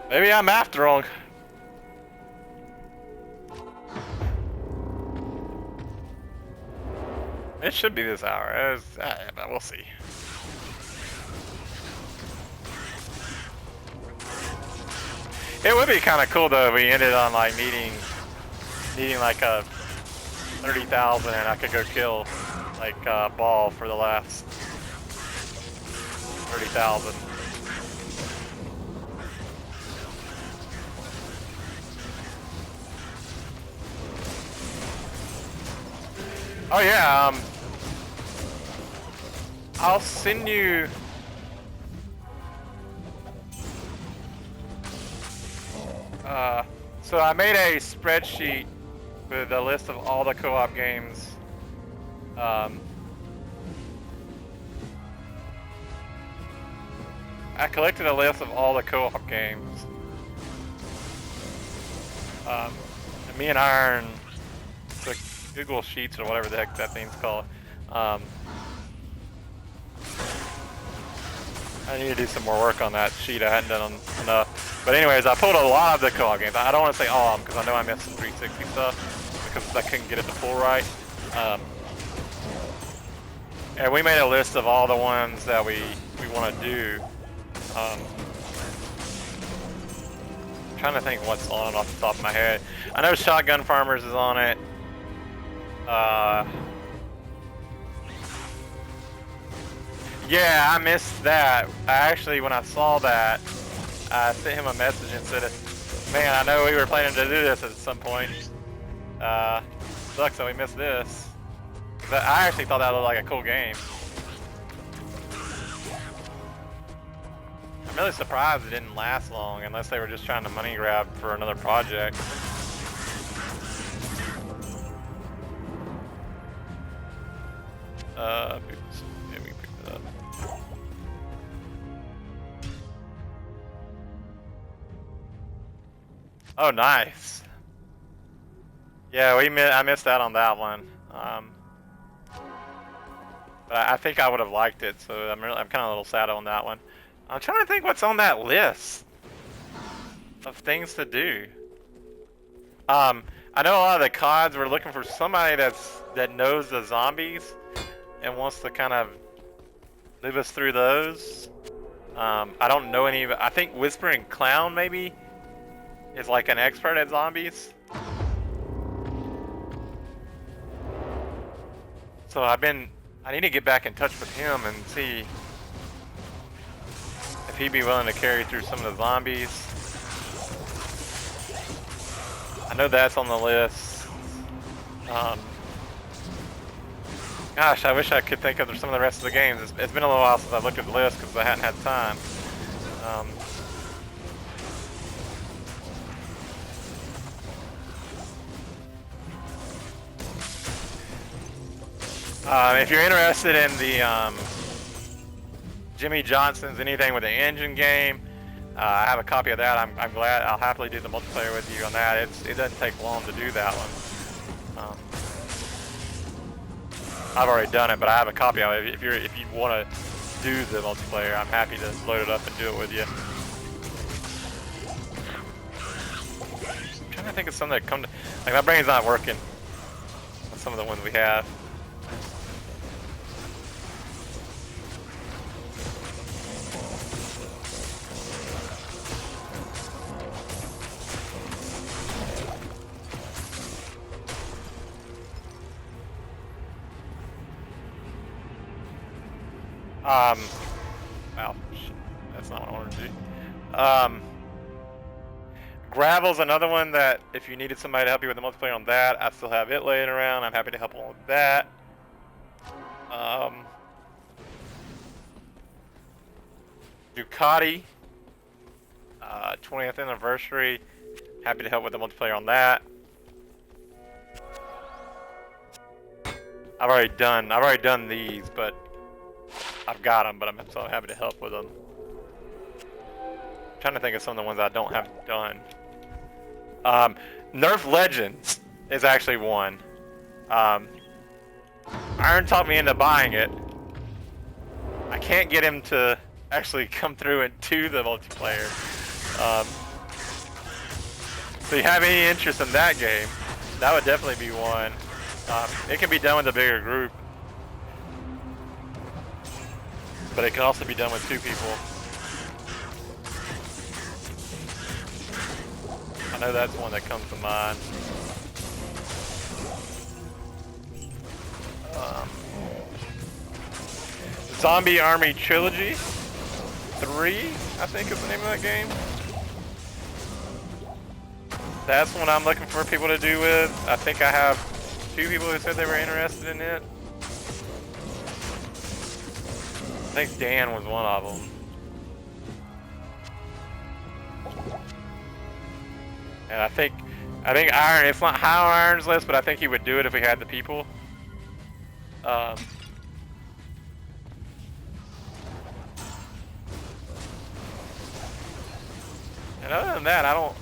Maybe I'm after wrong. It should be this hour, but we'll see. It would be kind of cool though if we ended on like needing like a 30,000 and I could go kill like Ball for the last 30,000. Oh yeah, I'll send you. So I made a spreadsheet with a list of all the co-op games. I collected a list of all the co-op games. And me and Iron took Google Sheets or whatever the heck that thing's called. I need to do some more work on that sheet. I hadn't done enough. But anyways, I pulled a lot of the co-op games. I don't want to say all of them because I know I missed some 360 stuff because I couldn't get it to pull right. And we made a list of all the ones that we want to do. I'm trying to think what's on it off the top of my head. I know Shotgun Farmers is on it. Yeah, I missed that. When I saw that, I sent him a message and said, man, I know we were planning to do this at some point. Sucks that we missed this. But I actually thought that looked like a cool game. I'm really surprised it didn't last long unless they were just trying to money grab for another project. Yeah, we picked it up. Oh, nice. Yeah, I missed out on that one. But I think I would have liked it, so I'm kind of a little sad on that one. I'm trying to think what's on that list of things to do. I know a lot of the CODs were looking for somebody that knows the zombies and wants to kind of move us through those. I don't know any. I think Whispering Clown maybe is like an expert at zombies. So I need to get back in touch with him and see if he'd be willing to carry through some of the zombies. I know that's on the list. Gosh, I wish I could think of some of the rest of the games. It's been a little while since I looked at the list because I hadn't had time. If you're interested in the Jimmy Johnson's anything with the engine game, I have a copy of that. I'm glad. I'll happily do the multiplayer with you on that. It doesn't take long to do that one. I've already done it, but I have a copy of it. If you want to do the multiplayer, I'm happy to load it up and do it with you. I'm trying to think of some that come to, like, my brain's not working on some of the ones we have. Wow, that's not what I wanted to do. Gravel's another one that if you needed somebody to help you with the multiplayer on that, I still have it laying around. I'm happy to help on with that. Ducati, 20th anniversary. Happy to help with the multiplayer on that. I've already done these, but I've got them, but I'm so happy to help with them. I'm trying to think of some of the ones I don't have done. Nerf Legends is actually one. Iron talked me into buying it. I can't get him to actually come through and do the multiplayer. So you have any interest in that game, that would definitely be one. It can be done with a bigger group, but it can also be done with 2 people. I know that's one that comes to mind. Zombie Army Trilogy 3, I think is the name of that game. That's one I'm looking for people to do with. I think I have 2 people who said they were interested in it. I think Dan was one of them. And I think Iron, it's not high Iron's list, but I think he would do it if we had the people. And other than that, I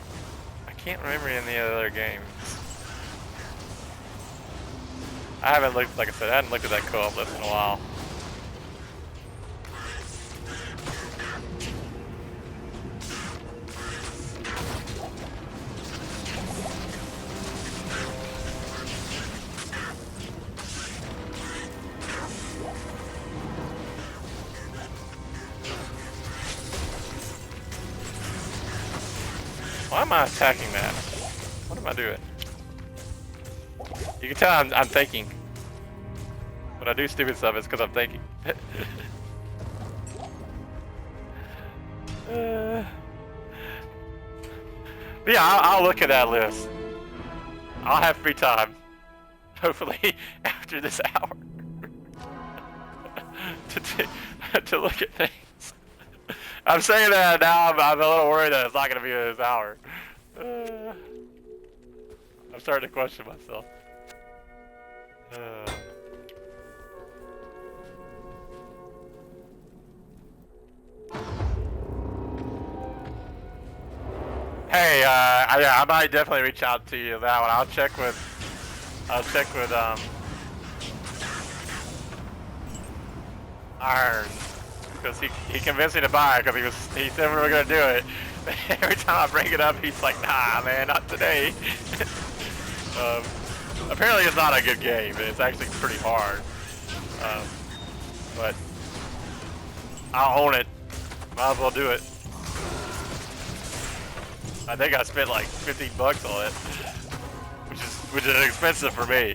can't remember any other games. I haven't looked, like I said, I hadn't looked at that co-op list in a while. Why am I attacking that? What am I doing? You can tell I'm thinking. When I do stupid stuff, it's because I'm thinking. But yeah, I'll look at that list. I'll have free time. Hopefully after this hour. to look at things. I'm saying that now, I'm a little worried that it's not going to be this hour. I'm starting to question myself. Hey, yeah, I might definitely reach out to you that one. I'll check with Iron, because he convinced me to buy it because he said we were gonna do it. Every time I bring it up, he's like, nah, man, not today. Apparently it's not a good game. It's actually pretty hard. But I'll own it. Might as well do it. I think I spent like 15 bucks on it, which is expensive for me.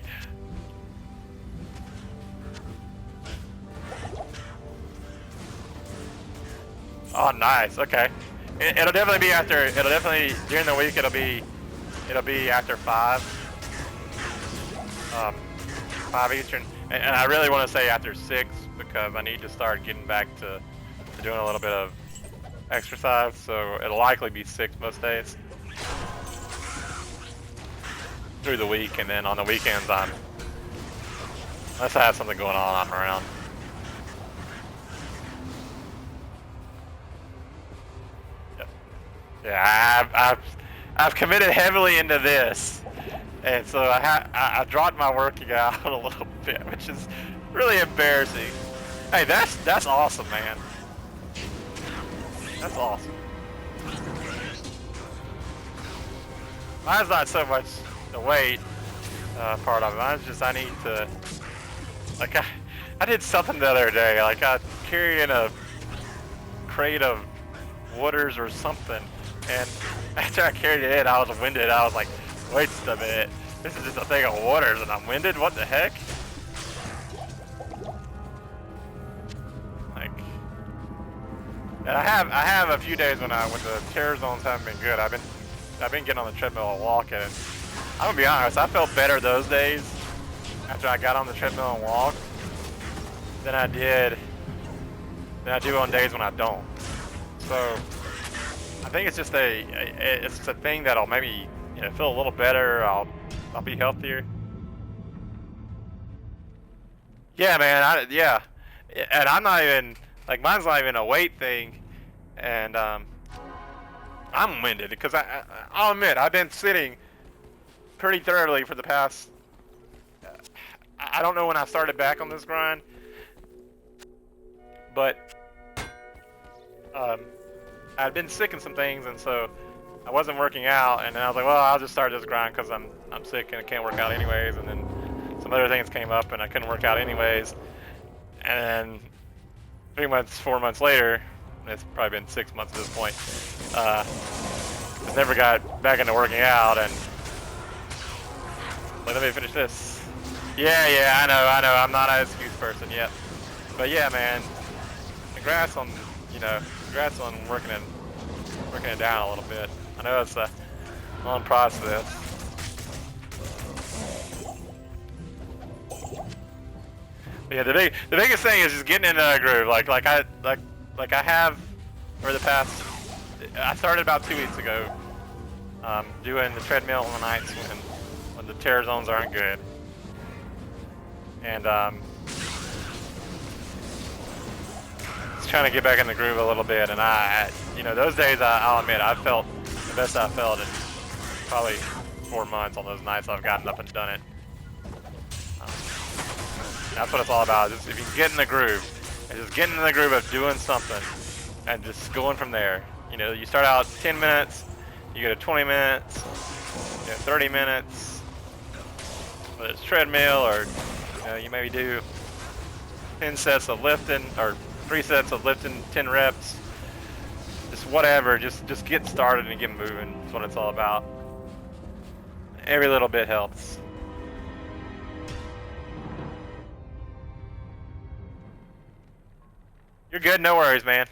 Oh, nice. Okay. It'll definitely be after. It'll definitely during the week. It'll be after 5. 5 Eastern, and I really want to say after 6 because I need to start getting back to doing a little bit of exercise. So it'll likely be 6 most days through the week, and then on the weekends I'm Unless I have something going on, I'm around. Yep. Yeah, I've committed heavily into this, and so I dropped my working out a little bit, which is really embarrassing. Hey, that's awesome, man. That's awesome. Mine's not so much the weight part of it. Mine's just I need to, like, I did something the other day. Like, I carried in a crate of waters or something, and after I carried it in, I was winded. I was like, wait a minute, this is just a thing of waters and I'm winded? What the heck? Like, and I have a few days when the terror zones haven't been good. I've been getting on the treadmill and walking, and I'm gonna be honest, I felt better those days after I got on the treadmill and walked than I do on days when I don't. So I think it's just it's a thing that'll maybe, you know, feel a little better. I'll be healthier. Yeah, man. Yeah, and I'm not even like, mine's not even a weight thing, and I'm winded because I'll admit I've been sitting pretty thoroughly for the past. I don't know when I started back on this grind, but I'd been sick in some things, and so I wasn't working out, and then I was like, well, I'll just start this grind because I'm sick and I can't work out anyways, and then some other things came up and I couldn't work out anyways, and then 3 months, 4 months later, it's probably been 6 months at this point, I never got back into working out, and like, let me finish this. Yeah, I know, I'm not an excuse person yet, but yeah, man, congrats on working it down a little bit. I know it's a long process. But yeah, the biggest thing is just getting into a groove. Like I have for the past. I started about 2 weeks ago, doing the treadmill on the nights when the terror zones aren't good, and just trying to get back in the groove a little bit. And you know, those days I'll admit I felt the best I've felt in probably 4 months on those nights I've gotten up and done it. That's what it's all about. Just if you can get in the groove, and just getting in the groove of doing something, and just going from there. You know, you start out 10 minutes, you go to 20 minutes, you know, 30 minutes, whether it's treadmill or, you know, you maybe do 10 sets of lifting or 3 sets of lifting, 10 reps, just whatever. Just get started and get moving. That's what it's all about. Every little bit helps. You're good, no worries, man.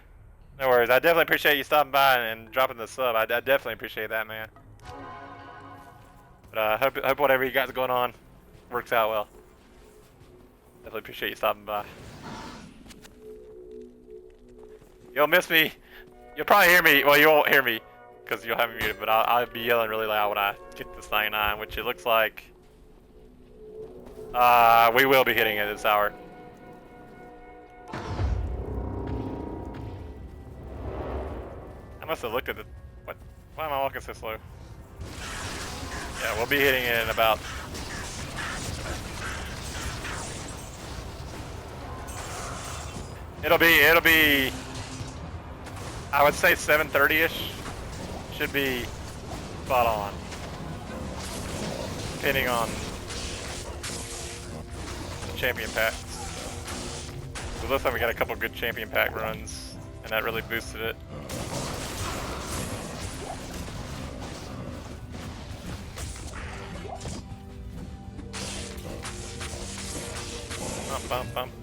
No worries. I definitely appreciate you stopping by and dropping the sub. I definitely appreciate that, man. But I hope whatever you got going on works out well. Definitely appreciate you stopping by. You'll miss me. You'll probably hear me. Well, you won't hear me because you'll have me muted, but I'll be yelling really loud when I get this 99, which it looks like we will be hitting it this hour. I must have looked at the. What? Why am I walking so slow? Yeah, we'll be hitting it in about. It'll be. I would say 7:30ish. Should be spot on. Depending on the champion packs. It looks like we got a couple good champion pack runs, and that really boosted it. Bump.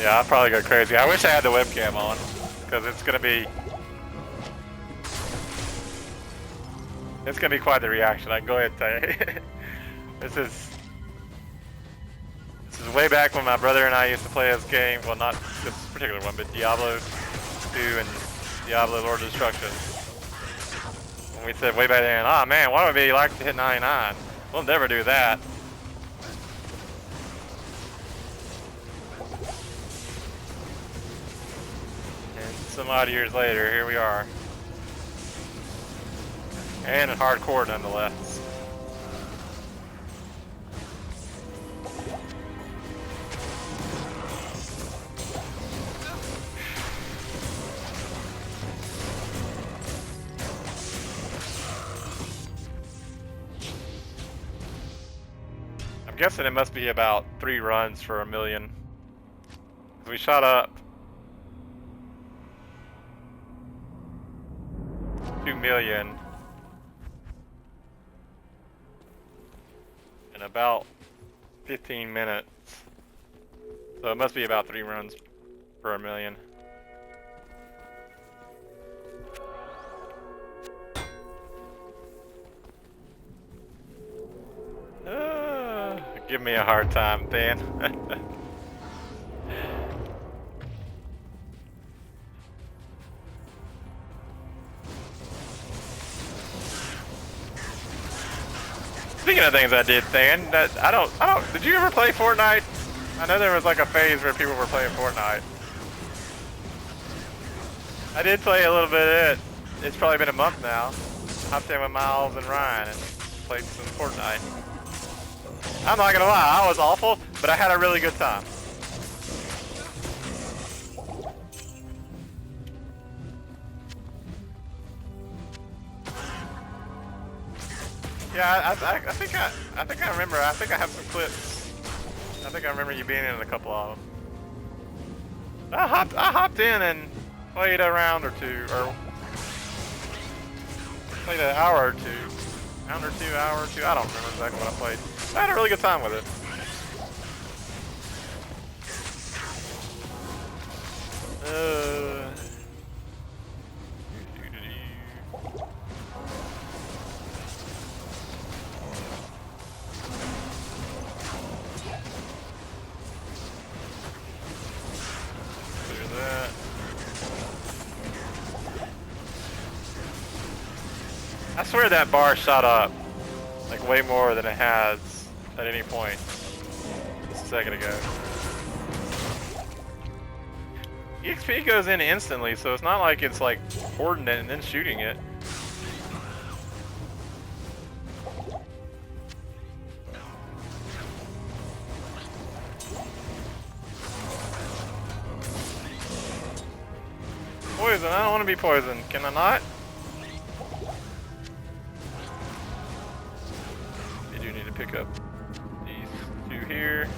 Yeah, I'll probably go crazy. I wish I had the webcam on, because it's gonna be quite the reaction. I can go ahead and tell you. This is way back when my brother and I used to play this game. Well, not this particular one, but Diablo 2 and Diablo Lord of Destruction. And we said way back then, oh man, why would we like to hit 99? We'll never do that. And some odd years later, here we are. And in hardcore nonetheless. I'm guessing it must be about 3 runs for 1 million. We shot up 2 million in about 15 minutes. So it must be about 3 runs per 1 million. Give me a hard time, Dan. Speaking of things I did, Dan, I don't, did you ever play Fortnite? I know there was like a phase where people were playing Fortnite. I did play a little bit of it. It's probably been a month now. Hopped in with Miles and Ryan and played some Fortnite. I'm not gonna lie, I was awful, but I had a really good time. Yeah, I think I remember. I think I have some clips. I think I remember you being in a couple of them. I hopped in and played a round or two, or played an hour or two. Round or two, hour or two. I don't remember exactly what I played. I had a really good time with it. Clear that. I swear that bar shot up like way more than it has at any point just a second ago. EXP goes in instantly, so it's not like it's like hoarding it and then shooting it. Poison, I don't want to be poisoned. Can I not? You do need to pick up these two here.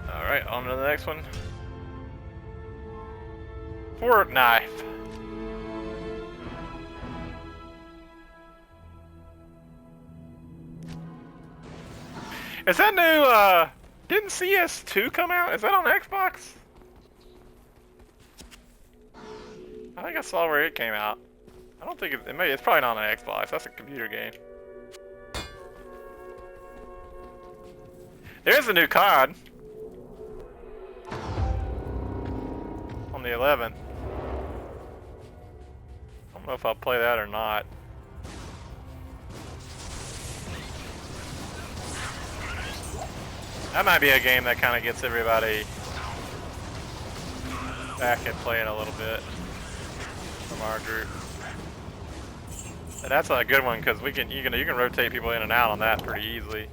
Alright, on to the next one. Fork knife. Is that new, didn't CS2 come out? Is that on Xbox? I think I saw where it came out. I don't think it's probably not on Xbox. That's a computer game. There's a new COD. On the 11th. I don't know if I'll play that or not. That might be a game that kind of gets everybody back and playing a little bit from our group. And that's a good one because you can rotate people in and out on that pretty easily.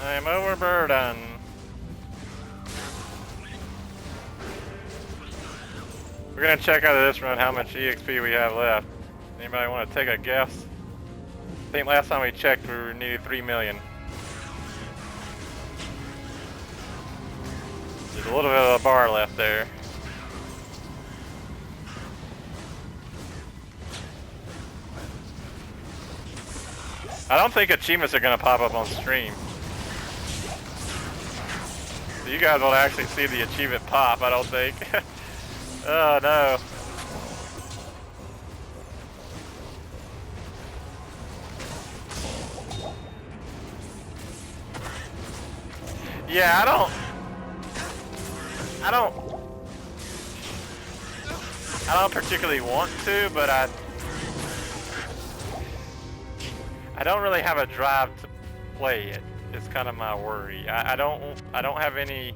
I'm overburdened. We're gonna check out of this run how much EXP we have left. Anybody want to take a guess? I think last time we checked we needed 3 million. There's a little bit of a bar left there. I don't think achievements are gonna pop up on stream. So you guys will actually see the achievement pop, I don't think. Oh no. Yeah, I don't particularly want to, but I don't really have a drive to play it. It's kind of my worry. I don't have any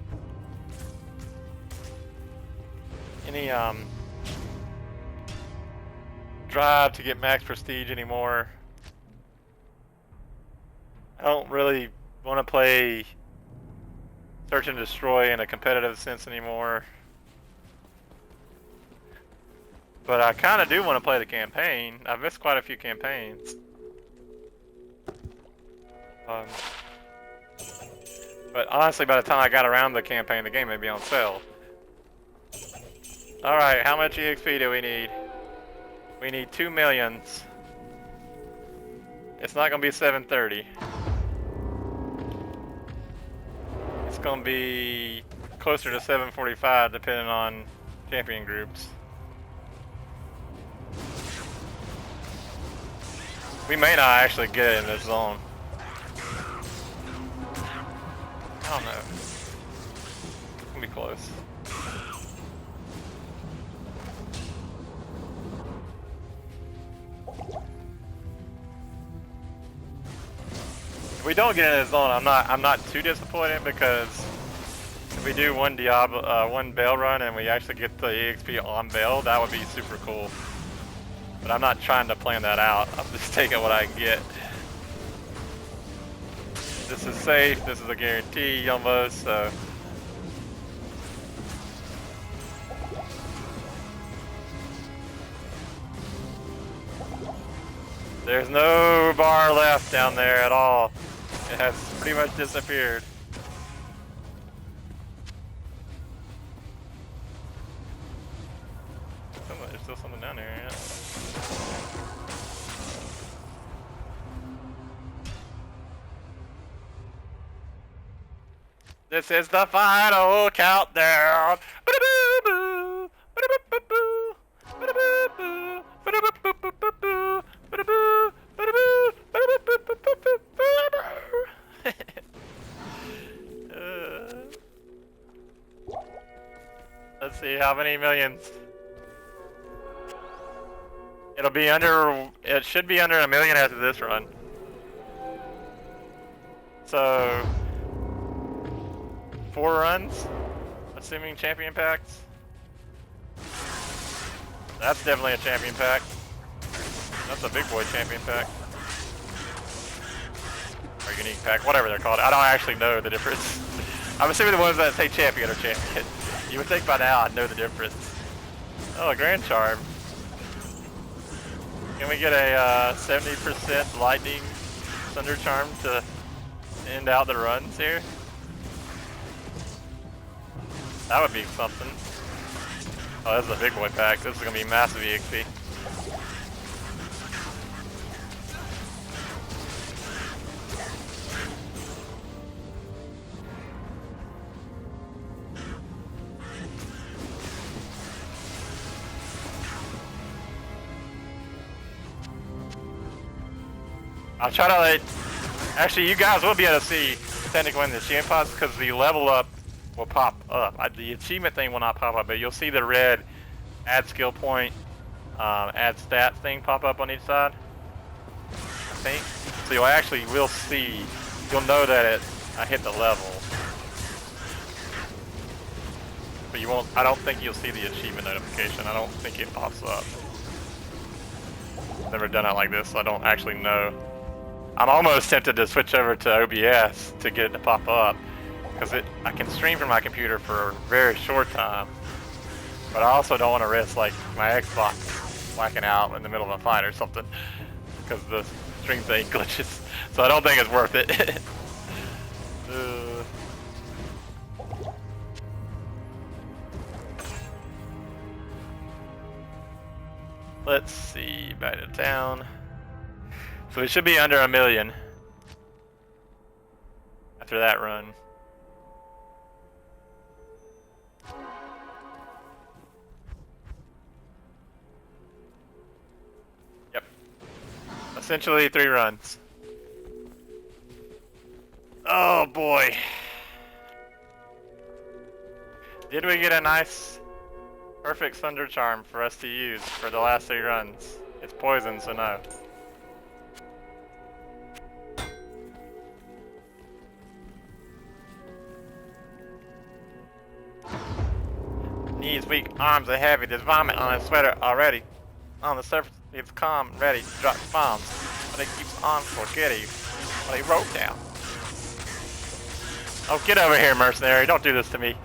drive to get max prestige anymore. I don't really want to play Search and Destroy in a competitive sense anymore. But I kind of do want to play the campaign. I've missed quite a few campaigns. But honestly, by the time I got around the campaign, the game may be on sale. Alright, how much EXP do we need? We need 2 millions. It's not going to be 730. It's going to be closer to 745 depending on champion groups. We may not actually get it in this zone. I don't know. It's gonna be close. If we don't get in this zone, I'm not too disappointed because if we do one Diablo, one Bale run and we actually get the EXP on Bale, that would be super cool. But I'm not trying to plan that out. I'm just taking what I can get. This is safe. This is a guarantee almost. So. There's no bar left down there at all. It has pretty much disappeared. There's still something down there. Yeah. This is the final countdown. Let's see how many millions. It'll be under. It should be under 1 million after this run. So. 4 runs, assuming champion packs. That's definitely a champion pack. That's a big boy champion pack. Or unique pack, whatever they're called. I don't actually know the difference. I'm assuming the ones that say champion are champion. You would think by now I'd know the difference. Oh, a grand charm. Can we get a 70% lightning thunder charm to end out the runs here? That would be something. Oh, this is a big boy pack. This is going to be massive EXP. I'll try to like... Actually, you guys will be able to see technically in the achievement pods because the level up will pop up. The achievement thing will not pop up, but you'll see the red add skill point, add stats thing pop up on each side. I think. So you actually will see, you'll know that I hit the level. But you won't, I don't think you'll see the achievement notification. I don't think it pops up. Never done it like this, so I don't actually know. I'm almost tempted to switch over to OBS to get it to pop up. Because I can stream from my computer for a very short time, but I also don't want to risk like my Xbox whacking out in the middle of a fight or something, because the stream thing glitches. So I don't think it's worth it. Let's see, back to town. So we should be under 1 million after that run. Essentially 3 runs. Oh boy. Did we get a nice, perfect thunder charm for us to use for the last 3 runs? It's poison, so no. Knees weak, arms are heavy. There's vomit on his sweater already. On the surface, he's calm, ready to drop bombs, but he keeps on forgetting what he wrote down. Oh, get over here, mercenary! Don't do this to me.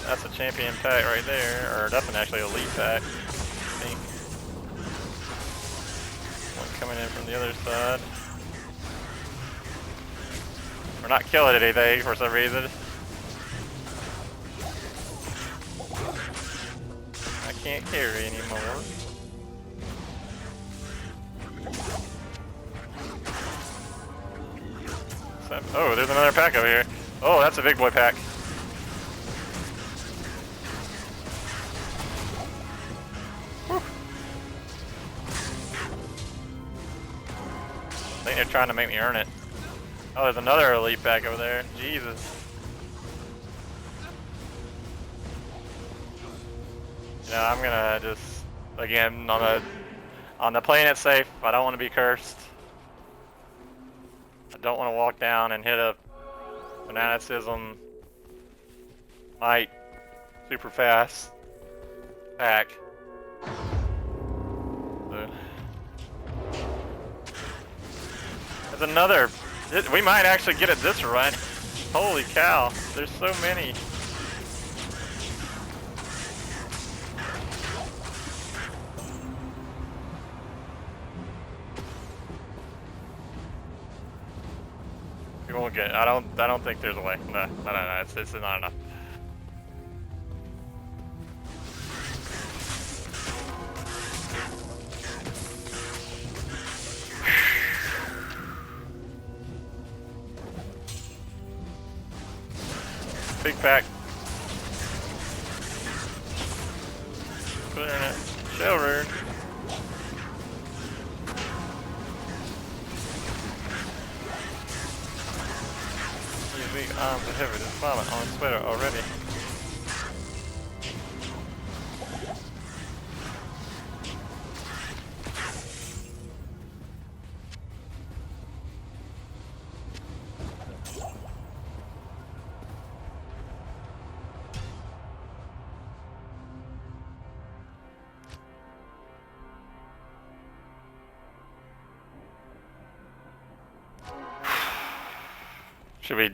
That's a champion pack right there, or that's an actually elite pack, I think. One coming in from the other side. We're not killing anything for some reason. I can't carry anymore. Oh, there's another pack over here. Oh, that's a big boy pack. Whew. I think they're trying to make me earn it. Oh, there's another elite pack over there. Jesus. Yeah, I'm gonna just, again, on the playing it safe. I don't want to be cursed. I don't want to walk down and hit a fanaticism, might, super fast pack. So, there's another. We might actually get it this run. Holy cow, there's so many. We won't get. I don't think there's a way. No. It's not enough. Big pack. Put in it. Shell rune. Weak arms are heavy. There's vomit on his sweater already.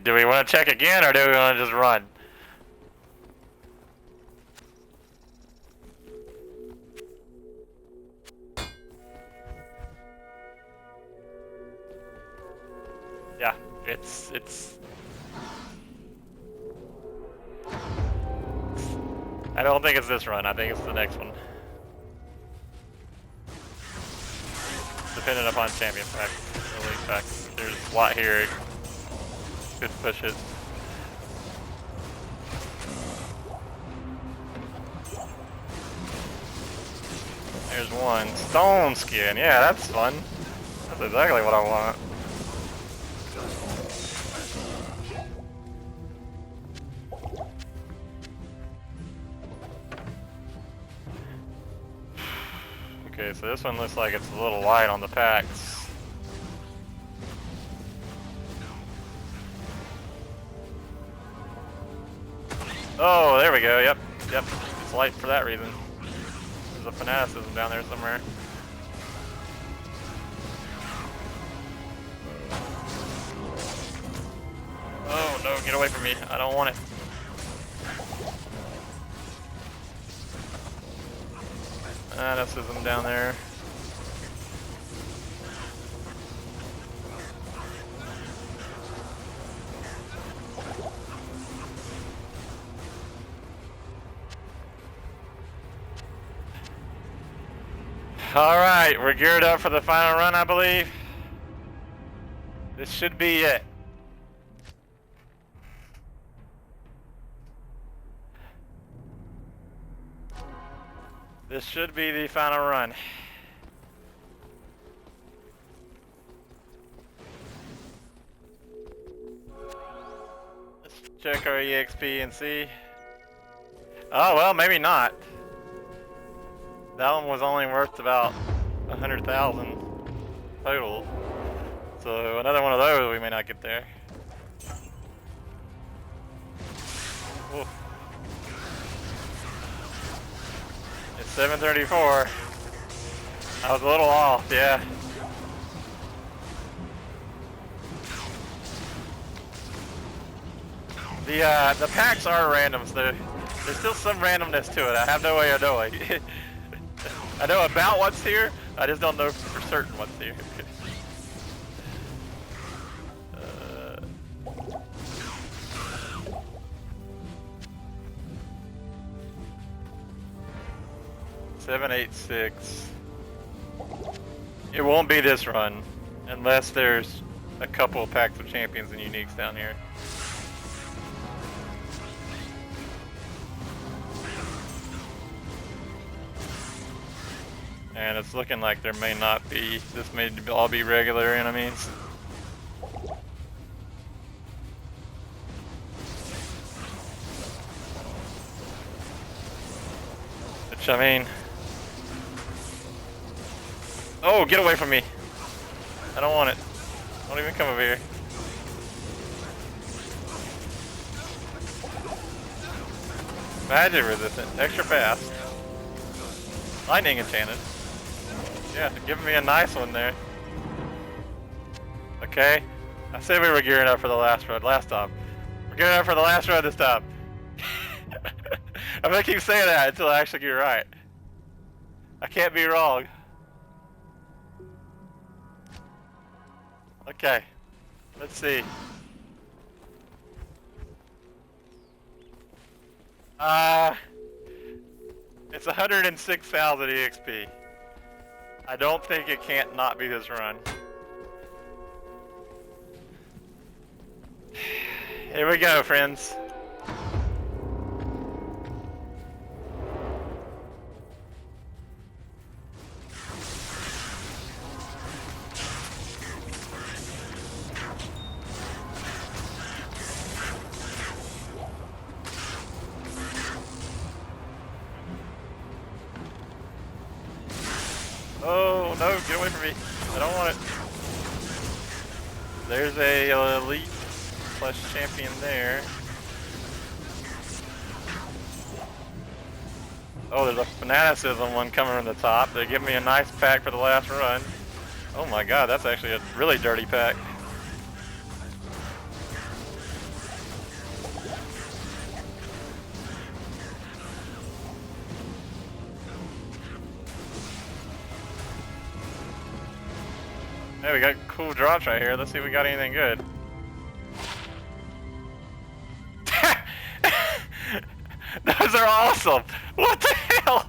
Do we want to check again, or do we want to just run? Yeah, it's I don't think it's this run. I think it's the next one. Depending upon champion pack, elite pack. There's a lot here. Could push it. There's one. Stone skin. Yeah, that's fun. That's exactly what I want. Okay, so this one looks like it's a little light on the packs. Oh, there we go. Yep. It's light for that reason. There's a fanaticism down there somewhere. Oh no, get away from me. I don't want it. Fanaticism down there. Alright, we're geared up for the final run, I believe. This should be it. This should be the final run. check our EXP and see. Oh, well, maybe not. That one was only worth about 100,000 total. So another one of those, we may not get there. Ooh. It's 734. I was a little off, yeah. The packs are random, so there's still some randomness to it. I have no way of knowing. I know about what's here, I just don't know for certain what's here. $786. It won't be this run unless there's a couple of packs of champions and uniques down here. And it's looking like there may not be. This may all be regular enemies. Which, I mean... Oh, get away from me! I don't want it. Don't even come over here. Magic resistant, extra fast. Lightning enchanted. Yeah, give me a nice one there. Okay. I said we were gearing up for the last run last time. We're gearing up for the last run this time. I'm gonna keep saying that until I actually get it right. I can't be wrong. Okay. Let's see. It's 106,000 EXP. I don't think it can't not be this run. Here we go, friends. Oh no, get away from me. I don't want it. There's a elite plus champion there. Oh, there's a fanaticism one coming from the top. They give me a nice pack for the last run. Oh my god, that's actually a really dirty pack. Hey, we got cool drops right here. Let's see if we got anything good. Those are awesome! What the hell?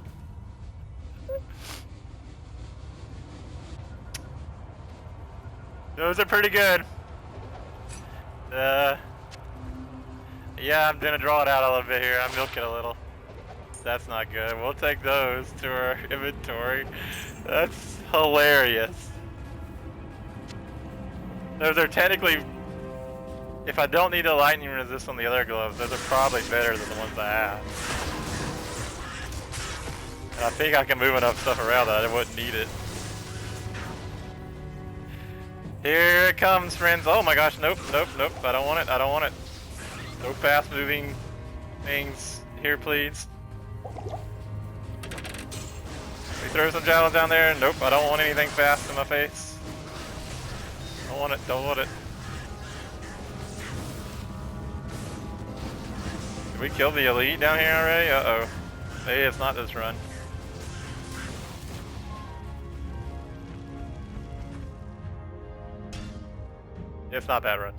Those are pretty good. Yeah, I'm gonna draw it out a little bit here. I'm milking a little. That's not good. We'll take those to our inventory. That's hilarious. Those are technically, if I don't need a lightning resist on the other gloves, those are probably better than the ones I have. And I think I can move enough stuff around that I wouldn't need it. Here it comes, friends. Oh my gosh, nope, nope, nope. I don't want it, I don't want it. No fast moving things here, please. We throw some javelins down there. Nope, I don't want anything fast in my face. Don't want it, don't want it. Did we kill the elite down here already? Uh-oh. Hey, it's not this run. It's not that run.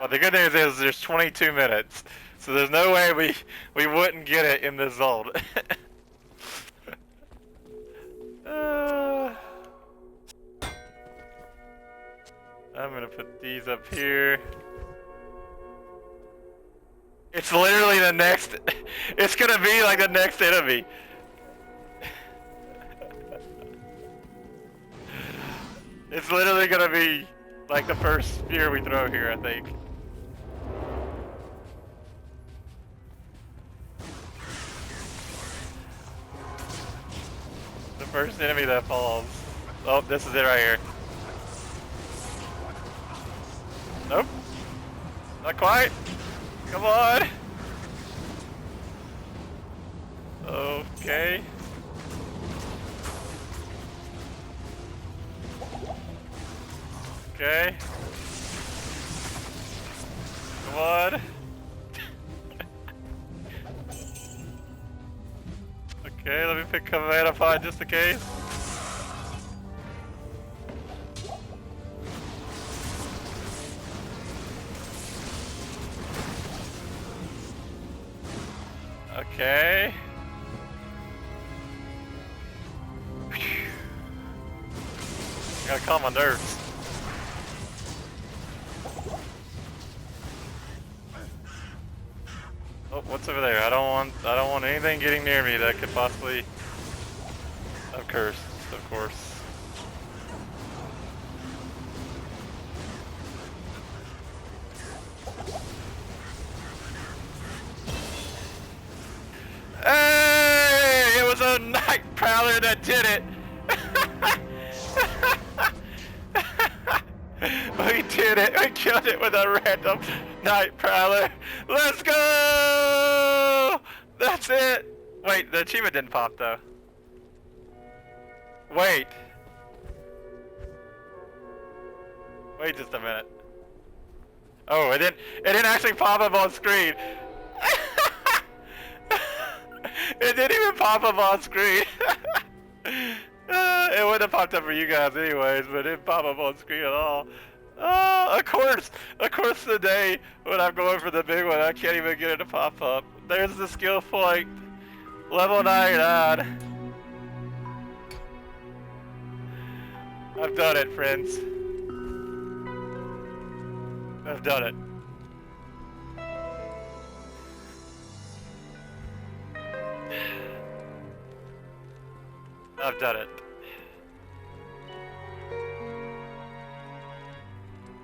Well, the good news is there's 22 minutes. So there's no way we wouldn't get it in this zone. I'm gonna put these up here. It's literally the next, it's gonna be like the next enemy. It's literally gonna be like the first spear we throw here, I think. The first enemy that falls. Oh, this is it right here. Nope. Not quite. Come on. Okay. Okay. Come on. Okay, let me pick a mana pod just in case. Okay. Gotta calm my nerves. Oh, what's over there? I don't want anything getting near me that could possibly have cursed, of course. Hey! It was a night prowler that did it! We did it! We killed it with a random night prowler! Let's go! That's it! Wait, the achievement didn't pop though. Wait. Wait just a minute. Oh, it didn't actually pop up on screen. It didn't even pop up on screen. It wouldn't have popped up for you guys anyways, but it didn't pop up on screen at all. Of course today when I'm going for the big one, I can't even get it to pop up. There's the skill point. Level 99. I've done it, friends. I've done it. I've done it.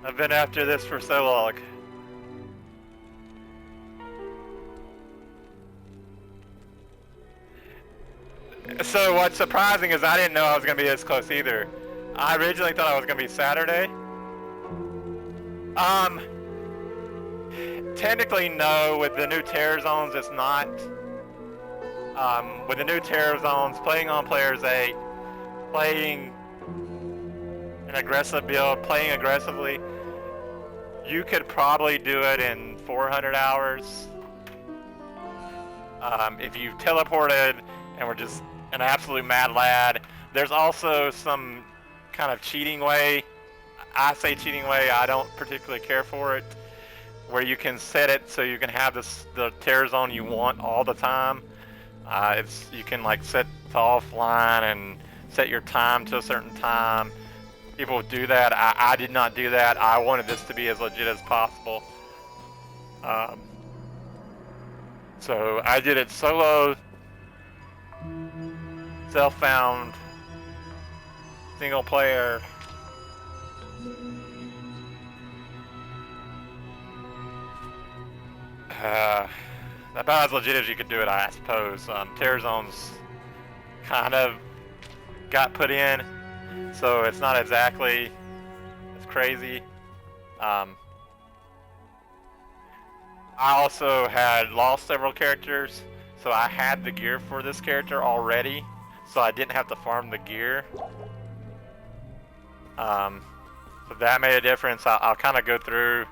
I've been after this for so long. So what's surprising is I didn't know I was going to be this close either. I originally thought I was going to be Saturday. Technically no, with the new terror zones it's not. With the new terror zones, playing on Players 8, playing an aggressive build, playing aggressively, you could probably do it in 400 hours. If you teleported and were just an absolute mad lad. There's also some kind of cheating way. I say cheating way, I don't particularly care for it, where you can set it so you can have the terror zone you want all the time. You can like set to offline and set your time to a certain time. People do that. I did not do that. I wanted this to be as legit as possible. So I did it solo, self-found, single player. About as legit as you could do it, I suppose. Terror zones kind of got put in, so it's not exactly as crazy. I also had lost several characters, so I had the gear for this character already, so I didn't have to farm the gear. So that made a difference. I'll kind of go through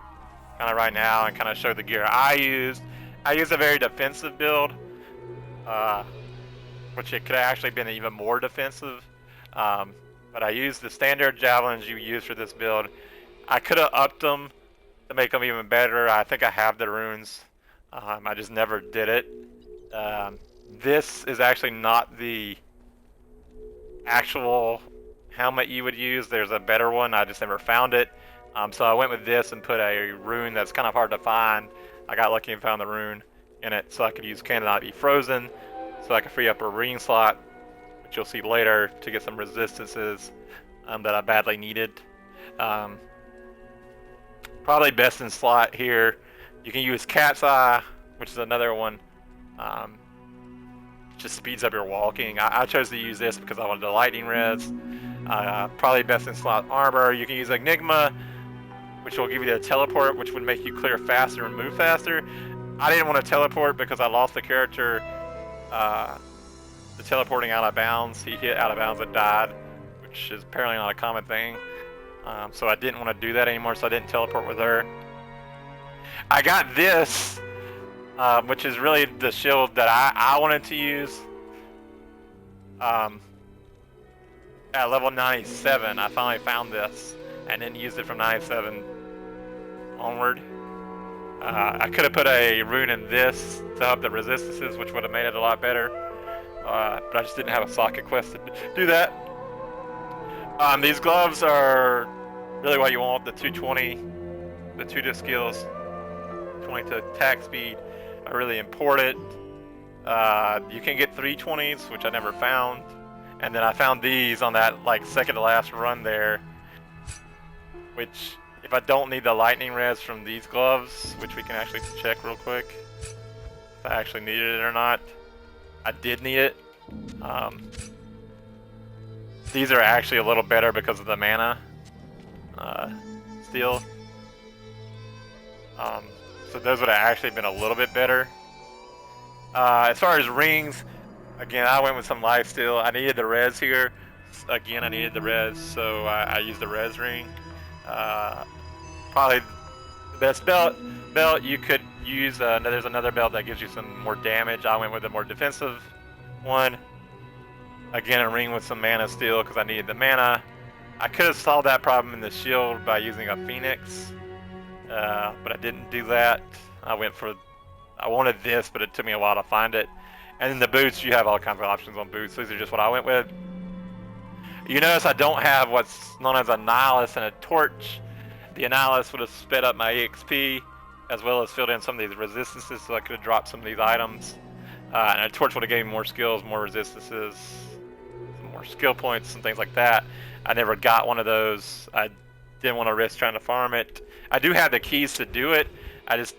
right now and kind of show the gear I used. I used a very defensive build, which it could have actually been even more defensive. But I used the standard javelins you use for this build. I could have upped them to make them even better. I think I have the runes. I just never did it. This is actually not the actual helmet you would use. There's a better one. I just never found it. So I went with this and put a rune that's kind of hard to find. I got lucky and found the rune in it, so I could use Cannot Be Frozen, so I could free up a ring slot, which you'll see later, to get some resistances. that I badly needed. Probably best in slot here. You can use Cat's Eye, which is another one. Just speeds up your walking. I chose to use this because I wanted the lightning res. Probably best in slot armor. You can use Enigma, which will give you the teleport, which would make you clear faster and move faster. I didn't want to teleport because I lost the character, the teleporting out of bounds. He hit out of bounds and died, which is apparently not a common thing. So I didn't want to do that anymore, so I didn't teleport with her. I got this, which is really the shield that I wanted to use. At level 97, I finally found this, and then used it from 97 onward. I could have put a rune in this to help the resistances, which would have made it a lot better. But I just didn't have a socket quest to do that. These gloves are really what you want. The 220, the 2 to skills, 20 to attack speed are really important. You can get 320s, which I never found. And then I found these on that like second to last run there, which if I don't need the lightning res from these gloves, which we can actually check real quick if I actually needed it or not. I did need it. These are actually a little better because of the mana steal. So those would have actually been a little bit better. As far as rings, again, I went with some life steal. I needed the res here. Again, I needed the res, so I used the res ring. Probably the best belt you could use. There's another belt that gives you some more damage. I went with a more defensive one. Again, a ring with some mana steal because I needed the mana. I could have solved that problem in the shield by using a phoenix, but I didn't do that. I wanted this, but it took me a while to find it. And then the boots, you have all kinds of options on boots. These are just what I went with. You notice I don't have what's known as a nihilus and a torch. The nihilus would have sped up my EXP, as well as filled in some of these resistances, so I could have dropped some of these items. And a torch would have given me more skills, more resistances, some more skill points, and things like that. I never got one of those. I didn't want to risk trying to farm it. I do have the keys to do it. I just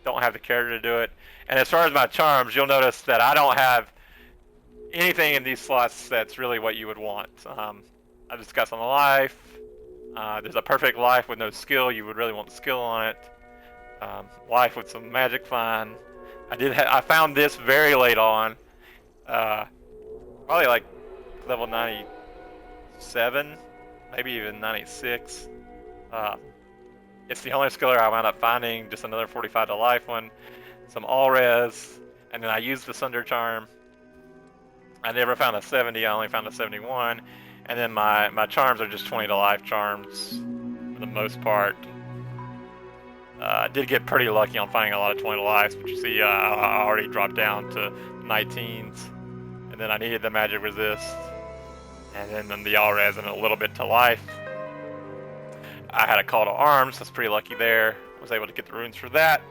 don't have the character to do it. And as far as my charms, you'll notice that I don't have anything in these slots that's really what you would want. I just got some life. There's a perfect life with no skill. You would really want the skill on it. Life with some magic, fine. I found this very late on. Probably like level 97, maybe even 96. It's the only skiller I wound up finding. Just another 45 to life one. Some all res, and then I used the Sunder Charm. I never found a 70, I only found a 71. And then my charms are just 20 to life charms for the most part. I did get pretty lucky on finding a lot of 20 to lives, but you see I already dropped down to 19s. And then I needed the magic resist. And then the all res and a little bit to life. I had a call to arms, so I was pretty lucky there. Was able to get the runes for that.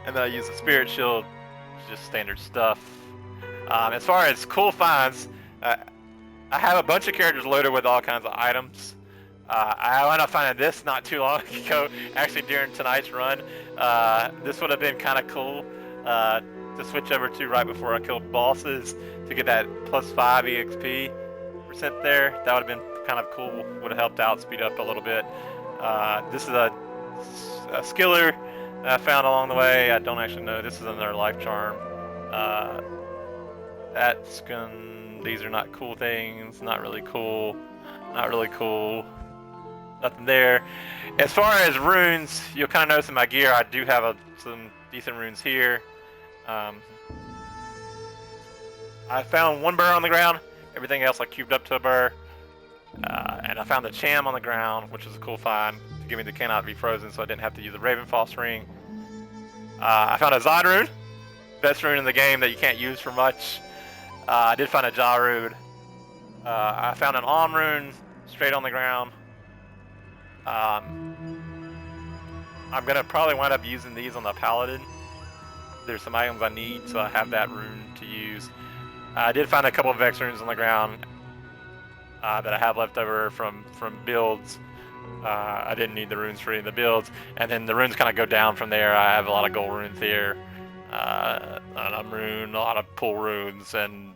And then I used the spirit shield, just standard stuff. As far as cool finds, I have a bunch of characters loaded with all kinds of items. I wound up finding this not too long ago, actually during tonight's run. This would have been kind of cool to switch over to right before I killed bosses to get that +5 EXP % there. That would have been kind of cool, would have helped out, speed up a little bit. This is a skiller that I found along the way. I don't actually know. This is another life charm. These are not cool things. Not really cool. Not really cool. Nothing there. As far as runes, you'll kind of notice in my gear I do have some decent runes here. I found one burr on the ground. Everything else I cubed up to a burr. And I found the Cham on the ground, which is a cool find to give me the cannot be frozen, so I didn't have to use the Ravenfrost ring. I found a Zod rune, best rune in the game that you can't use for much. I did find a Ja rune. I found an Om rune straight on the ground. I'm gonna probably wind up using these on the Paladin. There's some items I need, so I have that rune to use. I did find a couple of Vex runes on the ground. that I have left over from builds. I didn't need the runes for any of the builds, and then the runes kind of go down from there. I have a lot of gold runes here, a lot of pull runes, and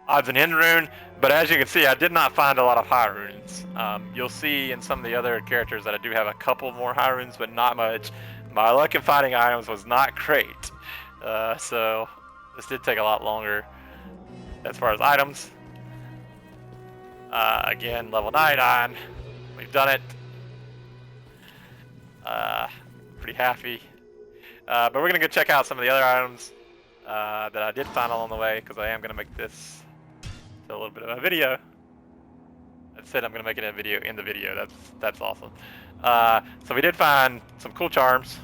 odds and end rune. But as you can see, I did not find a lot of high runes. You'll see in some of the other characters that I do have a couple more high runes, but not much. My luck in finding items was not great, so this did take a lot longer as far as items. Again, level 9 we've done it. Pretty happy. But we're gonna go check out some of the other items that I did find along the way, because I am gonna make this a little bit of a video. I said I'm gonna make it a video in the video. That's awesome. So we did find some cool charms.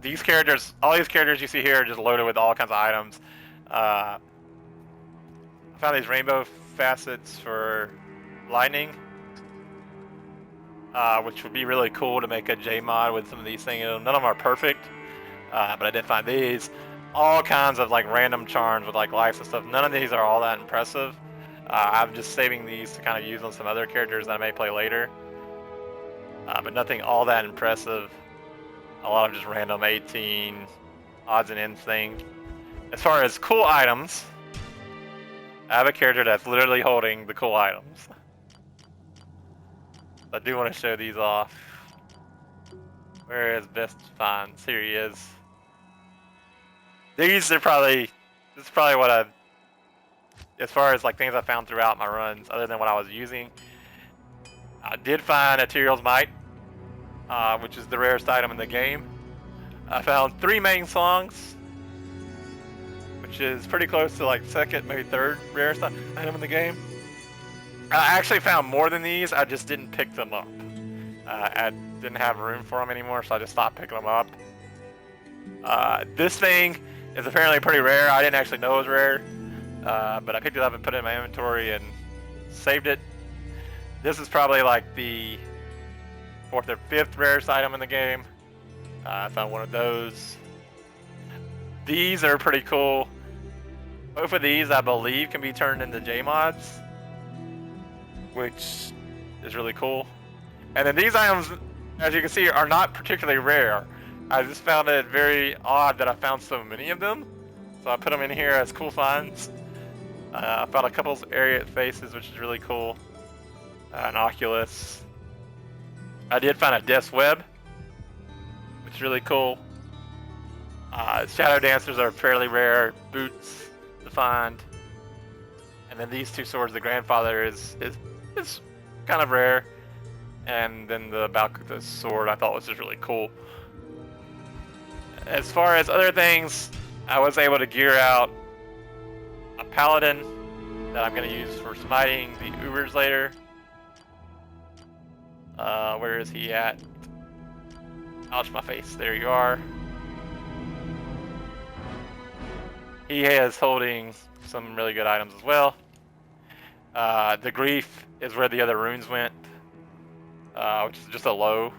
These characters, all these characters you see here, are just loaded with all kinds of items. I found these rainbow facets for lightning, which would be really cool to make a J mod with some of these things. None of them are perfect, but I did find these. All kinds of like random charms with like lights and stuff. None of these are all that impressive. I'm just saving these to kind of use on some other characters that I may play later. But nothing all that impressive. A lot of just random 18 odds and ends things. As far as cool items, I have a character that's literally holding the cool items. I do want to show these off. Where is Best Finds? Here he is. This is probably what I've, as far as like things I found throughout my runs, other than what I was using. I did find Ethereal's Might, which is the rarest item in the game. I found 3 main songs, which is pretty close to like second, maybe third rarest item in the game. I actually found more than these, I just didn't pick them up. I didn't have room for them anymore, so I just stopped picking them up. This thing is apparently pretty rare. I didn't actually know it was rare, but I picked it up and put it in my inventory and saved it. This is probably like the 4th or 5th rarest item in the game. I found one of those. These are pretty cool. Both of these, I believe, can be turned into J mods, which is really cool. And then these items, as you can see, are not particularly rare. I just found it very odd that I found so many of them, so I put them in here as cool finds. I found a couple of Ariat faces, which is really cool. An Oculus. I did find a Death's Web, which is really cool. Shadow Dancers are fairly rare boots to find. And then these 2 swords, the Grandfather is kind of rare. And then the Balkuth's sword I thought was just really cool. As far as other things, I was able to gear out a Paladin that I'm going to use for smiting the Ubers later. Where is he at? Ouch, my face. There you are. He is holding some really good items as well. The Grief is where the other runes went, which is just a low.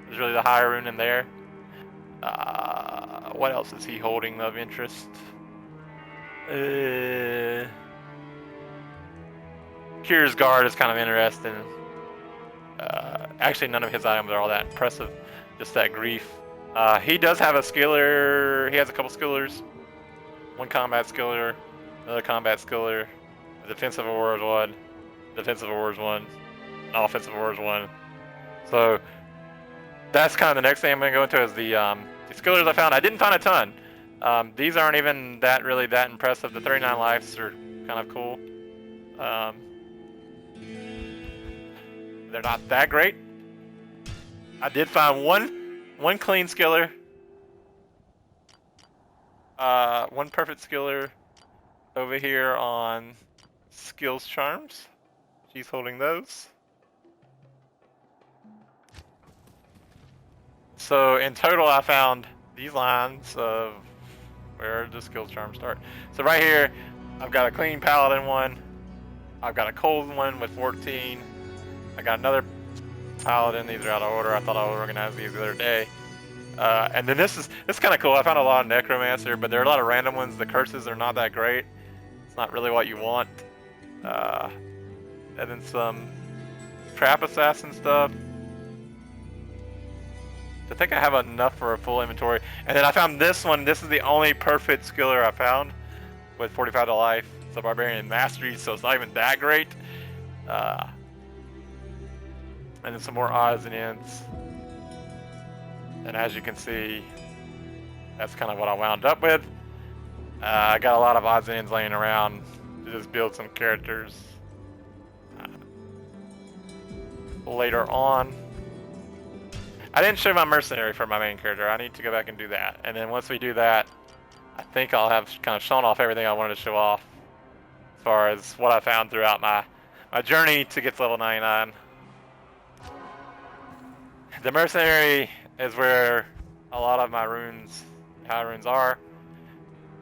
There's really the higher rune in there. What else is he holding of interest? Kyr's Guard is kind of interesting. Actually, none of his items are all that impressive. Just that Grief. He does have a skiller. He has a couple skillers. One combat skiller, another combat skiller, a defensive awards one, defensive awards one, an offensive awards one. So that's kind of the next thing I'm going to go into is the skillers I found. I didn't find a ton. These aren't even really that impressive. The 39 lives are kind of cool. They're not that great. I did find one clean skiller. One perfect skiller over here on skills charms. She's holding those. So in total, I found these lines of where the skills charms start. So right here, I've got a clean paladin one. I've got a cold one with 14. I got another paladin. These are out of order. I thought I would organize these the other day. And then this is kind of cool. I found a lot of necromancer, but there are a lot of random ones. The curses are not that great. It's not really what you want. And then some trap assassin stuff. I think I have enough for a full inventory. And then I found this one. This is the only perfect skiller I found with 45 to life. It's a barbarian mastery, so it's not even that great. And then some more odds and ends. And as you can see, that's kind of what I wound up with. I got a lot of odds and ends laying around to just build some characters later on. I didn't show my mercenary for my main character. I need to go back and do that. And then once we do that, I think I'll have kind of shown off everything I wanted to show off as far as what I found throughout my journey to get to level 99. The mercenary is where a lot of my runes, high runes are.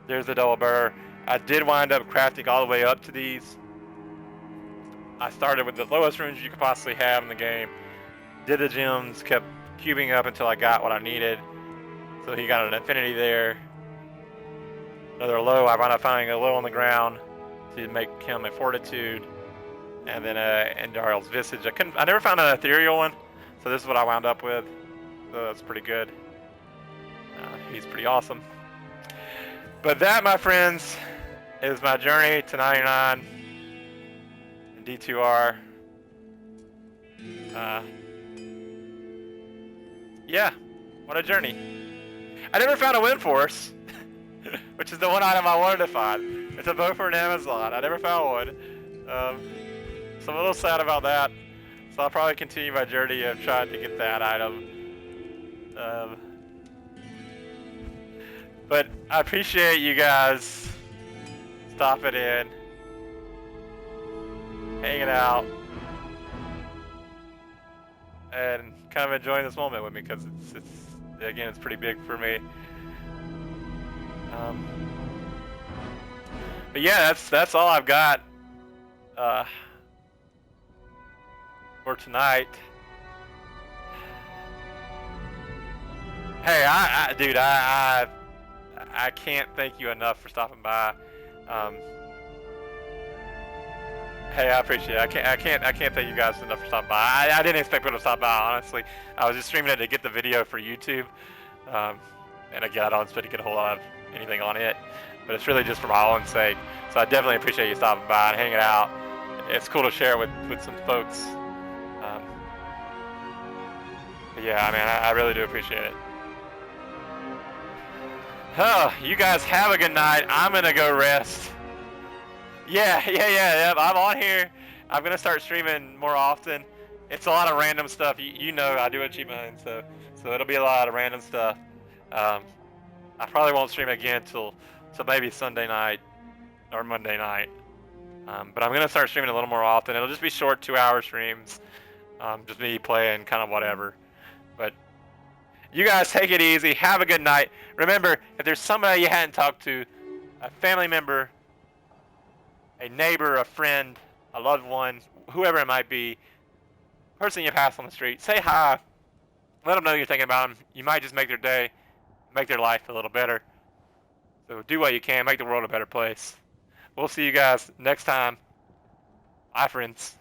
There's the double burr. I did wind up crafting all the way up to these. I started with the lowest runes you could possibly have in the game. Did the gems, kept cubing up until I got what I needed. So he got an infinity there. Another low, I wound up finding a low on the ground to make him a fortitude. And then Endarl's visage. I never found an ethereal one, so this is what I wound up with. So that's pretty good. He's pretty awesome. But that, my friends, is my journey to 99 in D2R. Yeah, what a journey. I never found a wind force, which is the one item I wanted to find. It's a bow for an Amazon. I never found one. So I'm a little sad about that. So I'll probably continue my journey of trying to get that item. But I appreciate you guys stopping in, hanging out, and kind of enjoying this moment with me, because it's pretty big for me. But yeah, that's all I've got for tonight. Hey, dude, I can't thank you enough for stopping by. Hey, I appreciate it. I can't thank you guys enough for stopping by. I didn't expect people to stop by, honestly. I was just streaming it to get the video for YouTube. And again, I don't expect to get a whole lot of anything on it, but it's really just for my own sake. So I definitely appreciate you stopping by and hanging out. It's cool to share with some folks. But yeah, I mean, I really do appreciate it. Oh, you guys have a good night. I'm gonna go rest. Yeah, I'm on here. I'm gonna start streaming more often. It's a lot of random stuff. You know, I do achievement hunting, so it'll be a lot of random stuff. I probably won't stream again till maybe Sunday night or Monday night. But I'm gonna start streaming a little more often. It'll just be short 2-hour streams. Just me playing kind of whatever. But you guys take it easy. Have a good night. Remember, if there's somebody you hadn't talked to, a family member, a neighbor, a friend, a loved one, whoever it might be, person you pass on the street, say hi. Let them know you're thinking about them. You might just make their day, make their life a little better. So do what you can. Make the world a better place. We'll see you guys next time. Bye, friends.